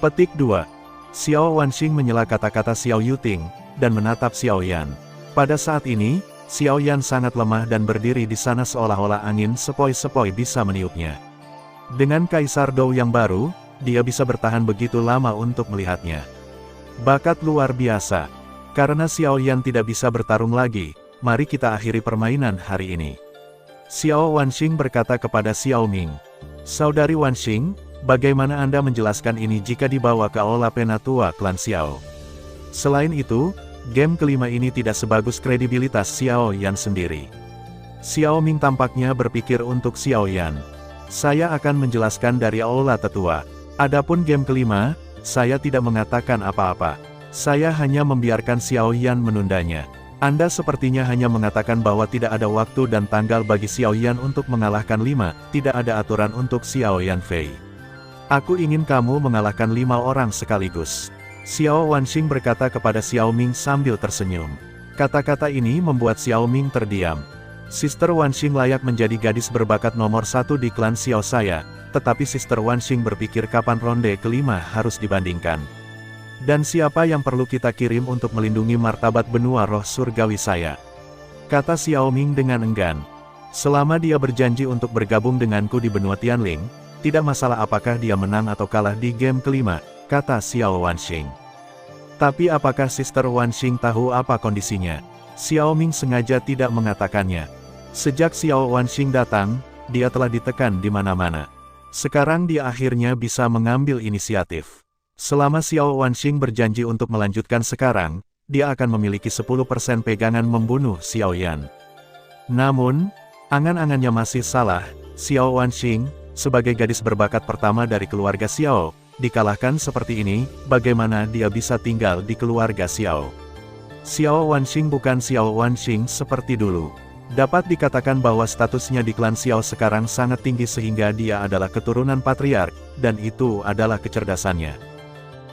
Petik 2. Xiao Wanxing menyela kata-kata Xiao Yuting, dan menatap Xiao Yan. Pada saat ini, Xiao Yan sangat lemah dan berdiri di sana seolah-olah angin sepoi-sepoi bisa meniupnya. Dengan Kaisar Dou yang baru, dia bisa bertahan begitu lama untuk melihatnya. Bakat luar biasa. Karena Xiao Yan tidak bisa bertarung lagi, mari kita akhiri permainan hari ini. Xiao Wanxing berkata kepada Xiao Ming, "Saudari Wanxing, bagaimana Anda menjelaskan ini jika dibawa ke Aula Penatua klan Xiao? Selain itu, game kelima ini tidak sebagus kredibilitas Xiao Yan sendiri." Xiao Ming tampaknya berpikir untuk Xiao Yan. "Saya akan menjelaskan dari Aula Tetua. Adapun game kelima, saya tidak mengatakan apa-apa. Saya hanya membiarkan Xiao Yan menundanya. Anda sepertinya hanya mengatakan bahwa tidak ada waktu dan tanggal bagi Xiao Yan untuk mengalahkan 5, tidak ada aturan untuk Xiao Yan Fei. Aku ingin kamu mengalahkan 5 orang sekaligus." Xiao Wanxing berkata kepada Xiao Ming sambil tersenyum. Kata-kata ini membuat Xiao Ming terdiam. Sister Wanxing layak menjadi gadis berbakat nomor 1 di klan Xiao saya, tetapi Sister Wanxing berpikir kapan ronde kelima harus dibandingkan. Dan siapa yang perlu kita kirim untuk melindungi martabat benua roh surgawi saya? Kata Xiao Ming dengan enggan. Selama dia berjanji untuk bergabung denganku di benua Tianling, tidak masalah apakah dia menang atau kalah di game kelima, kata Xiao Wanxing. Tapi apakah Sister Wanxing tahu apa kondisinya? Xiao Ming sengaja tidak mengatakannya. Sejak Xiao Wanxing datang, dia telah ditekan di mana-mana. Sekarang dia akhirnya bisa mengambil inisiatif. Selama Xiao Wanxing berjanji untuk melanjutkan sekarang, dia akan memiliki 10% pegangan membunuh Xiao Yan. Namun, angan-angannya masih salah. Xiao Wanxing, sebagai gadis berbakat pertama dari keluarga Xiao, dikalahkan seperti ini, bagaimana dia bisa tinggal di keluarga Xiao? Xiao Wanxing bukan Xiao Wanxing seperti dulu. Dapat dikatakan bahwa statusnya di klan Xiao sekarang sangat tinggi sehingga dia adalah keturunan patriark, dan itu adalah kecerdasannya.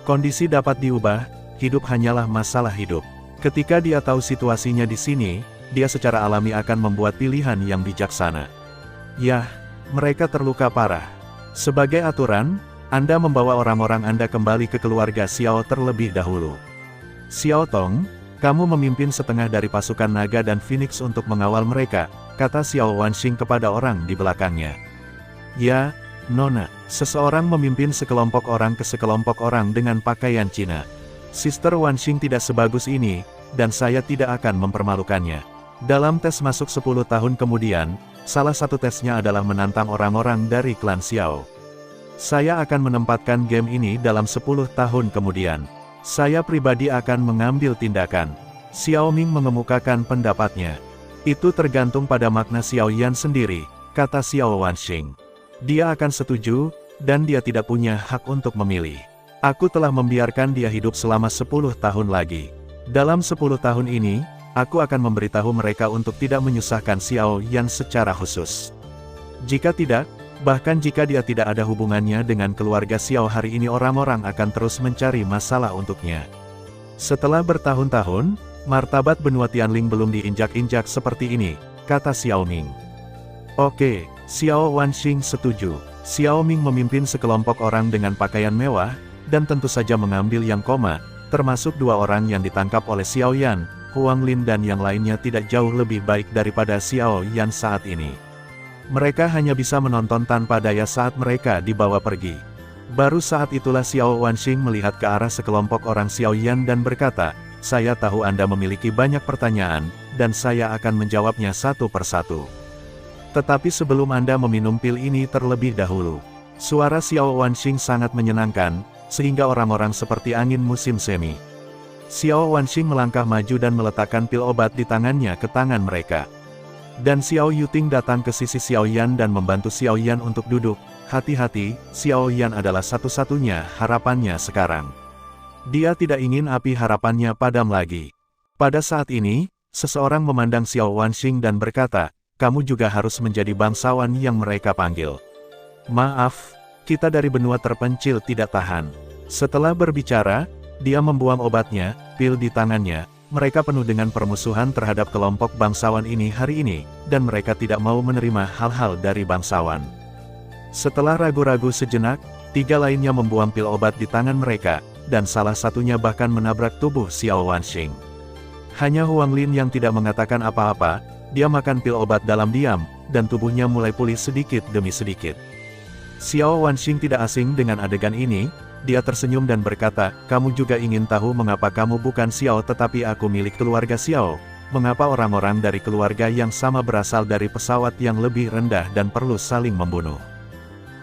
Kondisi dapat diubah, hidup hanyalah masalah hidup. Ketika dia tahu situasinya di sini, dia secara alami akan membuat pilihan yang bijaksana. Yah, mereka terluka parah. Sebagai aturan, Anda membawa orang-orang Anda kembali ke keluarga Xiao terlebih dahulu. Xiao Tong, kamu memimpin setengah dari pasukan naga dan Phoenix untuk mengawal mereka, kata Xiao Wanxing kepada orang di belakangnya. Ya, Nona, seseorang memimpin sekelompok orang ke sekelompok orang dengan pakaian Cina. Sister Wanxing tidak sebagus ini, dan saya tidak akan mempermalukannya. Dalam tes masuk 10 tahun kemudian, salah satu tesnya adalah menantang orang-orang dari klan Xiao. Saya akan menempatkan game ini dalam 10 tahun kemudian. Saya pribadi akan mengambil tindakan. Xiao Ming mengemukakan pendapatnya. Itu tergantung pada makna Xiao Yan sendiri, kata Xiao Wanxing. Dia akan setuju, dan dia tidak punya hak untuk memilih. Aku telah membiarkan dia hidup selama 10 tahun lagi. Dalam 10 tahun ini, aku akan memberitahu mereka untuk tidak menyusahkan Xiao Yan secara khusus. Jika tidak, bahkan jika dia tidak ada hubungannya dengan keluarga Xiao hari ini, orang-orang akan terus mencari masalah untuknya. Setelah bertahun-tahun, martabat benua Tianling belum diinjak-injak seperti ini, kata Xiao Ming. Oke, Xiao Wanxing setuju. Xiao Ming memimpin sekelompok orang dengan pakaian mewah, dan tentu saja mengambil yang koma, termasuk 2 orang yang ditangkap oleh Xiao Yan, Huang Lin dan yang lainnya tidak jauh lebih baik daripada Xiao Yan saat ini. Mereka hanya bisa menonton tanpa daya saat mereka dibawa pergi. Baru saat itulah Xiao Wanxing melihat ke arah sekelompok orang Xiao Yan dan berkata, saya tahu Anda memiliki banyak pertanyaan, dan saya akan menjawabnya satu persatu. Tetapi sebelum Anda meminum pil ini terlebih dahulu. Suara Xiao Wanxing sangat menyenangkan, sehingga orang-orang seperti angin musim semi. Xiao Wanxing melangkah maju dan meletakkan pil obat di tangannya ke tangan mereka. Dan Xiao Yuting datang ke sisi Xiao Yan dan membantu Xiao Yan untuk duduk. Hati-hati, Xiao Yan adalah satu-satunya harapannya sekarang. Dia tidak ingin api harapannya padam lagi. Pada saat ini, seseorang memandang Xiao Wanxing dan berkata, kamu juga harus menjadi bangsawan yang mereka panggil. Maaf, kita dari benua terpencil tidak tahan. Setelah berbicara, dia membuang obatnya, pil di tangannya. Mereka penuh dengan permusuhan terhadap kelompok bangsawan ini hari ini, dan mereka tidak mau menerima hal-hal dari bangsawan. Setelah ragu-ragu sejenak, 3 lainnya membuang pil obat di tangan mereka, dan salah satunya bahkan menabrak tubuh Xiao Wanxing. Hanya Huang Lin yang tidak mengatakan apa-apa. Dia makan pil obat dalam diam, dan tubuhnya mulai pulih sedikit demi sedikit. Xiao Wanxing tidak asing dengan adegan ini, dia tersenyum dan berkata, kamu juga ingin tahu mengapa kamu bukan Xiao tetapi aku milik keluarga Xiao? Mengapa orang-orang dari keluarga yang sama berasal dari pesawat yang lebih rendah dan perlu saling membunuh?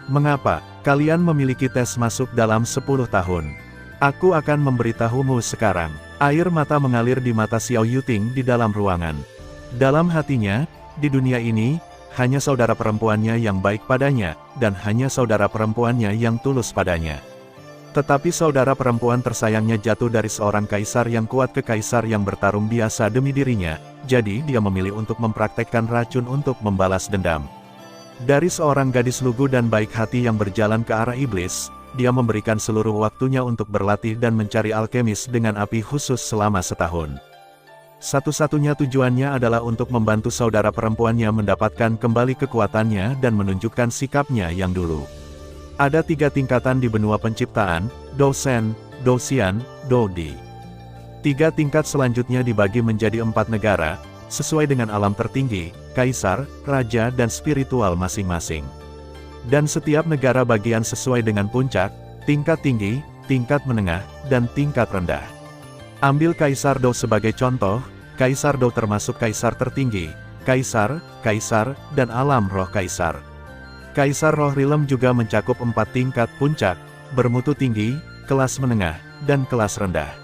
Mengapa kalian memiliki tes masuk dalam 10 tahun? Aku akan memberitahumu sekarang. Air mata mengalir di mata Xiao Yuting di dalam ruangan. Dalam hatinya, di dunia ini, hanya saudara perempuannya yang baik padanya, dan hanya saudara perempuannya yang tulus padanya. Tetapi saudara perempuan tersayangnya jatuh dari seorang kaisar yang kuat ke kaisar yang bertarung biasa demi dirinya, jadi dia memilih untuk mempraktekkan racun untuk membalas dendam. Dari seorang gadis lugu dan baik hati yang berjalan ke arah iblis, dia memberikan seluruh waktunya untuk berlatih dan mencari alkemis dengan api khusus selama setahun. Satu-satunya tujuannya adalah untuk membantu saudara perempuannya mendapatkan kembali kekuatannya dan menunjukkan sikapnya yang dulu. Ada 3 tingkatan di benua penciptaan, Dou Shen, Dou Xian, Dou Di. 3 tingkat selanjutnya dibagi menjadi 4 negara, sesuai dengan alam tertinggi, kaisar, raja dan spiritual masing-masing. Dan setiap negara bagian sesuai dengan puncak, tingkat tinggi, tingkat menengah, dan tingkat rendah. Ambil Kaisar Dou sebagai contoh. Kaisar Dou termasuk kaisar tertinggi, kaisar, dan alam roh kaisar. Kaisar roh Rilem juga mencakup 4 tingkat puncak, bermutu tinggi, kelas menengah, dan kelas rendah.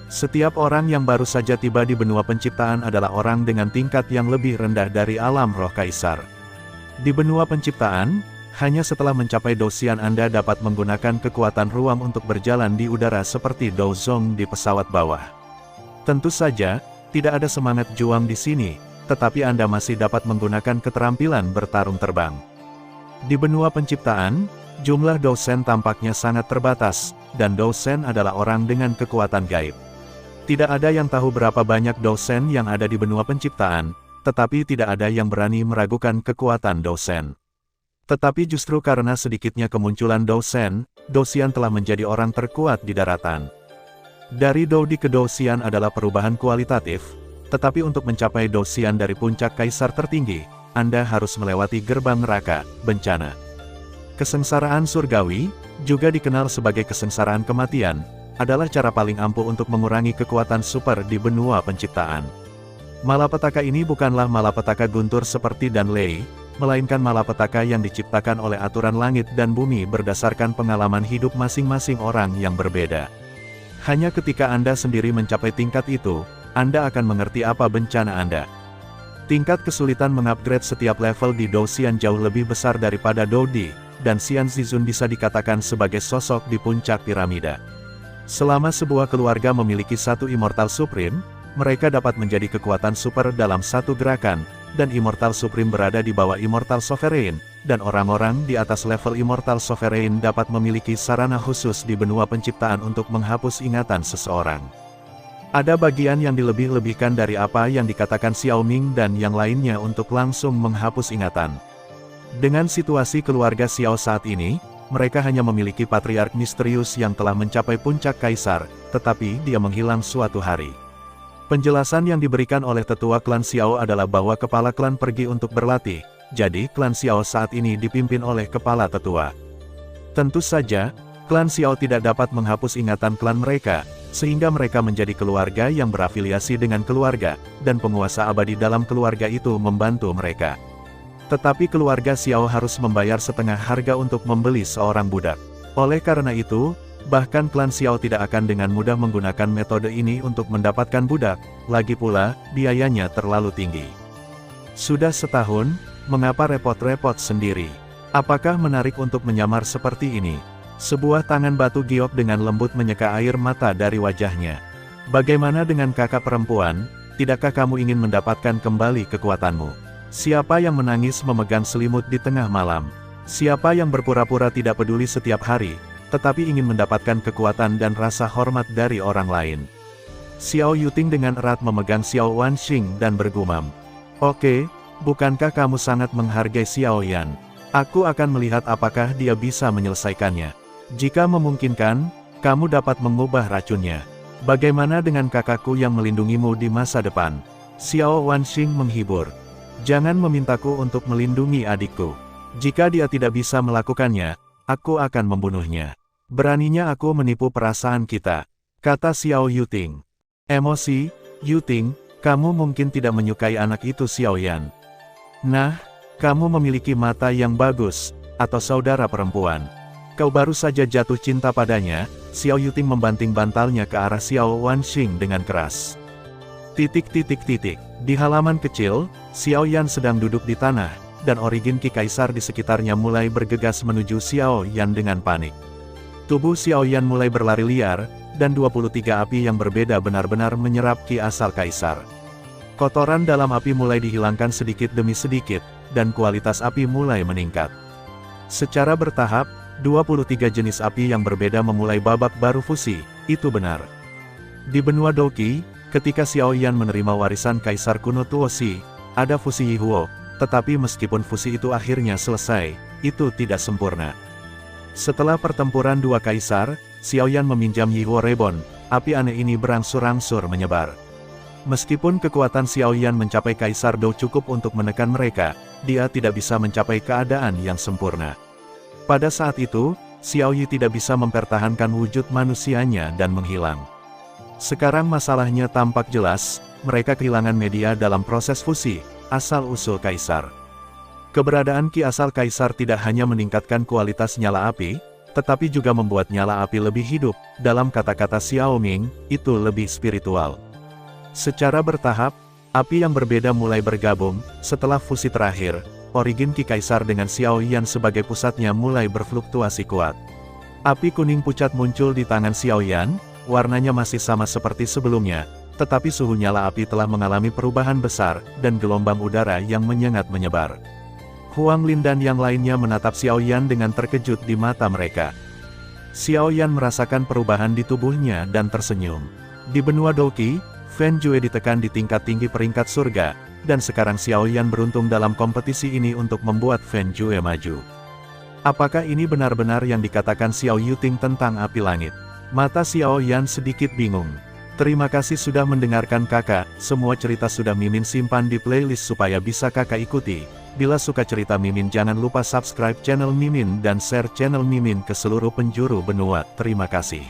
Setiap orang yang baru saja tiba di benua penciptaan adalah orang dengan tingkat yang lebih rendah dari alam roh kaisar. Di benua penciptaan, hanya setelah mencapai Dou Xian Anda dapat menggunakan kekuatan ruang untuk berjalan di udara seperti Dou Zong di pesawat bawah. Tentu saja, tidak ada semangat juang di sini, tetapi Anda masih dapat menggunakan keterampilan bertarung terbang. Di benua penciptaan, jumlah Dou Shen tampaknya sangat terbatas, dan Dou Shen adalah orang dengan kekuatan gaib. Tidak ada yang tahu berapa banyak Dou Shen yang ada di benua penciptaan, tetapi tidak ada yang berani meragukan kekuatan Dou Shen. Tetapi justru karena sedikitnya kemunculan Dou Shen, Dou Xian telah menjadi orang terkuat di daratan. Dari Dou Di ke Dou Xian adalah perubahan kualitatif, Tetapi untuk mencapai Douxian dari puncak kaisar tertinggi, Anda harus melewati gerbang neraka, bencana. Kesengsaraan surgawi, juga dikenal sebagai kesengsaraan kematian, adalah cara paling ampuh untuk mengurangi kekuatan super di benua penciptaan. Malapetaka ini bukanlah malapetaka guntur seperti Danley, melainkan malapetaka yang diciptakan oleh aturan langit dan bumi berdasarkan pengalaman hidup masing-masing orang yang berbeda. Hanya ketika Anda sendiri mencapai tingkat itu, Anda akan mengerti apa bencana Anda. Tingkat kesulitan mengupgrade setiap level di Douxian jauh lebih besar daripada Doudi, dan Xian Zizun bisa dikatakan sebagai sosok di puncak piramida. Selama sebuah keluarga memiliki satu Immortal Supreme, mereka dapat menjadi kekuatan super dalam satu gerakan, dan Immortal Supreme berada di bawah Immortal Sovereign, dan orang-orang di atas level Immortal Sovereign dapat memiliki sarana khusus di benua penciptaan untuk menghapus ingatan seseorang. Ada bagian yang dilebih-lebihkan dari apa yang dikatakan Xiao Ming dan yang lainnya untuk langsung menghapus ingatan. Dengan situasi keluarga Xiao saat ini, mereka hanya memiliki patriark misterius yang telah mencapai puncak kaisar, tetapi dia menghilang suatu hari. Penjelasan yang diberikan oleh tetua klan Xiao adalah bahwa kepala klan pergi untuk berlatih, jadi klan Xiao saat ini dipimpin oleh kepala tetua. Tentu saja, klan Xiao tidak dapat menghapus ingatan klan mereka, sehingga mereka menjadi keluarga yang berafiliasi dengan keluarga, dan penguasa abadi dalam keluarga itu membantu mereka. Tetapi keluarga Xiao harus membayar setengah harga untuk membeli seorang budak. Oleh karena itu, bahkan klan Xiao tidak akan dengan mudah menggunakan metode ini untuk mendapatkan budak, lagi pula, biayanya terlalu tinggi. Sudah setahun, mengapa repot-repot sendiri? Apakah menarik untuk menyamar seperti ini? Sebuah tangan batu giok dengan lembut menyeka air mata dari wajahnya. Bagaimana dengan kakak perempuan, tidakkah kamu ingin mendapatkan kembali kekuatanmu? Siapa yang menangis memegang selimut di tengah malam? Siapa yang berpura-pura tidak peduli setiap hari, tetapi ingin mendapatkan kekuatan dan rasa hormat dari orang lain? Xiao Yuting dengan erat memegang Xiao Wanxing dan bergumam. Oke, bukankah kamu sangat menghargai Xiao Yan? Aku akan melihat apakah dia bisa menyelesaikannya. Jika memungkinkan, kamu dapat mengubah racunnya. Bagaimana dengan kakakku yang melindungimu di masa depan? Xiao Wanxing menghibur. Jangan memintaku untuk melindungi adikku. Jika dia tidak bisa melakukannya, aku akan membunuhnya. Beraninya aku menipu perasaan kita, kata Xiao Yuting. Emosi, Yuting, kamu mungkin tidak menyukai anak itu Xiao Yan. Nah, kamu memiliki mata yang bagus, atau saudara perempuan. Kau baru saja jatuh cinta padanya. Xiao Yuting membanting bantalnya ke arah Xiao Wanxing dengan keras. Di halaman kecil, Xiao Yan sedang duduk di tanah, dan origin Ki Kaisar di sekitarnya mulai bergegas menuju Xiao Yan dengan panik. Tubuh Xiao Yan mulai berlari liar, dan 23 api yang berbeda benar-benar menyerap Ki asal Kaisar. Kotoran dalam api mulai dihilangkan sedikit demi sedikit, dan kualitas api mulai meningkat. Secara bertahap, 23 jenis api yang berbeda memulai babak baru fusi, itu benar. Di benua Douqi, ketika Xiao Yan menerima warisan Kaisar kuno Tuoshi, ada fusi Yihuo, tetapi meskipun fusi itu akhirnya selesai, itu tidak sempurna. Setelah pertempuran dua kaisar, Xiao Yan meminjam Yihuo Reborn, api aneh ini berangsur-angsur menyebar. Meskipun kekuatan Xiao Yan mencapai Kaisar Dou cukup untuk menekan mereka, dia tidak bisa mencapai keadaan yang sempurna. Pada saat itu, Xiao Yi tidak bisa mempertahankan wujud manusianya dan menghilang. Sekarang masalahnya tampak jelas, mereka kehilangan media dalam proses fusi, asal-usul Kaisar. Keberadaan Ki asal Kaisar tidak hanya meningkatkan kualitas nyala api, tetapi juga membuat nyala api lebih hidup, dalam kata-kata Xiao Ming, itu lebih spiritual. Secara bertahap, api yang berbeda mulai bergabung, setelah fusi terakhir, origin Ki Kaisar dengan Xiao Yan sebagai pusatnya mulai berfluktuasi kuat. Api kuning pucat muncul di tangan Xiao Yan, warnanya masih sama seperti sebelumnya, tetapi suhu nyala api telah mengalami perubahan besar, dan gelombang udara yang menyengat menyebar. Huang Lin dan yang lainnya menatap Xiao Yan dengan terkejut di mata mereka. Xiao Yan merasakan perubahan di tubuhnya dan tersenyum. Di benua Douqi, Fen Jue ditekan di tingkat tinggi peringkat surga, dan sekarang Xiao Yan beruntung dalam kompetisi ini untuk membuat Fen Jue maju. Apakah ini benar-benar yang dikatakan Xiao Yuting tentang api langit? Mata Xiao Yan sedikit bingung. Terima kasih sudah mendengarkan kakak, semua cerita sudah Mimin simpan di playlist supaya bisa kakak ikuti. Bila suka cerita Mimin jangan lupa subscribe channel Mimin dan share channel Mimin ke seluruh penjuru benua. Terima kasih.